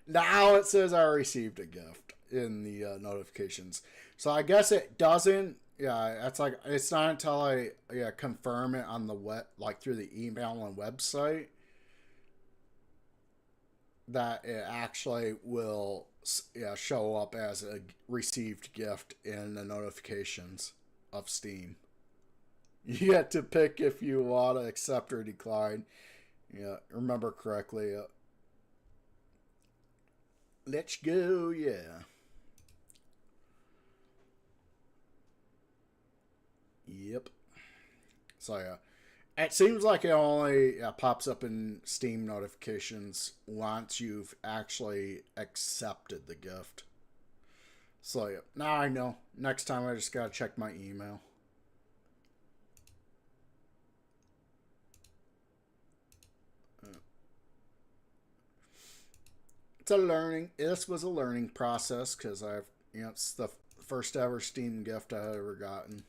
Now it says I received a gift in the notifications. So I guess it doesn't. Yeah, that's like, it's not until I confirm it on the web, like through the email and website, that it actually will show up as a received gift in the notifications of Steam. You get to pick if you want to accept or decline. Yeah, remember correctly. Let's go, yeah. Yep. So, yeah. It seems like it only pops up in Steam notifications once you've actually accepted the gift. So, yeah. Now I know. Next time I just gotta check my email. This was a learning process because it's the first ever Steam gift I ever gotten.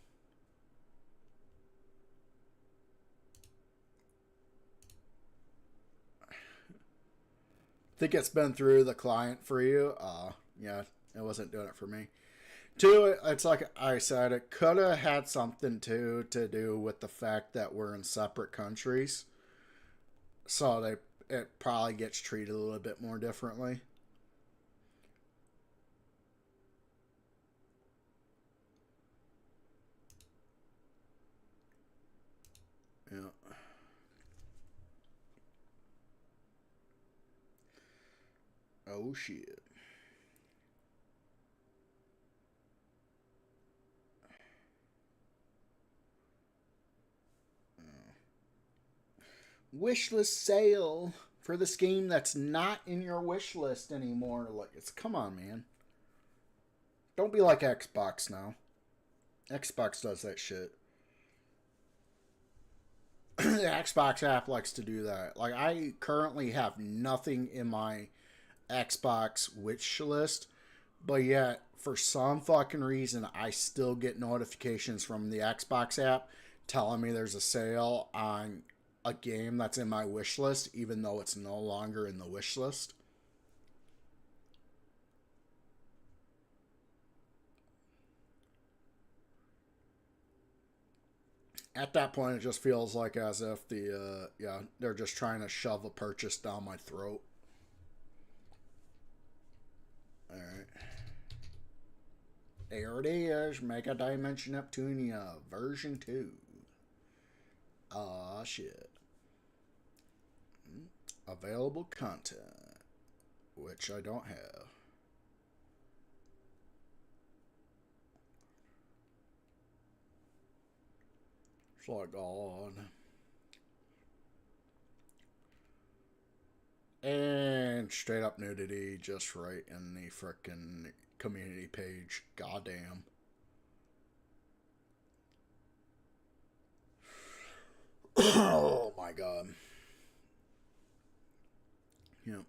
Think it's been through the client for you. Yeah, it wasn't doing it for me. Two, it's like I said, it could have had something to do with the fact that we're in separate countries. So it probably gets treated a little bit more differently. Yeah. Oh shit. Wishlist sale for this game that's not in your wish list anymore. Like, it's, come on, man. Don't be like Xbox now. Xbox does that shit. the Xbox app likes to do that. Like, I currently have nothing in my Xbox wish list, but yet, for some fucking reason, I still get notifications from the Xbox app telling me there's a sale on a game that's in my wish list, even though it's no longer in the wish list. At that point, it just feels like as if they're just trying to shove a purchase down my throat. Alright. There it is. Mega Dimension Neptunia version 2. Ah, shit. Available content, which I don't have. Log on. And straight up nudity just right in the frickin' community page. Goddamn. Oh my god. Yep.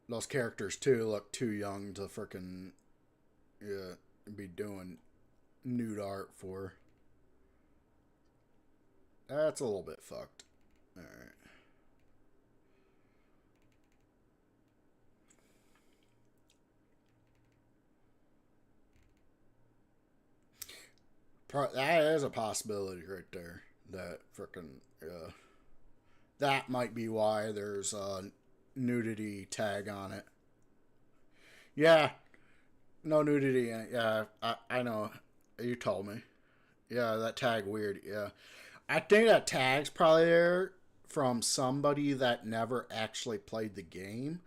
Those characters too look too young to frickin' be doing nude art for. That's a little bit fucked. Alright. That is a possibility right there. That frickin' that might be why there's a nudity tag on it. Yeah. No nudity. Yeah, I know. You told me. Yeah, that tag weird. Yeah. I think that tag's probably there from somebody that never actually played the game.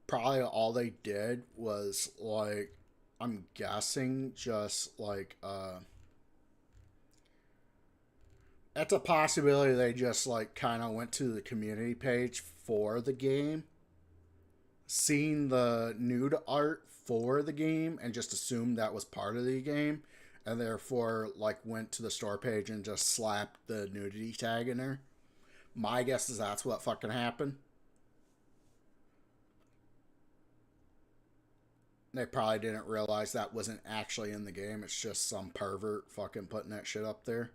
Probably all they did was, like, I'm guessing just, like, that's a possibility they just, like, kind of went to the community page for the game, seen the nude art for the game, and just assumed that was part of the game, and therefore, like, went to the store page and just slapped the nudity tag in there. My guess is that's what fucking happened. They probably didn't realize that wasn't actually in the game. It's just some pervert fucking putting that shit up there.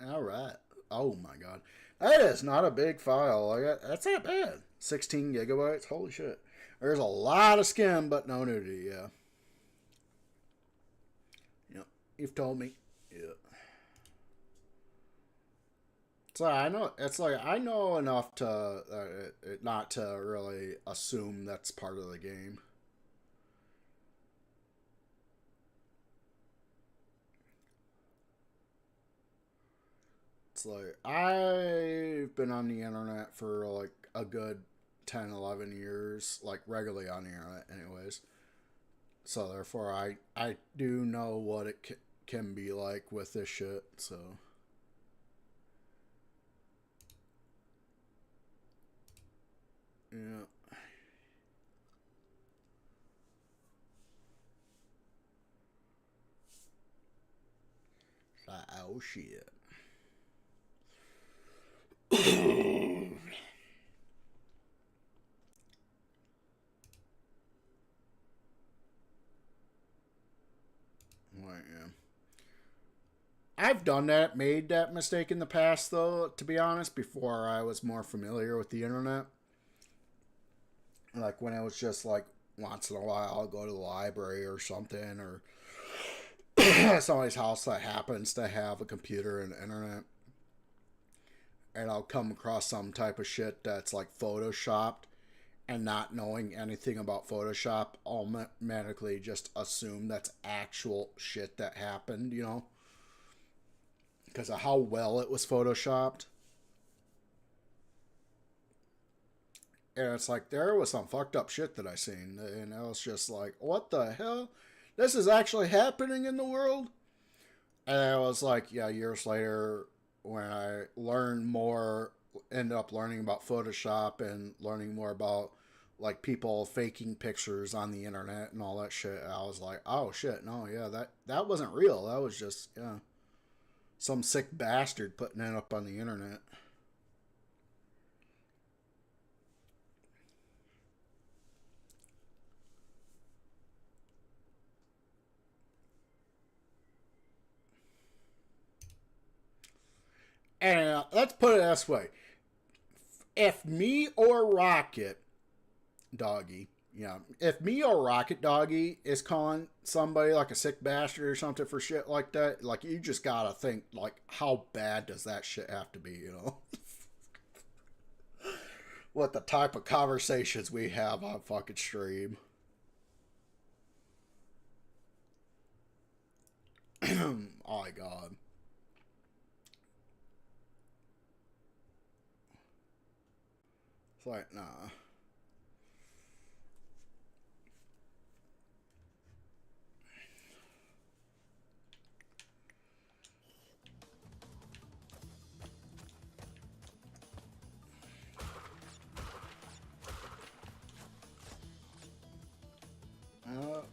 All right. Oh my god, that is not a big file. Like, that's not bad. 16 gigabytes. Holy shit. There's a lot of skin, but no nudity. Yeah. Yep. You've told me. Yeah. So I know it's like I know enough to not to really assume that's part of the game. It's like I've been on the internet for like a good 10, 11 years, like regularly on the internet anyways. So therefore I do know what it can be like with this shit, so yeah. Oh shit. Right, yeah. I've done that, made that mistake in the past, though, to be honest, before I was more familiar with the internet. Like, when it was just, like, once in a while, I'll go to the library or something, or somebody's house that happens to have a computer and internet, and I'll come across some type of shit that's, like, photoshopped, and not knowing anything about Photoshop, automatically just assume that's actual shit that happened, you know? Because of how well it was photoshopped. And it's like, there was some fucked up shit that I seen. And I was just like, what the hell? This is actually happening in the world? And I was like, yeah, years later, when I learned more, ended up learning about Photoshop and learning more about like people faking pictures on the internet and all that shit, I was like, oh shit, no, yeah, that wasn't real. That was just, yeah, some sick bastard putting it up on the internet. And let's put it this way. If me or Rocket Doggy, yeah, if me or Rocket Doggy is calling somebody like a sick bastard or something for shit like that, like, you just gotta think, like, how bad does that shit have to be, you know? What the type of conversations we have on fucking stream. Oh my god. It's like, nah.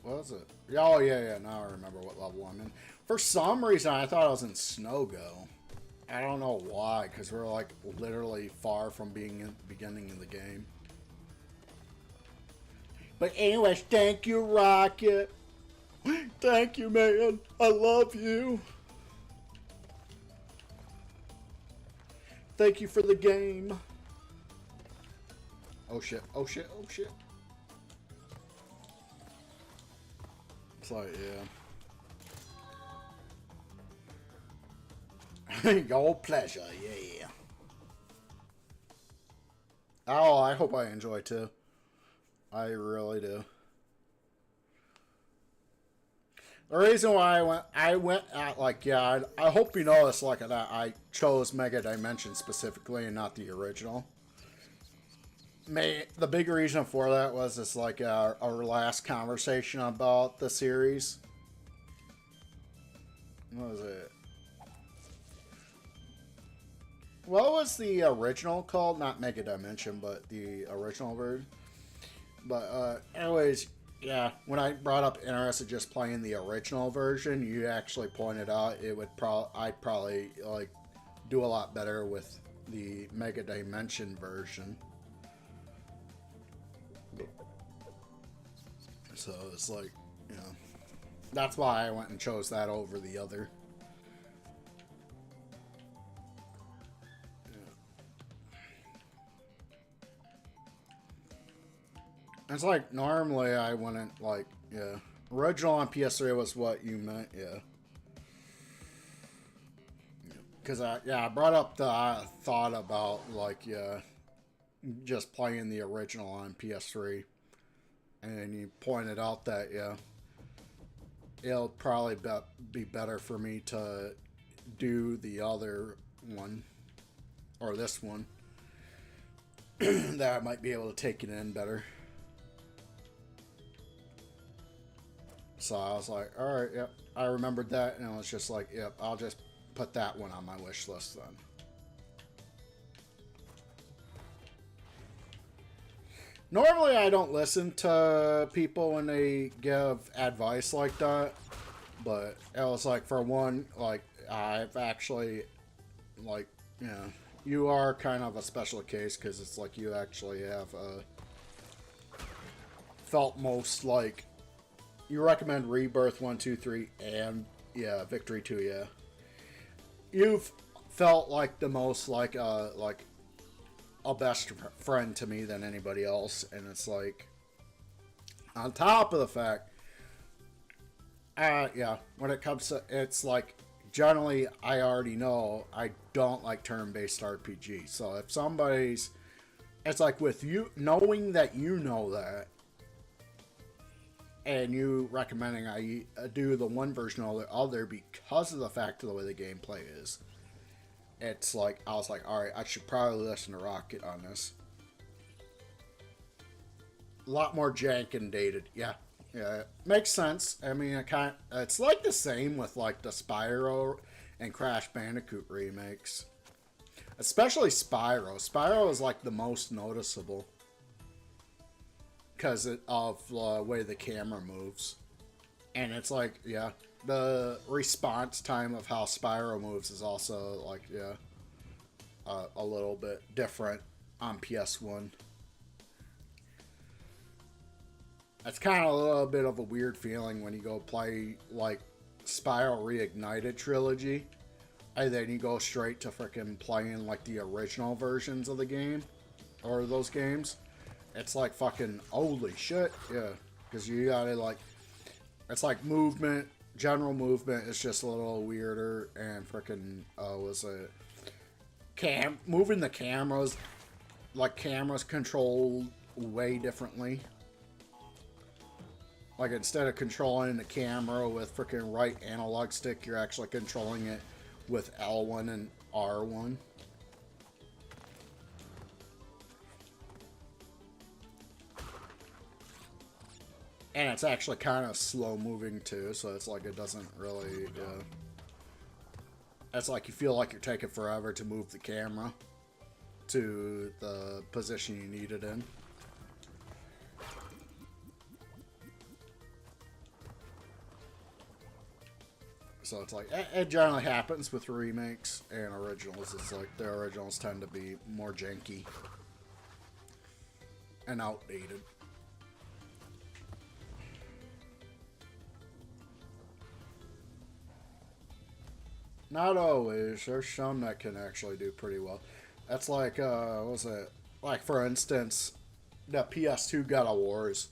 What was it? Oh, yeah. Now I remember what level I'm in. For some reason, I thought I was in Snow-Go. I don't know why, because we're, like, literally far from being in the beginning of the game. But anyways, thank you, Rocket. Thank you, man. I love you. Thank you for the game. Oh, shit. Oh, shit. Oh, shit. It's like, yeah. Your pleasure, yeah. Oh, I hope I enjoy too. I really do. The reason why I went at, like, yeah, I hope you notice, like, that I chose Mega Dimension specifically and not the original. The big reason for that was it's like our last conversation about the series. What was it? What was the original called? Not Mega Dimension, but the original version. But anyways, yeah, when I brought up interested just playing the original version, you actually pointed out it would I'd probably like do a lot better with the Mega Dimension version. So it's like, you know, that's why I went and chose that over the other. It's like, normally I wouldn't, like, yeah. Original on PS3 was what you meant, yeah. Because, I brought up the thought about, like, yeah, just playing the original on PS3. And you pointed out that, yeah, it'll probably be better for me to do the other one, or this one, that I might be able to take it in better. So I was like, alright, yep. I remembered that, and I was just like, yep, I'll just put that one on my wish list then. Normally I don't listen to people when they give advice like that, but it was like, for one, like, I've actually, like, you know, you are kind of a special case, because it's like you actually have felt most like, you recommend Rebirth 1, 2, 3, and, yeah, Victory 2, yeah. You've felt like the most like a best friend to me than anybody else, and it's like, on top of the fact, yeah, when it comes to, it's like, generally, I already know I don't like turn-based RPG, so if somebody's, it's like, with you, knowing that you know that, and you recommending I do the one version or the other because of the fact of the way the gameplay is, it's like, I was like, alright, I should probably listen to Rocket on this. A lot more jank and dated. Yeah. Yeah, it makes sense. I mean, it's like the same with like the Spyro and Crash Bandicoot remakes. Especially Spyro. Spyro is like the most noticeable because of the way the camera moves. And it's like, yeah, the response time of how Spyro moves is also like, yeah, a little bit different on PS1. It's kind of a little bit of a weird feeling when you go play like Spyro Reignited Trilogy, and then you go straight to freaking playing like the original versions of the game or those games. It's like fucking holy shit, yeah. Because you gotta like, it's like movement, general movement is just a little weirder, and freaking was it moving the cameras, like cameras controlled way differently. Like instead of controlling the camera with freaking right analog stick, you're actually controlling it with L1 and R1. And it's actually kind of slow moving too, so it's like it doesn't really, it's like you feel like you're taking forever to move the camera to the position you need it in. So it's like, it generally happens with remakes and originals. It's like the originals tend to be more janky and outdated. Not always. There's some that can actually do pretty well. That's like, what was it? Like, for instance, the PS2 God of Wars.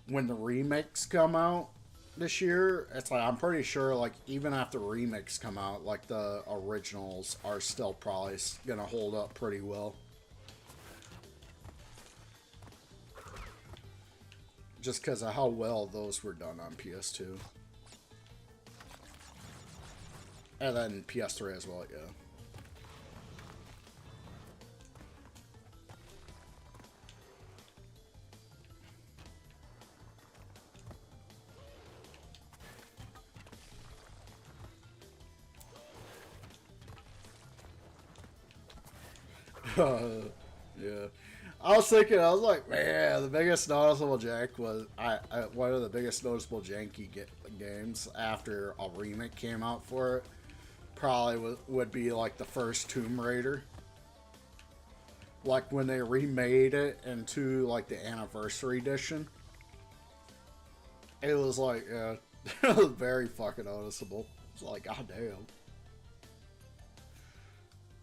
When the remakes come out this year, it's like, I'm pretty sure, like, even after remakes come out, like, the originals are still probably gonna hold up pretty well. Just because of how well those were done on PS2. And then PS3 as well, yeah. Yeah. I was thinking, I was like, man, the biggest noticeable jank was one of the biggest noticeable janky games after a remake came out for it. Probably would be like the first Tomb Raider. Like when they remade it into like the anniversary edition. It was like, yeah, it was very fucking noticeable. It's like, god damn.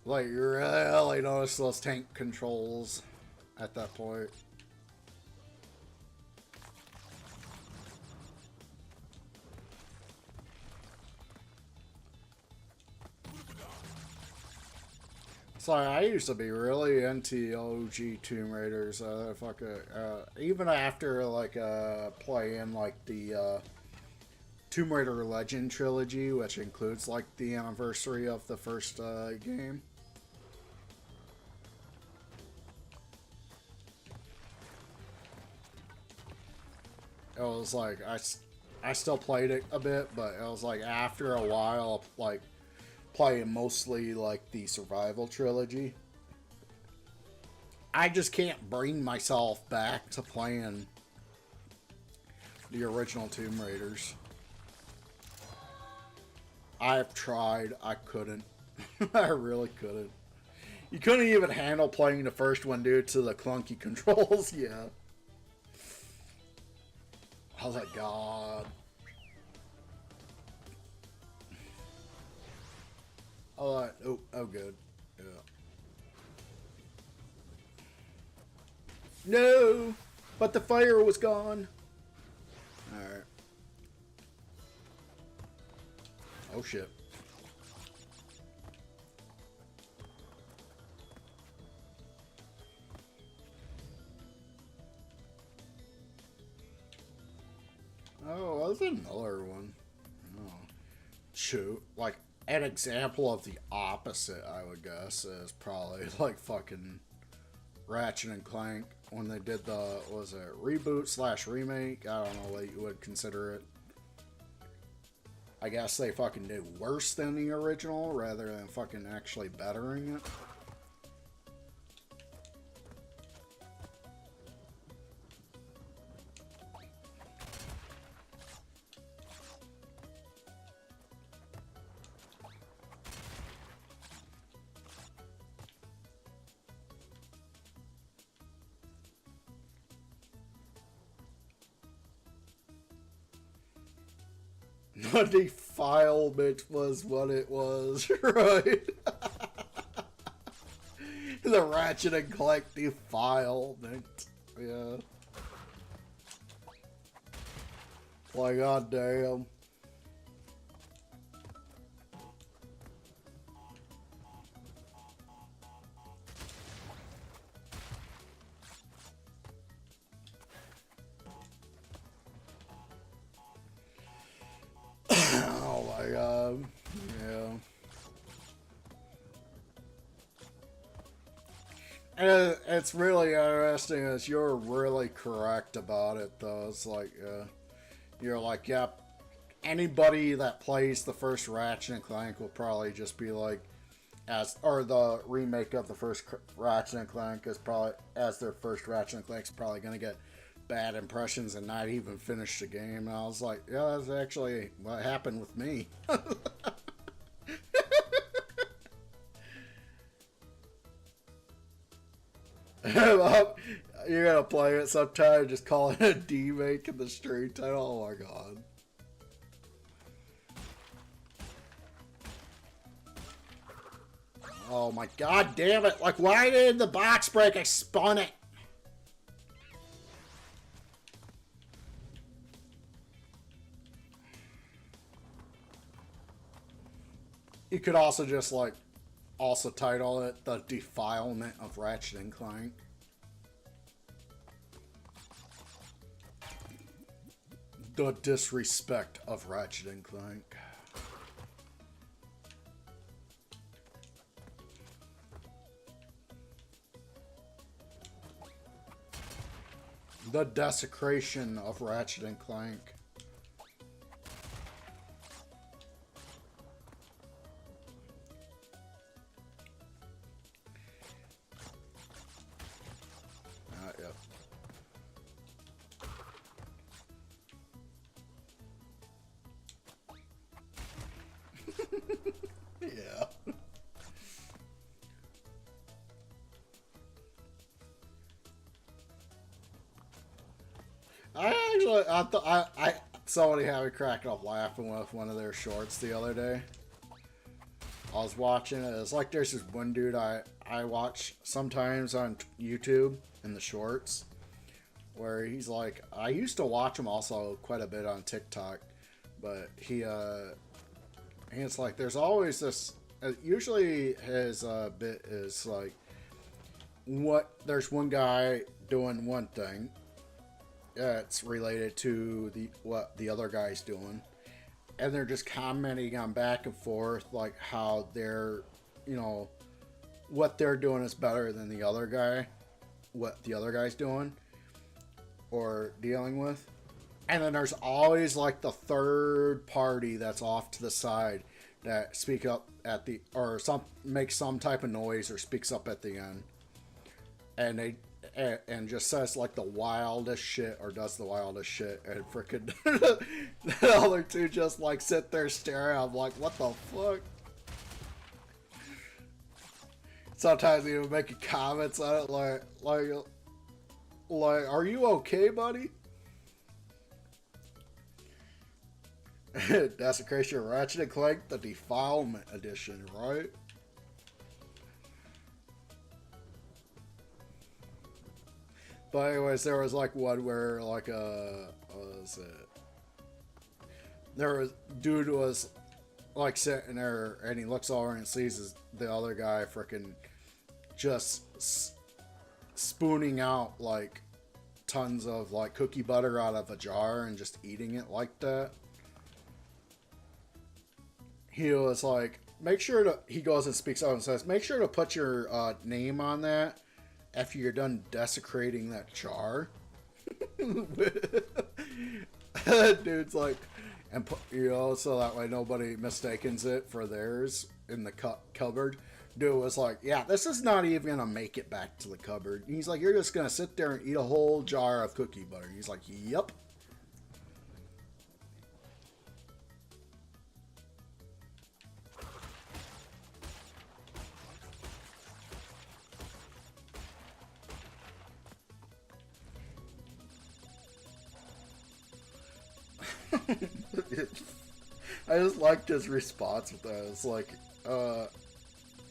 Like, you really notice those tank controls at that point. So I used to be really into OG Tomb Raiders. Even after like playing like the Tomb Raider Legend trilogy, which includes like the anniversary of the first game. It was like I still played it a bit, but it was like after a while, like playing mostly like the survival trilogy, I just can't bring myself back to playing the original Tomb Raiders. I've tried, I couldn't. I really couldn't. You couldn't even handle playing the first one due to the clunky controls. Yeah. I was like, God. Alright, oh good. Yeah. No! But the fire was gone. Alright. Oh shit. Oh, there's another one. Oh. Shoot. Like, an example of the opposite, I would guess, is probably like fucking Ratchet and Clank. when they did the, was it reboot slash remake? I don't know what you would consider it. I guess they fucking did worse than the original rather than fucking actually bettering it. The defilement was what it was, right? The Ratchet and Clank defilement. Yeah. Like, goddamn. Oh my god. Yeah. And it's really interesting as you're really correct about it though. It's like, you're like, yep, anybody that plays the first Ratchet and Clank will probably just be like, or the remake of the first Ratchet and Clank is probably, as their first Ratchet and Clank's probably gonna get bad impressions and not even finish the game. And I was like, yeah, that's actually what happened with me. You're gonna play it sometime, just call it a D-make in the street title. Oh my god. Oh my god damn it. Like, why did the box break? I spun it. You could also just, like, also title it The Defilement of Ratchet and Clank. The Disrespect of Ratchet and Clank. The Desecration of Ratchet and Clank. Yep. Yeah. I somebody had me cracking up laughing with one of their shorts the other day. I was watching it. It's like there's this one dude I watch sometimes on YouTube in the shorts, where he's like, I used to watch him also quite a bit on TikTok, but it's like there's always this. Usually his bit is like, there's one guy doing one thing that's related to what the other guy's doing, and they're just commenting on back and forth, like how they're, what they're doing is better than the other guy, what the other guy's doing or dealing with. And then there's always like the third party that's off to the side that speak up at the, or makes some type of noise or speaks up at the end, and just says like the wildest shit or does the wildest shit, and freaking the other two just like sit there staring. I'm like, what the fuck? Sometimes even making comments on it like, are you okay, buddy? Desecration of Ratchet and Clank, the Defilement Edition, right? But anyways, there was like one where like what was it? There was dude was like sitting there and he looks over and sees the other guy freaking just spooning out like tons of like cookie butter out of a jar and just eating it like that. He was like, make sure to, he goes and speaks out and says, make sure to put your name on that after you're done desecrating that jar. Dude's like, and put, you know, so that way nobody mistakes it for theirs in the cupboard. Dude was like, yeah, this is not even gonna make it back to the cupboard. And he's like, you're just gonna sit there and eat a whole jar of cookie butter. He's like, yep. I just liked his response with that. It's like,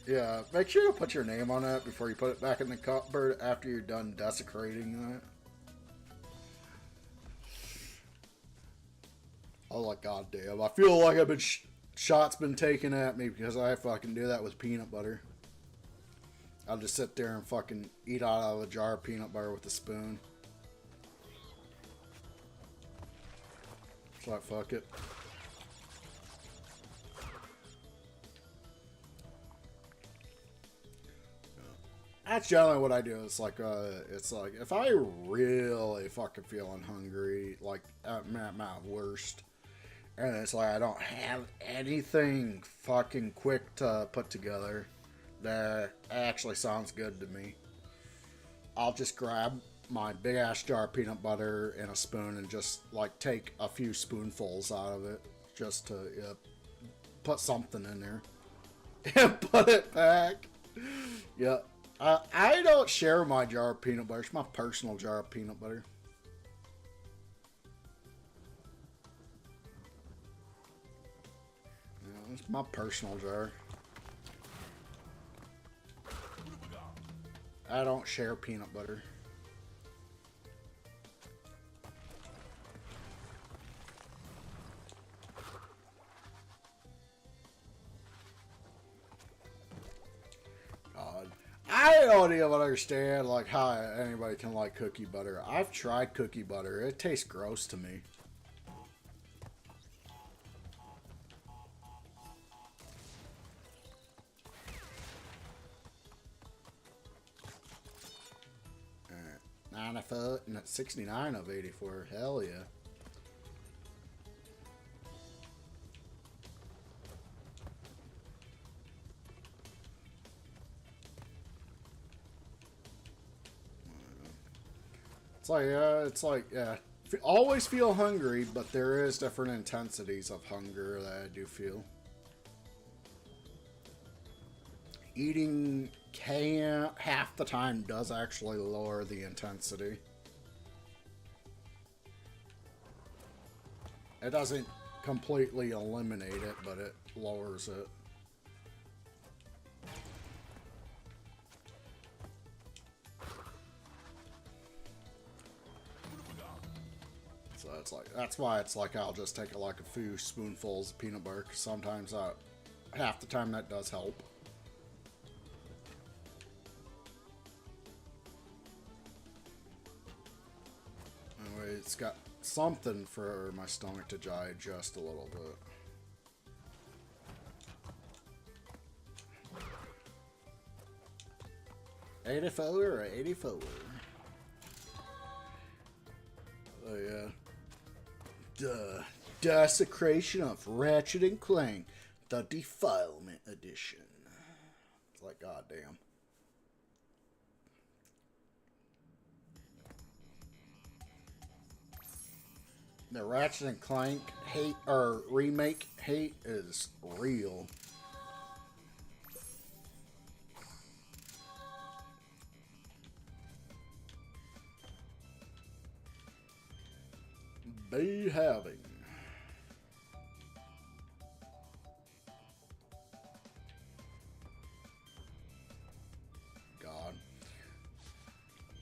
yeah, make sure to put your name on it before you put it back in the cupboard after you're done desecrating that. Oh, like, goddamn. I feel like I've been shots been taken at me because I fucking do that with peanut butter. I'll just sit there and fucking eat out of a jar of peanut butter with a spoon. It's like, fuck it. That's generally what I do. It's like if I really fucking feeling hungry, like at my worst, and it's like I don't have anything fucking quick to put together that actually sounds good to me, I'll just grab my big ass jar of peanut butter and a spoon and just like take a few spoonfuls out of it just to put something in there and put it back. Yep. I don't share my jar of peanut butter. It's my personal jar of peanut butter. Yeah, it's my personal jar. I don't share peanut butter. I don't even understand like how anybody can like cookie butter. I've tried cookie butter. It tastes gross to me. Alright. 9 of foot and it's 69 of 84. Hell yeah. Yeah. Always feel hungry, but there is different intensities of hunger that I do feel. Eating half the time does actually lower the intensity. It doesn't completely eliminate it, but it lowers it. So that's why it's like I'll just take like a few spoonfuls of peanut butter. 'Cause sometimes half the time that does help. Anyway, it's got something for my stomach to digest a little bit. $84 or $84. Oh yeah. The Desecration of Ratchet and Clank, the Defilement Edition. It's like, goddamn. The Ratchet and Clank hate, or remake hate, is real. Be having. God.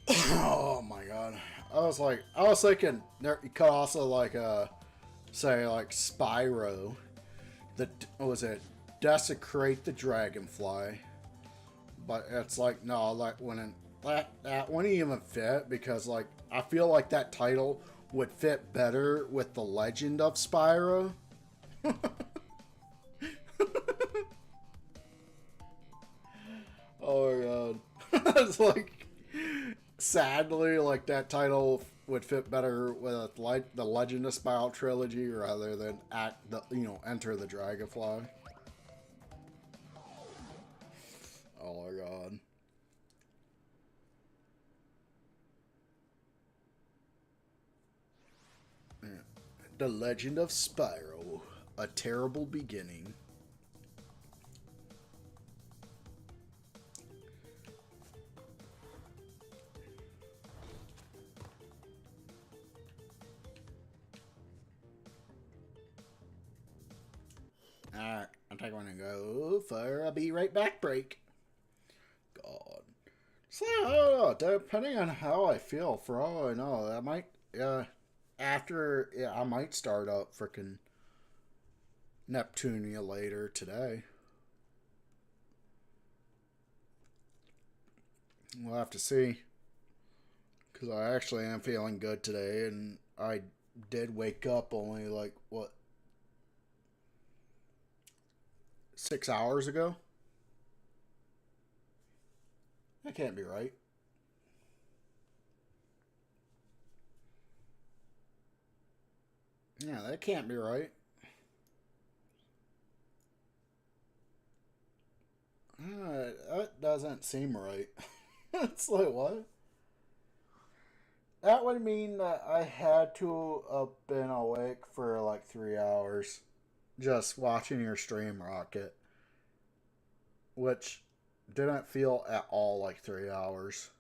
Oh my god. I was thinking there you could also like say like Spyro. What was it? Desecrate the Dragonfly. But it's like no, like that wouldn't even fit because like I feel like that title would fit better with the legend of Spyro. Oh my god. It's like sadly, like that title would fit better with like the Legend of Spyro trilogy rather than Enter the Dragonfly. Oh my god. Yeah. The Legend of Spyro, A Terrible Beginning. Alright, I'm taking one and go for a be right back break. God. So, depending on how I feel, for all I know, I might, I might start up frickin' Neptunia later today. We'll have to see. Because I actually am feeling good today, and I did wake up only, like, what, 6 hours ago? That can't be right. Yeah, that can't be right. That doesn't seem right. It's like, what? That would mean that I had to have been awake for like 3 hours just watching your stream, Rocket. Which didn't feel at all like 3 hours.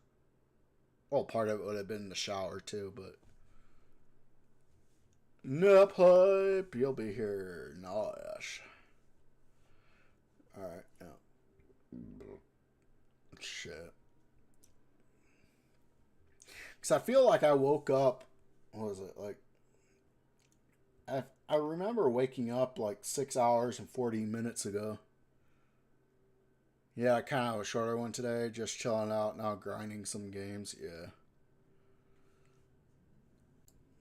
Well, part of it would have been the shower too, but. Nip hype, you'll be here. Nice. Alright, yeah. Shit. Because I feel like I woke up. What was it? Like. I remember waking up like 6 hours and 40 minutes ago. Yeah, kind of a shorter one today. Just chilling out now, grinding some games. Yeah.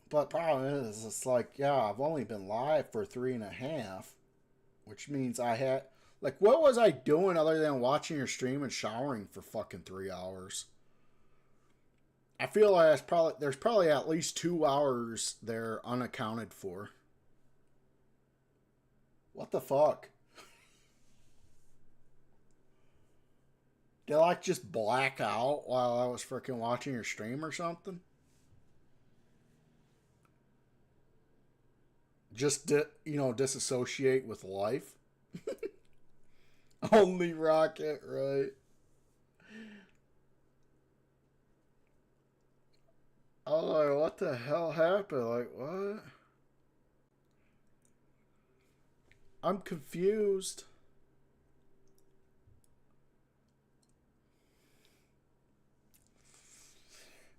But problem is, it's like, yeah, I've only been live for 3.5, which means I had, like, what was I doing other than watching your stream and showering for fucking 3 hours? I feel like there's probably at least 2 hours there unaccounted for. What the fuck? Did I like just black out while I was freaking watching your stream or something? Just disassociate with life. Only Rocket, right? Oh, like, what the hell happened? Like, what? I'm confused.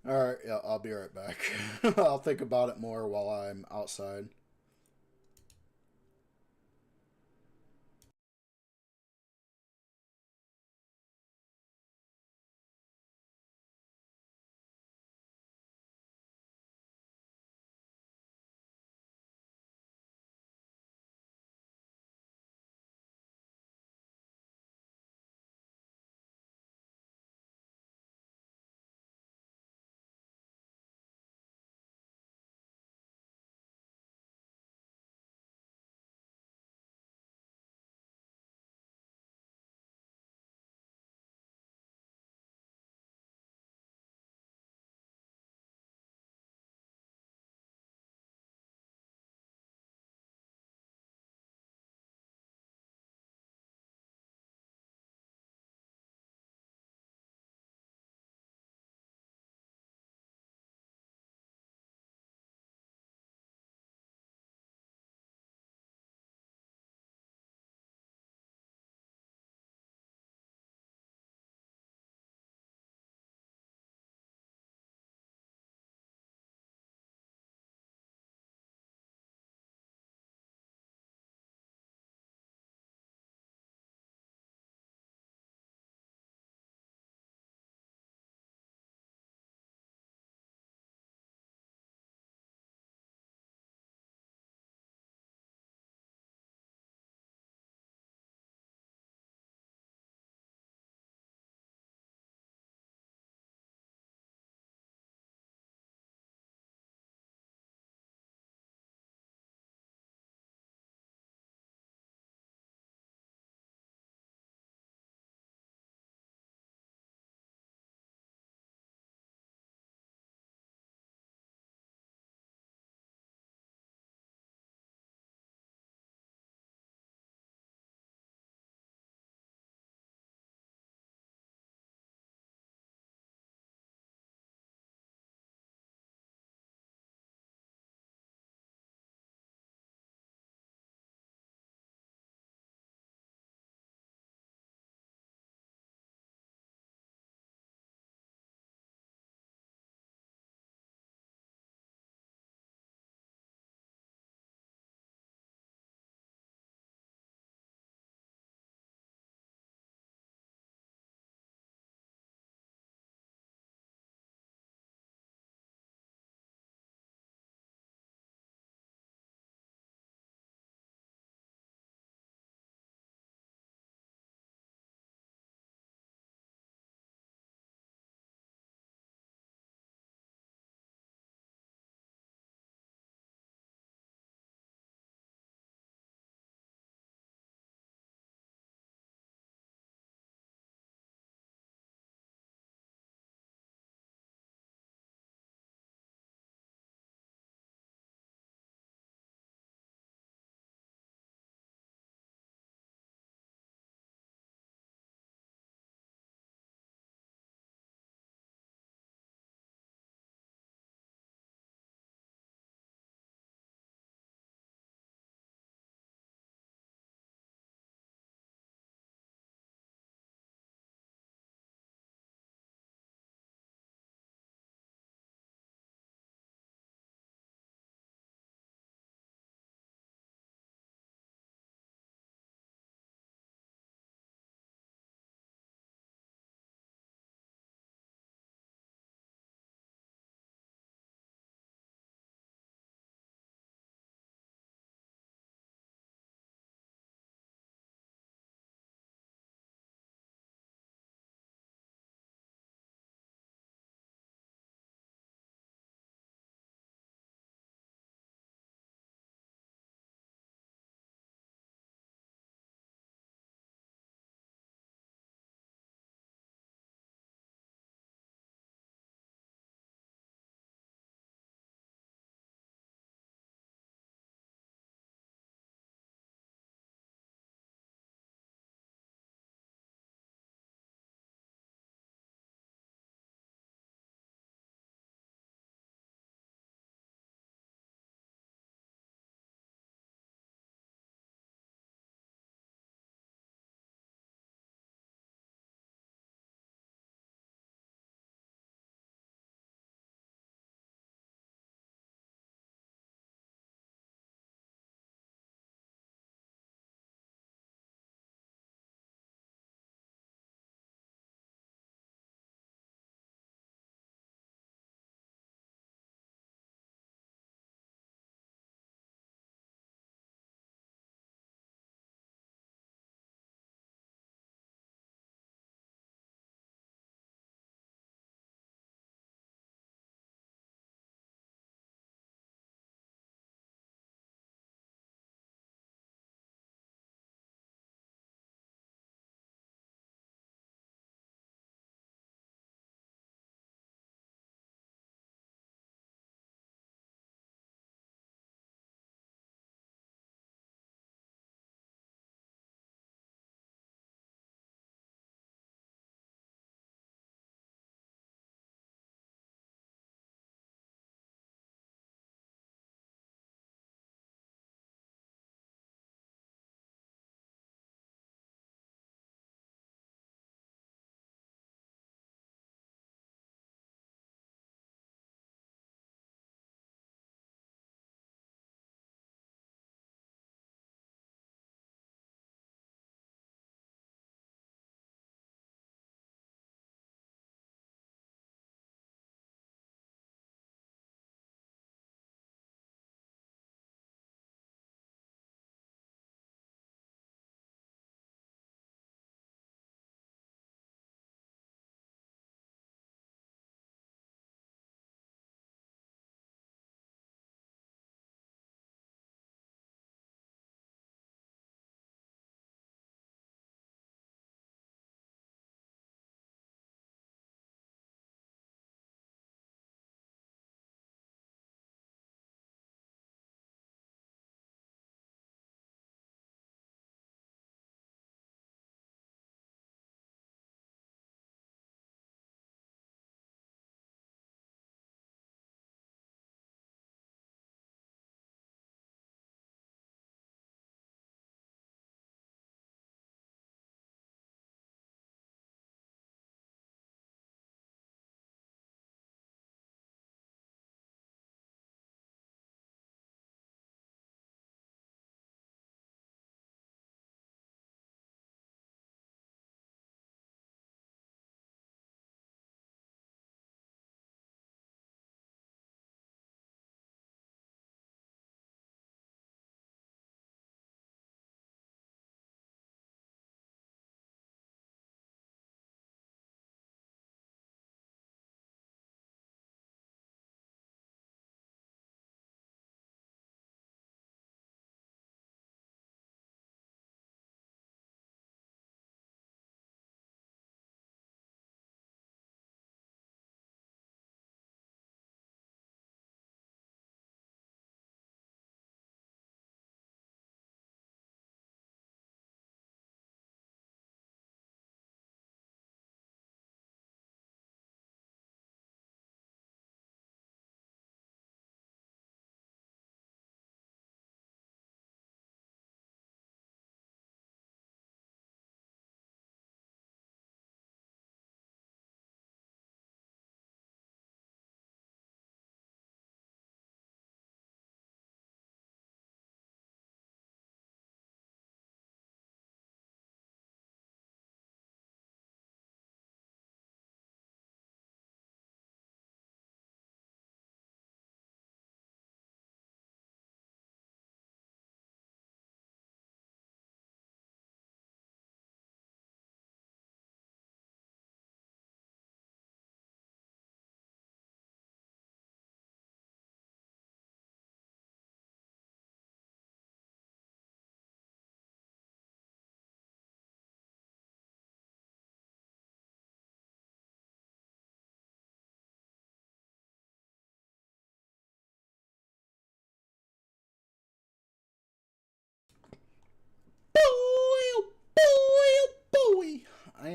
Alright, yeah, I'll be right back. I'll think about it more while I'm outside.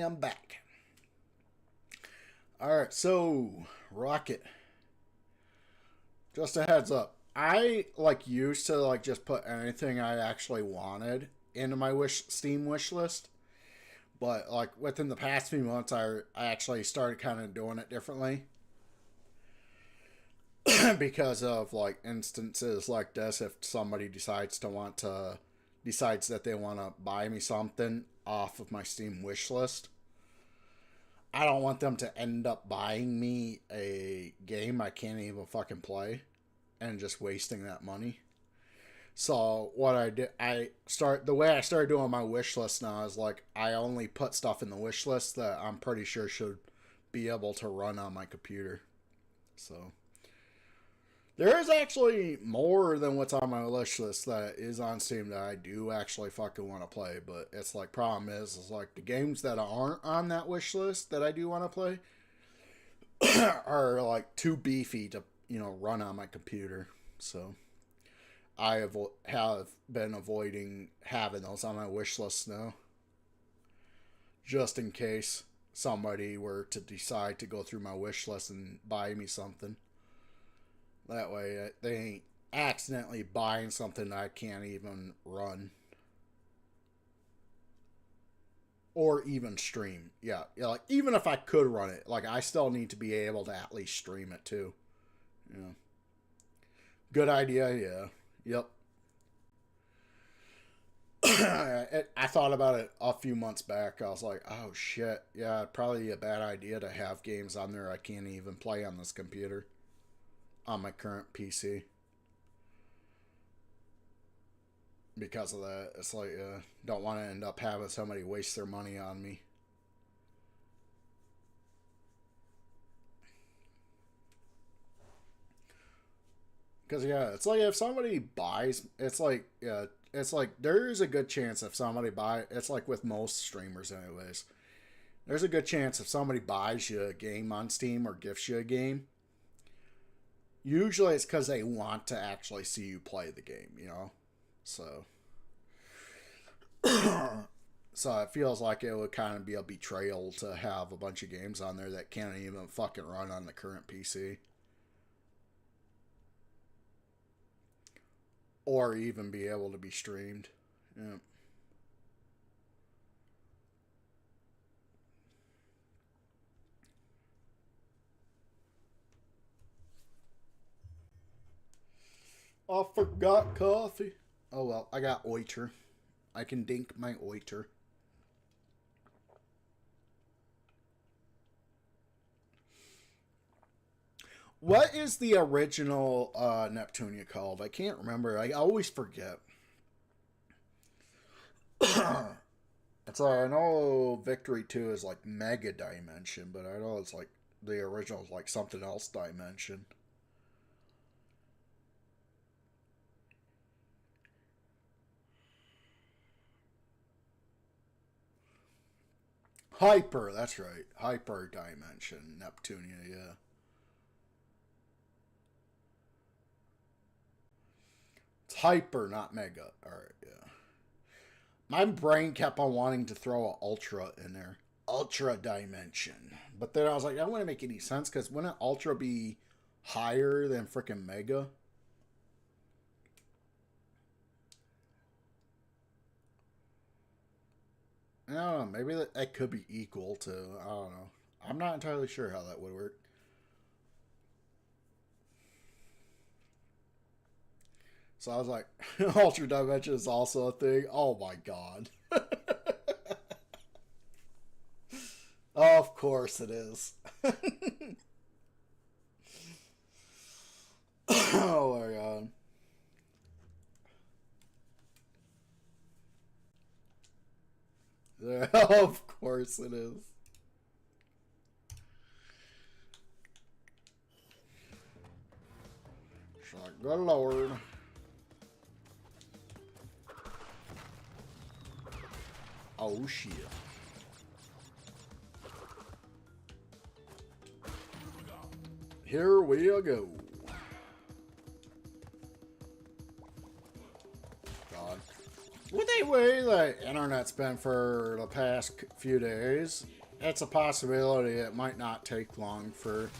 am back. Alright, so, Rocket. Just a heads up. I, like, used to, like, just put anything I actually wanted into my Steam wish list. But, like, within the past few months, I actually started kind of doing it differently. Because of, like, instances like this, if somebody decides that they want to buy me something off of my Steam wish list, I don't want them to end up buying me a game I can't even fucking play and just wasting that money. So what I did, the way I started doing my wish list now is like I only put stuff in the wish list that I'm pretty sure should be able to run on my computer. So there is actually more than what's on my wish list that is on Steam that I do actually fucking want to play, but it's like problem is like the games that aren't on that wish list that I do want to play are like too beefy to, run on my computer. So I have been avoiding having those on my wish list now, just in case somebody were to decide to go through my wish list and buy me something. That way, they ain't accidentally buying something that I can't even run. Or even stream. Yeah, like, even if I could run it, like, I still need to be able to at least stream it, too. Yeah. Good idea, yeah. Yep. I thought about it a few months back. I was like, oh, shit. Yeah, probably a bad idea to have games on there I can't even play on this computer. On my current PC. Because of that, it's like, don't want to end up having somebody waste their money on me. Because, yeah, it's like if somebody buys, it's like there's a good chance if somebody it's like with most streamers anyways. There's a good chance if somebody buys you a game on Steam or gifts you a game, usually it's because they want to actually see you play the game, So, so it feels like it would kind of be a betrayal to have a bunch of games on there that can't even fucking run on the current PC. Or even be able to be streamed. Yeah. I forgot coffee. Oh well, I got oiter. I can dink my oiter. What is the original Neptunia called? I can't remember. I always forget. So I know Victory 2 is like Mega Dimension, but I know it's like the original is like something else Dimension. Hyper, that's right. Hyper Dimension, Neptunia, yeah. It's Hyper, not Mega. Alright, yeah. My brain kept on wanting to throw an Ultra in there. Ultra Dimension. But then I was like, that wouldn't make any sense, because wouldn't Ultra be higher than freaking Mega? I don't know. Maybe that could be equal to, I don't know. I'm not entirely sure how that would work. So I was like, Ultra Dimension is also a thing. Oh my god. Of course it is. Oh my god. Yeah, of course it is. It's like, good lord. Oh shit. Here we go. God. Would they way the internet's been for the past few days, it's a possibility it might not take long for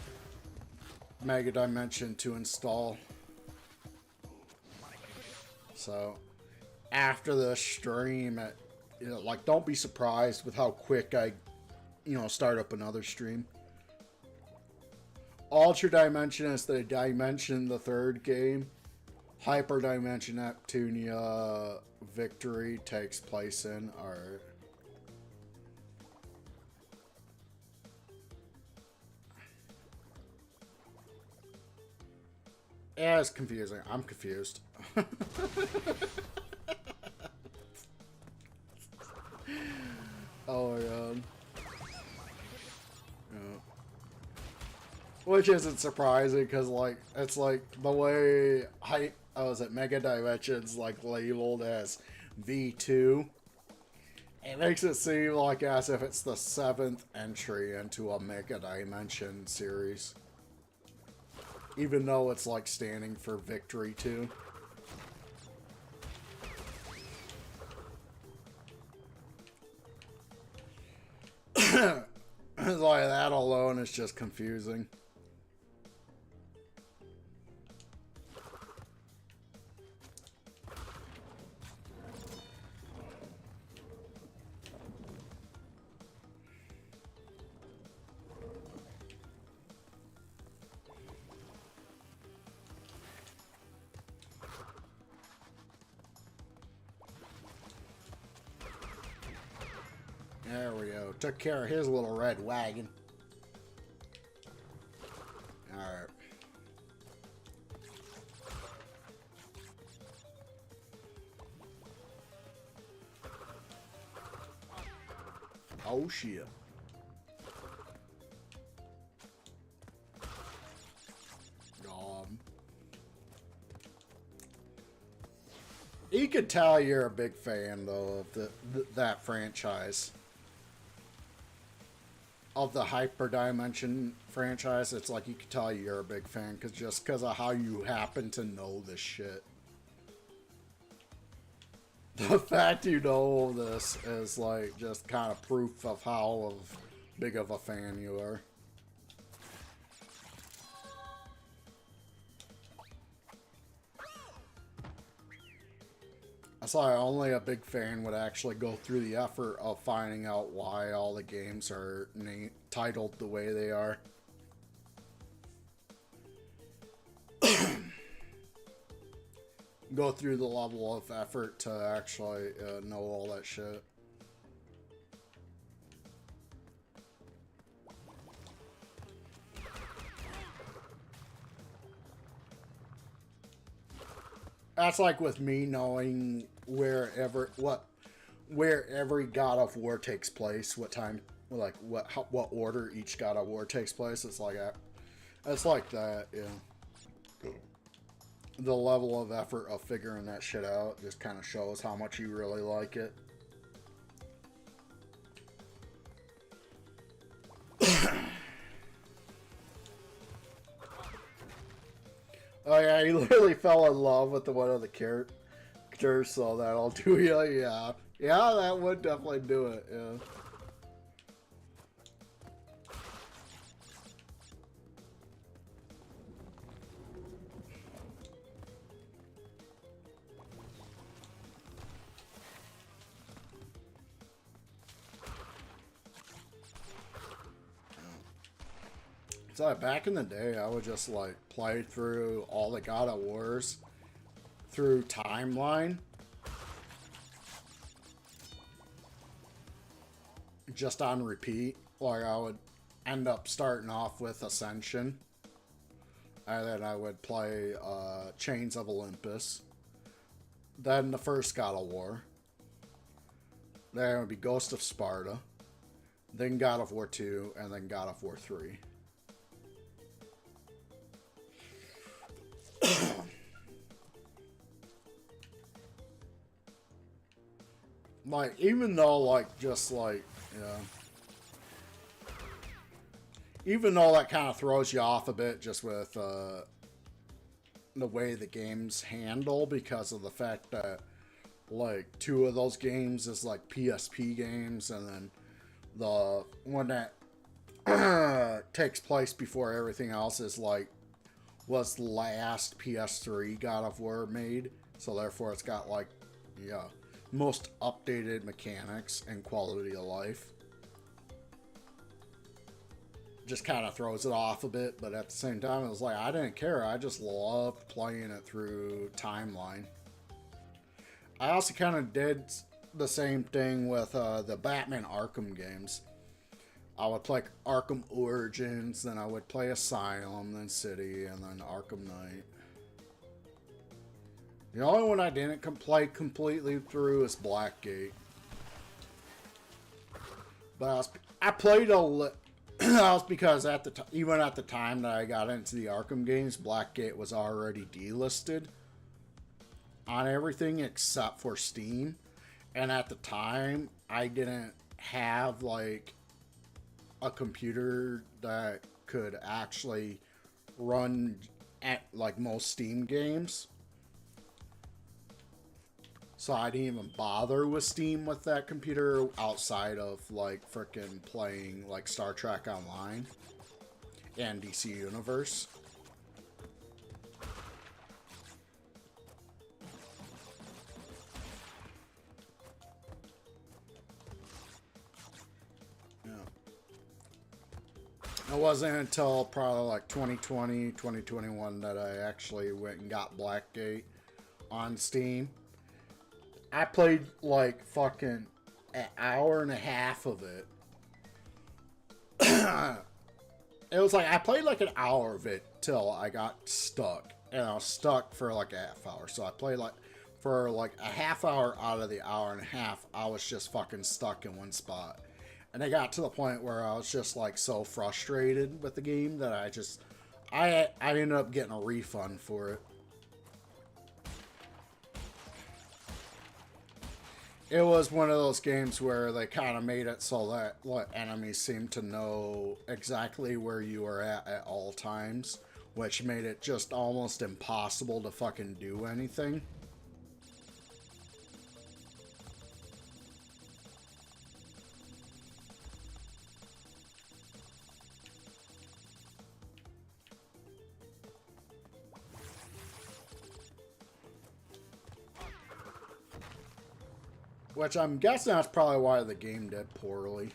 Mega Dimension to install. So, after the stream, like, don't be surprised with how quick I, start up another stream. Ultra Dimension is the Dimension, the third game. Hyper Dimension Neptunia Victory takes place in our... Yeah, it's confusing. I'm confused. Oh my god. Yeah. Which isn't surprising, because, like, it's like the way Mega Dimension's, like, labeled as V2. It makes it seem like as if it's the 7th entry into a Mega Dimension series. Even though it's, like, standing for Victory 2. It's like, that alone is just confusing. There we go. Took care of his little red wagon. Alright. Oh shit. You could tell you're a big fan, though, of that franchise. Of the Hyper Dimension franchise, it's like you could tell you're a big fan just because of how you happen to know this shit. The fact you know this is like just kind of proof of how big of a fan you are. That's why only a big fan would actually go through the effort of finding out why all the games are titled the way they are. Go through the level of effort to actually know all that shit. That's like with me knowing where every God of War takes place, what time, like what order each God of War takes place. It's like that, yeah. The level of effort of figuring that shit out just kind of shows how much you really like it. Oh yeah, he literally fell in love with one of the characters, so that'll do you, yeah. Yeah, that would definitely do it, yeah. So back in the day, I would just like play through all the God of Wars through timeline, just on repeat. Like I would end up starting off with Ascension, and then I would play Chains of Olympus, then the first God of War, then it would be Ghost of Sparta, then God of War 2, and then God of War 3. Like, even though, like, just like, yeah. Even though that kind of throws you off a bit just with the way the games handle, because of the fact that, like 2 of those games as like PSP games, and then the one that takes place before everything else is like was the last PS3 God of War made, so therefore it's got like most updated mechanics and quality of life. Just kind of throws it off a bit, but at the same time it was like I didn't care. I just loved playing it through timeline. I also kind of did the same thing with the Batman Arkham games. I would play Arkham Origins, then I would play Asylum, then City, and then Arkham Knight. The only one I didn't play completely through is Blackgate. But I played that was because even at the time that I got into the Arkham games, Blackgate was already delisted on everything except for Steam. And at the time, I didn't have like a computer that could actually run at like most Steam games. So I didn't even bother with Steam with that computer outside of like frickin' playing like Star Trek Online and DC Universe. It wasn't until probably like 2020, 2021 that I actually went and got Blackgate on Steam. I played like fucking an hour and a half of it. It was like I played like an hour of it till I got stuck. And I was stuck for like a half hour. So I played like for like a half hour out of the hour and a half, I was just fucking stuck in one spot. And I got to the point where I was just like so frustrated with the game that I ended up getting a refund for it. It was one of those games where they kind of made it so that enemies seemed to know exactly where you were at all times, which made it just almost impossible to fucking do anything. Which I'm guessing that's probably why the game did poorly.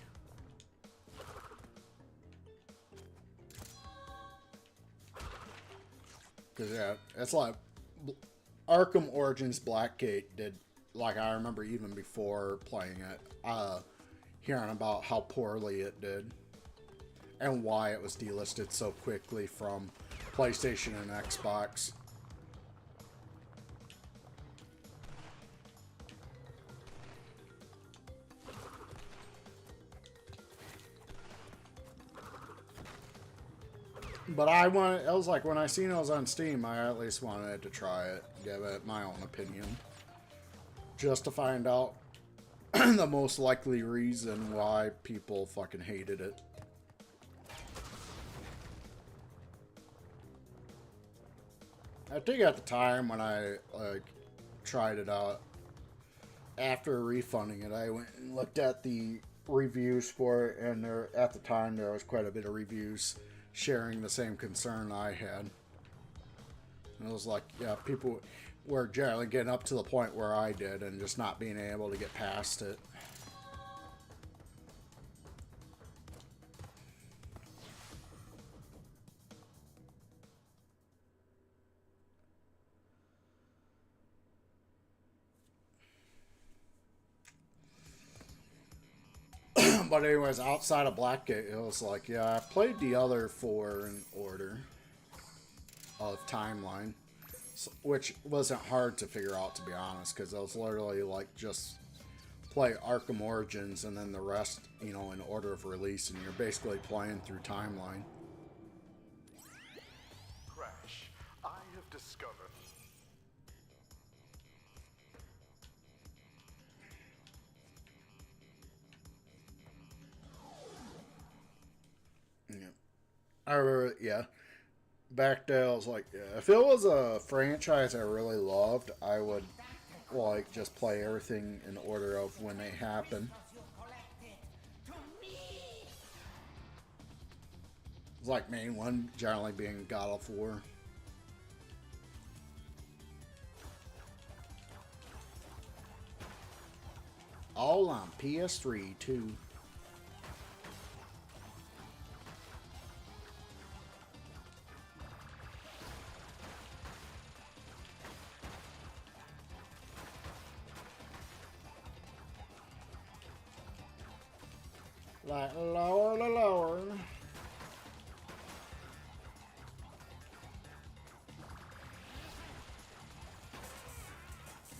Because, yeah, it's like Arkham Origins Blackgate did, like, I remember even before playing it, hearing about how poorly it did. And why it was delisted so quickly from PlayStation and Xbox. But it was like when I seen it was on Steam, I at least wanted to try it, give it my own opinion. Just to find out the most likely reason why people fucking hated it. I think at the time when I like tried it out, after refunding it, I went and looked at the reviews for it, and at the time there was quite a bit of reviews sharing the same concern I had. And it was like, yeah, people were generally getting up to the point where I did and just not being able to get past it. But anyways, outside of Blackgate, it was like, yeah, I played the other 4 in order of timeline, which wasn't hard to figure out, to be honest, because it was literally like just play Arkham Origins and then the rest, you know, in order of release, and you're basically playing through timeline. Crash, I have discovered. I remember, yeah. Back then, I was like, yeah, if it was a franchise I really loved, I would like just play everything in order of when they happen. It's like main one generally being God of War. All on PS3 too. Like lower.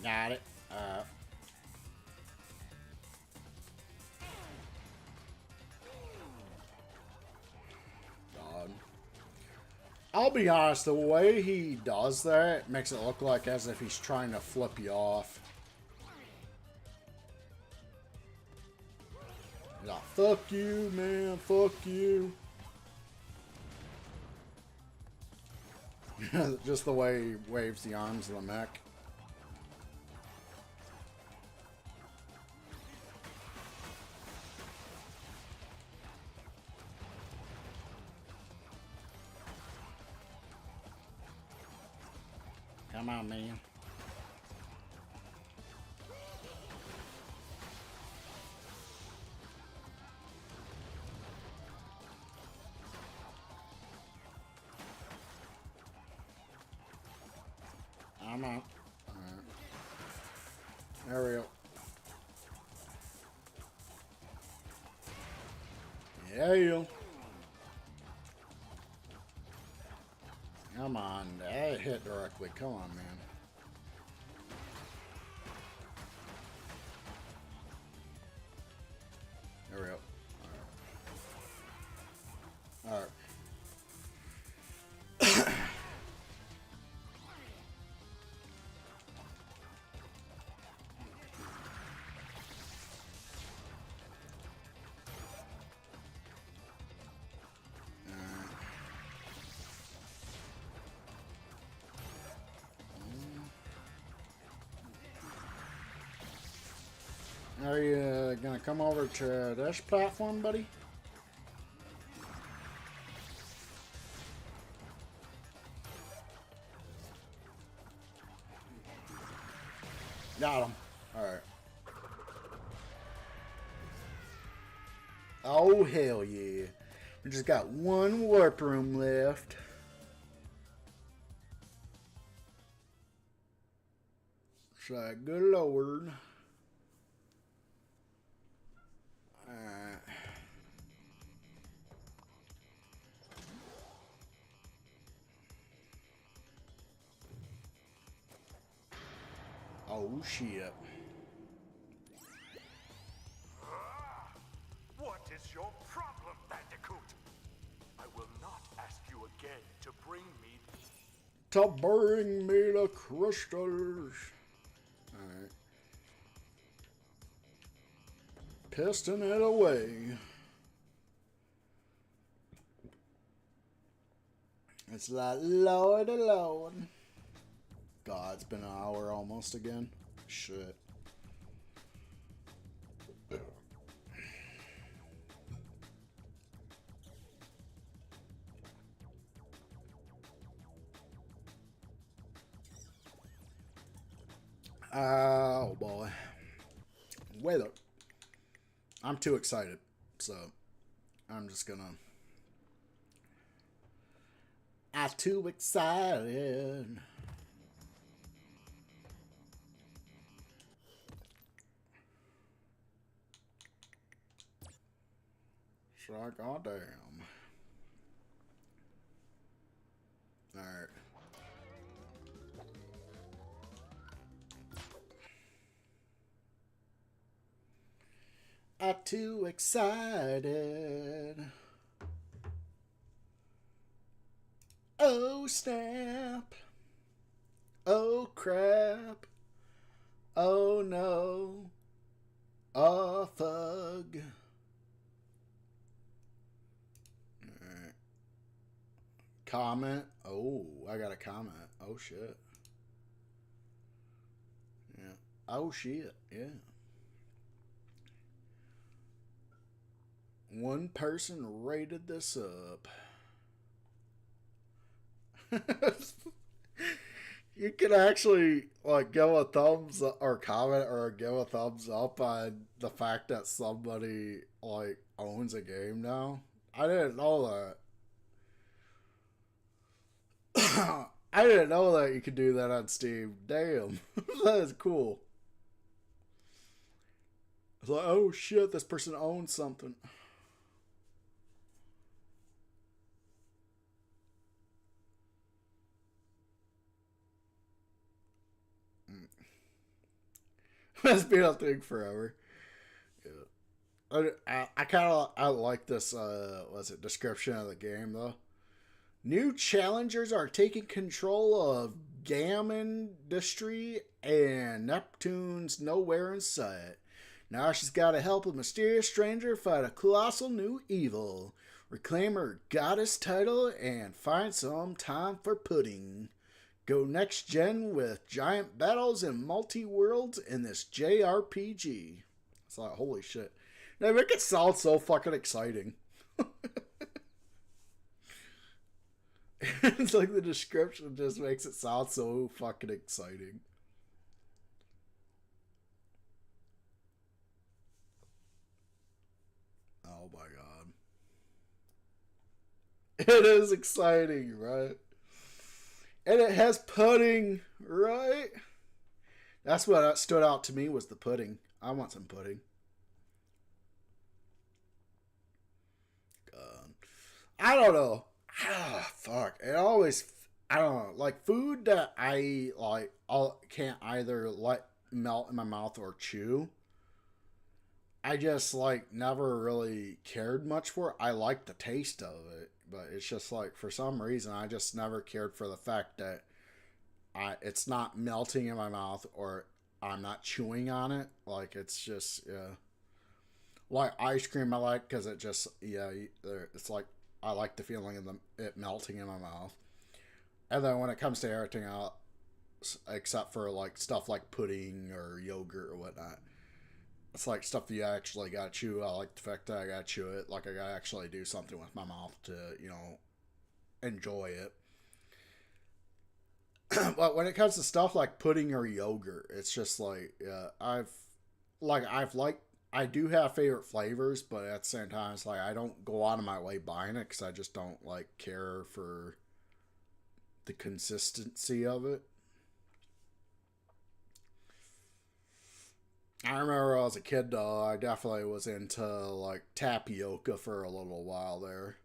Got it. God. I'll be honest, the way he does that makes it look like as if he's trying to flip you off. He's like, fuck you, man, fuck you. Just the way he waves the arms of the mech. Come on, man. I'm out. Alright. There we go. Yeah, you. Come on. That hit directly. Come on, man. There we go. Alright. Alright. Are you gonna come over to this platform, buddy? Got him. Alright. Oh, hell yeah. We just got one warp room left. It's like, good lord. Alright. Oh, shit. What is your problem, Bandicoot? I will not ask you again to bring me the crystals. Alright. Piston it away. It's like, Lord, Lord. God, it's been an hour almost again. Shit. Oh boy. Wait up. I'm too excited, so I'm just gonna. I'm too excited. So goddamn. Alright. I'm too excited. Oh snap. Oh crap. Oh no. Oh fuck. Alright. Comment. Oh, I got a comment. Oh shit. Yeah. Oh shit, yeah. One person rated this up. You can actually like give a thumbs up or comment or give a thumbs up on the fact that somebody like owns a game now. I didn't know that. I didn't know that you could do that on Steam. Damn, that is cool. It's like, oh shit, this person owns something. That's been a thing forever. Yeah. I kind of I like this. Was it description of the game though? New challengers are taking control of Gammon Industry and Neptune's nowhere in sight. Now she's got to help a mysterious stranger fight a colossal new evil, reclaim her goddess title, and find some time for pudding. Go next gen with giant battles and multi worlds in this JRPG. It's like, holy shit. They make it sound so fucking exciting. It's like the description just makes it sound so fucking exciting. Oh my god. It is exciting, right? And it has pudding, right? That's what stood out to me was the pudding. I want some pudding. I don't know. Ah, fuck. It always, I don't know. Like food that I like, I can't either let melt in my mouth or chew. I just like never really cared much for it. I like the taste of it, but it's just like for some reason I just never cared for the fact that it's not melting in my mouth or I'm not chewing on it. Like it's just yeah. Like ice cream, I like because it just yeah. It's like I like the feeling of it melting in my mouth. And then when it comes to everything else, except for like stuff like pudding or yogurt or whatnot, it's like stuff that you actually gotta chew. I like the fact that I gotta chew it. Like I gotta actually do something with my mouth to enjoy it. But when it comes to stuff like pudding or yogurt, it's just like I've liked I do have favorite flavors, but at the same time, it's like I don't go out of my way buying it because I just don't like care for the consistency of it. I remember when I was a kid though, I definitely was into like tapioca for a little while there,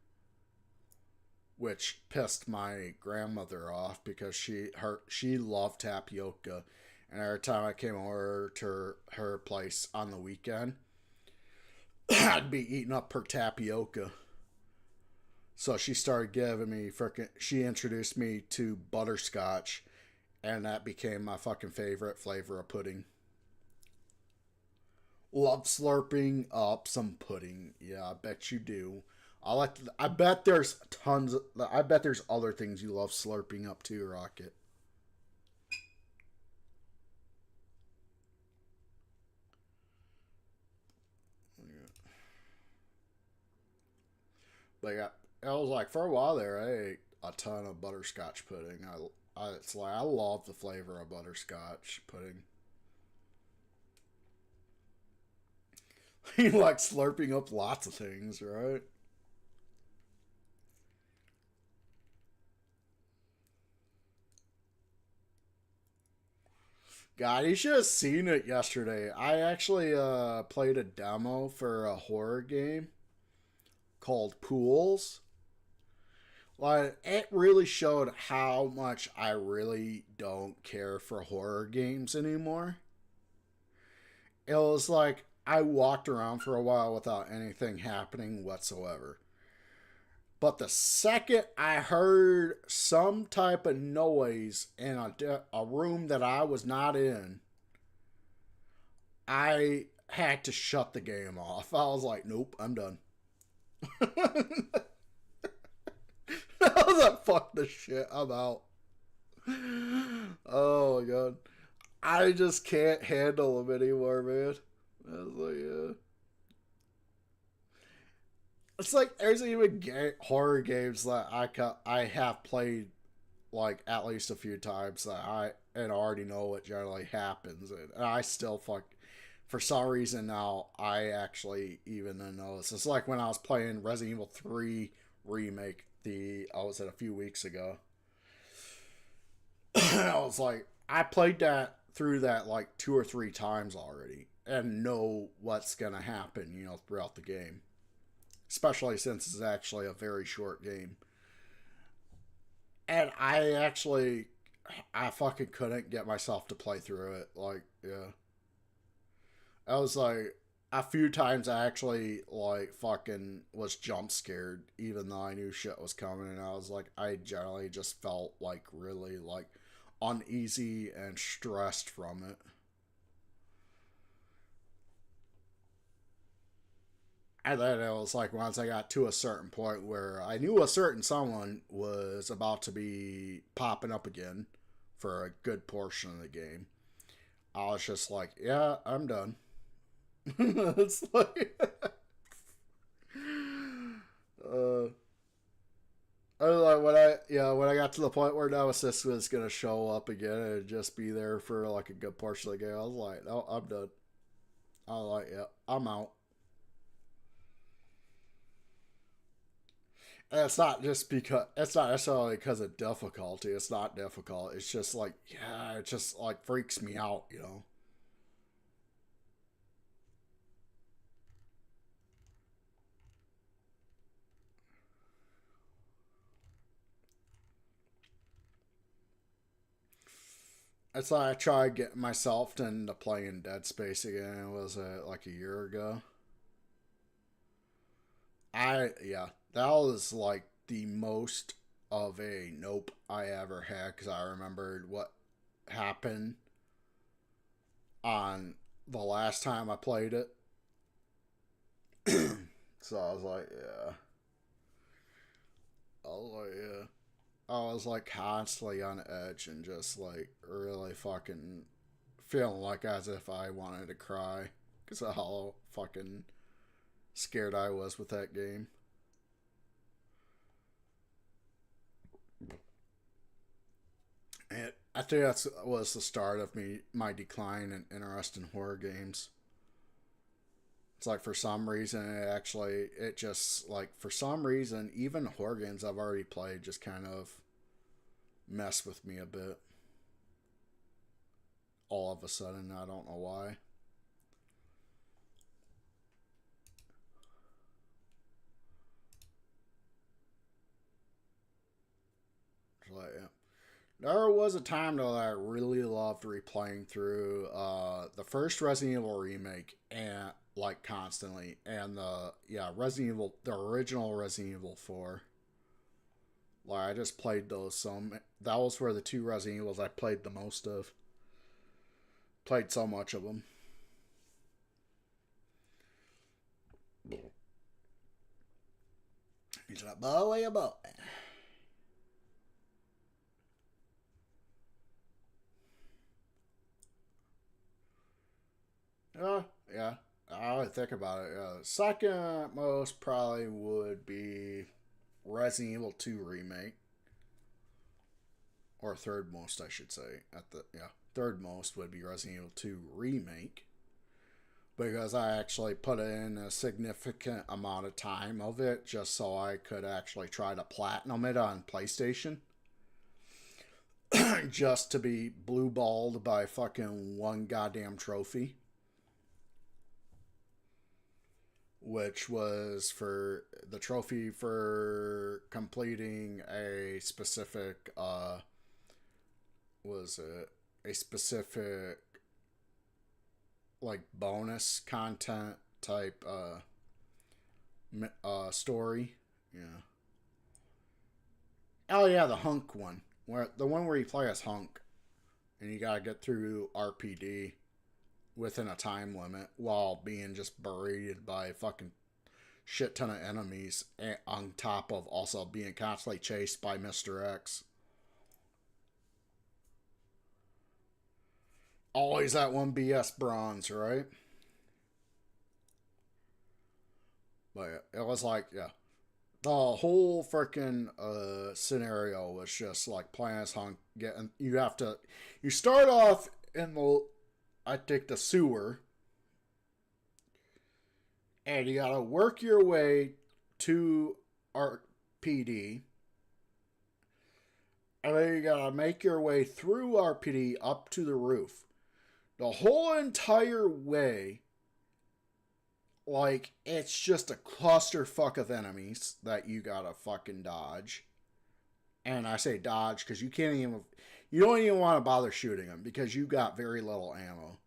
which pissed my grandmother off because she loved tapioca, and every time I came over to her place on the weekend, I'd be eating up her tapioca. So she started giving me freaking. She introduced me to butterscotch, and that became my fucking favorite flavor of pudding. Love slurping up some pudding. Yeah, I bet you do. I bet there's tons. I bet there's other things you love slurping up too, Rocket. Like I was like for a while there, I ate a ton of butterscotch pudding. It's like I love the flavor of butterscotch pudding. You like slurping up lots of things, right? God, you should have seen it yesterday. I actually played a demo for a horror game called Pools. Like, it really showed how much I really don't care for horror games anymore. It was like I walked around for a while without anything happening whatsoever. But the second I heard some type of noise in a room that I was not in, I had to shut the game off. I was like, nope, I'm done. I was like, fuck this shit, I'm out. Oh my god. I just can't handle them anymore, man. I was like, yeah. It's like there's even horror games that I have played like at least a few times that I and already know what generally happens, and I still for some reason now I actually even know this. It's like when I was playing Resident Evil 3 remake. I was it a few weeks ago. I was like, I played that through that like 2 or 3 times already, and know what's gonna happen, throughout the game. Especially since it's actually a very short game. And I fucking couldn't get myself to play through it. Like, yeah. I was like, a few times I actually, like, fucking was jump scared, even though I knew shit was coming. And I was like, I generally just felt, like, really, like, uneasy and stressed from it. And then it was like once I got to a certain point where I knew a certain someone was about to be popping up again for a good portion of the game, I was just like, yeah, I'm done. It's like, uh, I was like when I got to the point where Nemesis was gonna show up again and just be there for like a good portion of the game, I was like, no, I'm done. I was like, yeah, I'm out. And it's not necessarily because of difficulty. It's not difficult. It's just like, yeah, it just like freaks me out. It's like I tried getting myself into playing Dead Space again. Was it like a year ago? Yeah, that was like the most of a nope I ever had because I remembered what happened on the last time I played it. So I was like, yeah. I was like, yeah. I was like constantly on edge and just like really fucking feeling like as if I wanted to cry because of how fucking scared I was with that game. And I think that was the start of my decline in interest in horror games. It's like for some reason it just like for some reason even horror games I've already played just kind of mess with me a bit. All of a sudden, I don't know why. It's like, yeah. There was a time though that I really loved replaying through the first Resident Evil remake and like constantly, and the original Resident Evil 4. Like I just played those that was where the two Resident Evils I played the most of. Played so much of them. He's like, boy, boy. Yeah. I would think about it. Second most probably would be Resident Evil 2 remake, or third most, I should say. Third most would be Resident Evil 2 remake, because I actually put in a significant amount of time of it just so I could actually try to platinum it on PlayStation. Just to be blue balled by fucking one goddamn trophy, which was for the trophy for completing a specific was it a specific like bonus content type story. Yeah. Oh yeah, the hunk one, where you play as Hunk and you gotta get through RPD within a time limit while being just berated by a fucking shit ton of enemies, on top of also being constantly chased by Mr. X. Always that one BS bronze, right? But it was like, yeah. The whole freaking scenario was just like playing as hunk. Getting, you start off in the, I think, the sewer. And you gotta work your way to our PD. And then you gotta make your way through RPD up to the roof. The whole entire way, like, it's just a clusterfuck of enemies that you gotta fucking dodge. And I say dodge because you don't even want to bother shooting them because you got very little ammo.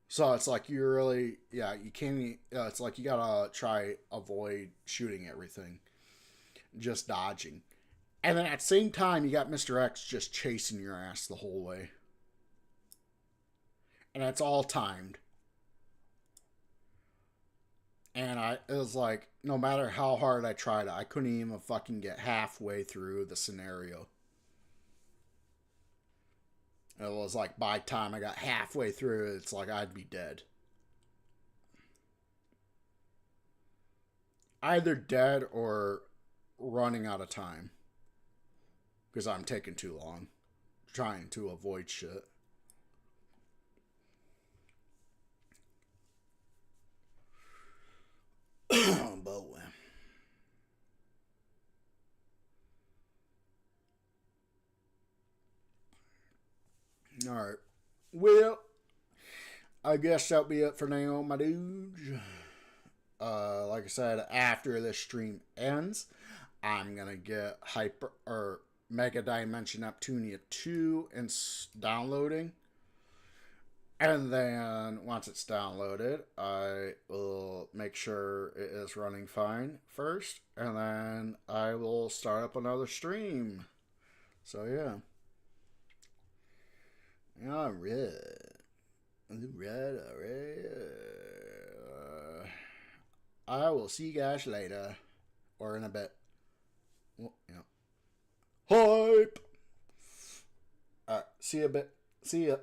So it's like you really, yeah, you can't, it's like you gotta try avoid shooting everything. Just dodging. And then at the same time, you got Mr. X just chasing your ass the whole way. And it's all timed. And it was like, no matter how hard I tried, I couldn't even fucking get halfway through the scenario. It was like by the time I got halfway through, it's like I'd be dead. Either dead or running out of time. Because I'm taking too long. Trying to avoid shit. But alright. Well, I guess that'll be it for now, my dudes. Like I said, after this stream ends, I'm gonna get Mega Dimension Neptunia 2 and downloading. And then once it's downloaded, I will make sure it is running fine first, and then I will start up another stream. So yeah. Alright. I will see you guys later. Or in a bit. Well, yeah. Hype! Alright, see you a bit. See ya.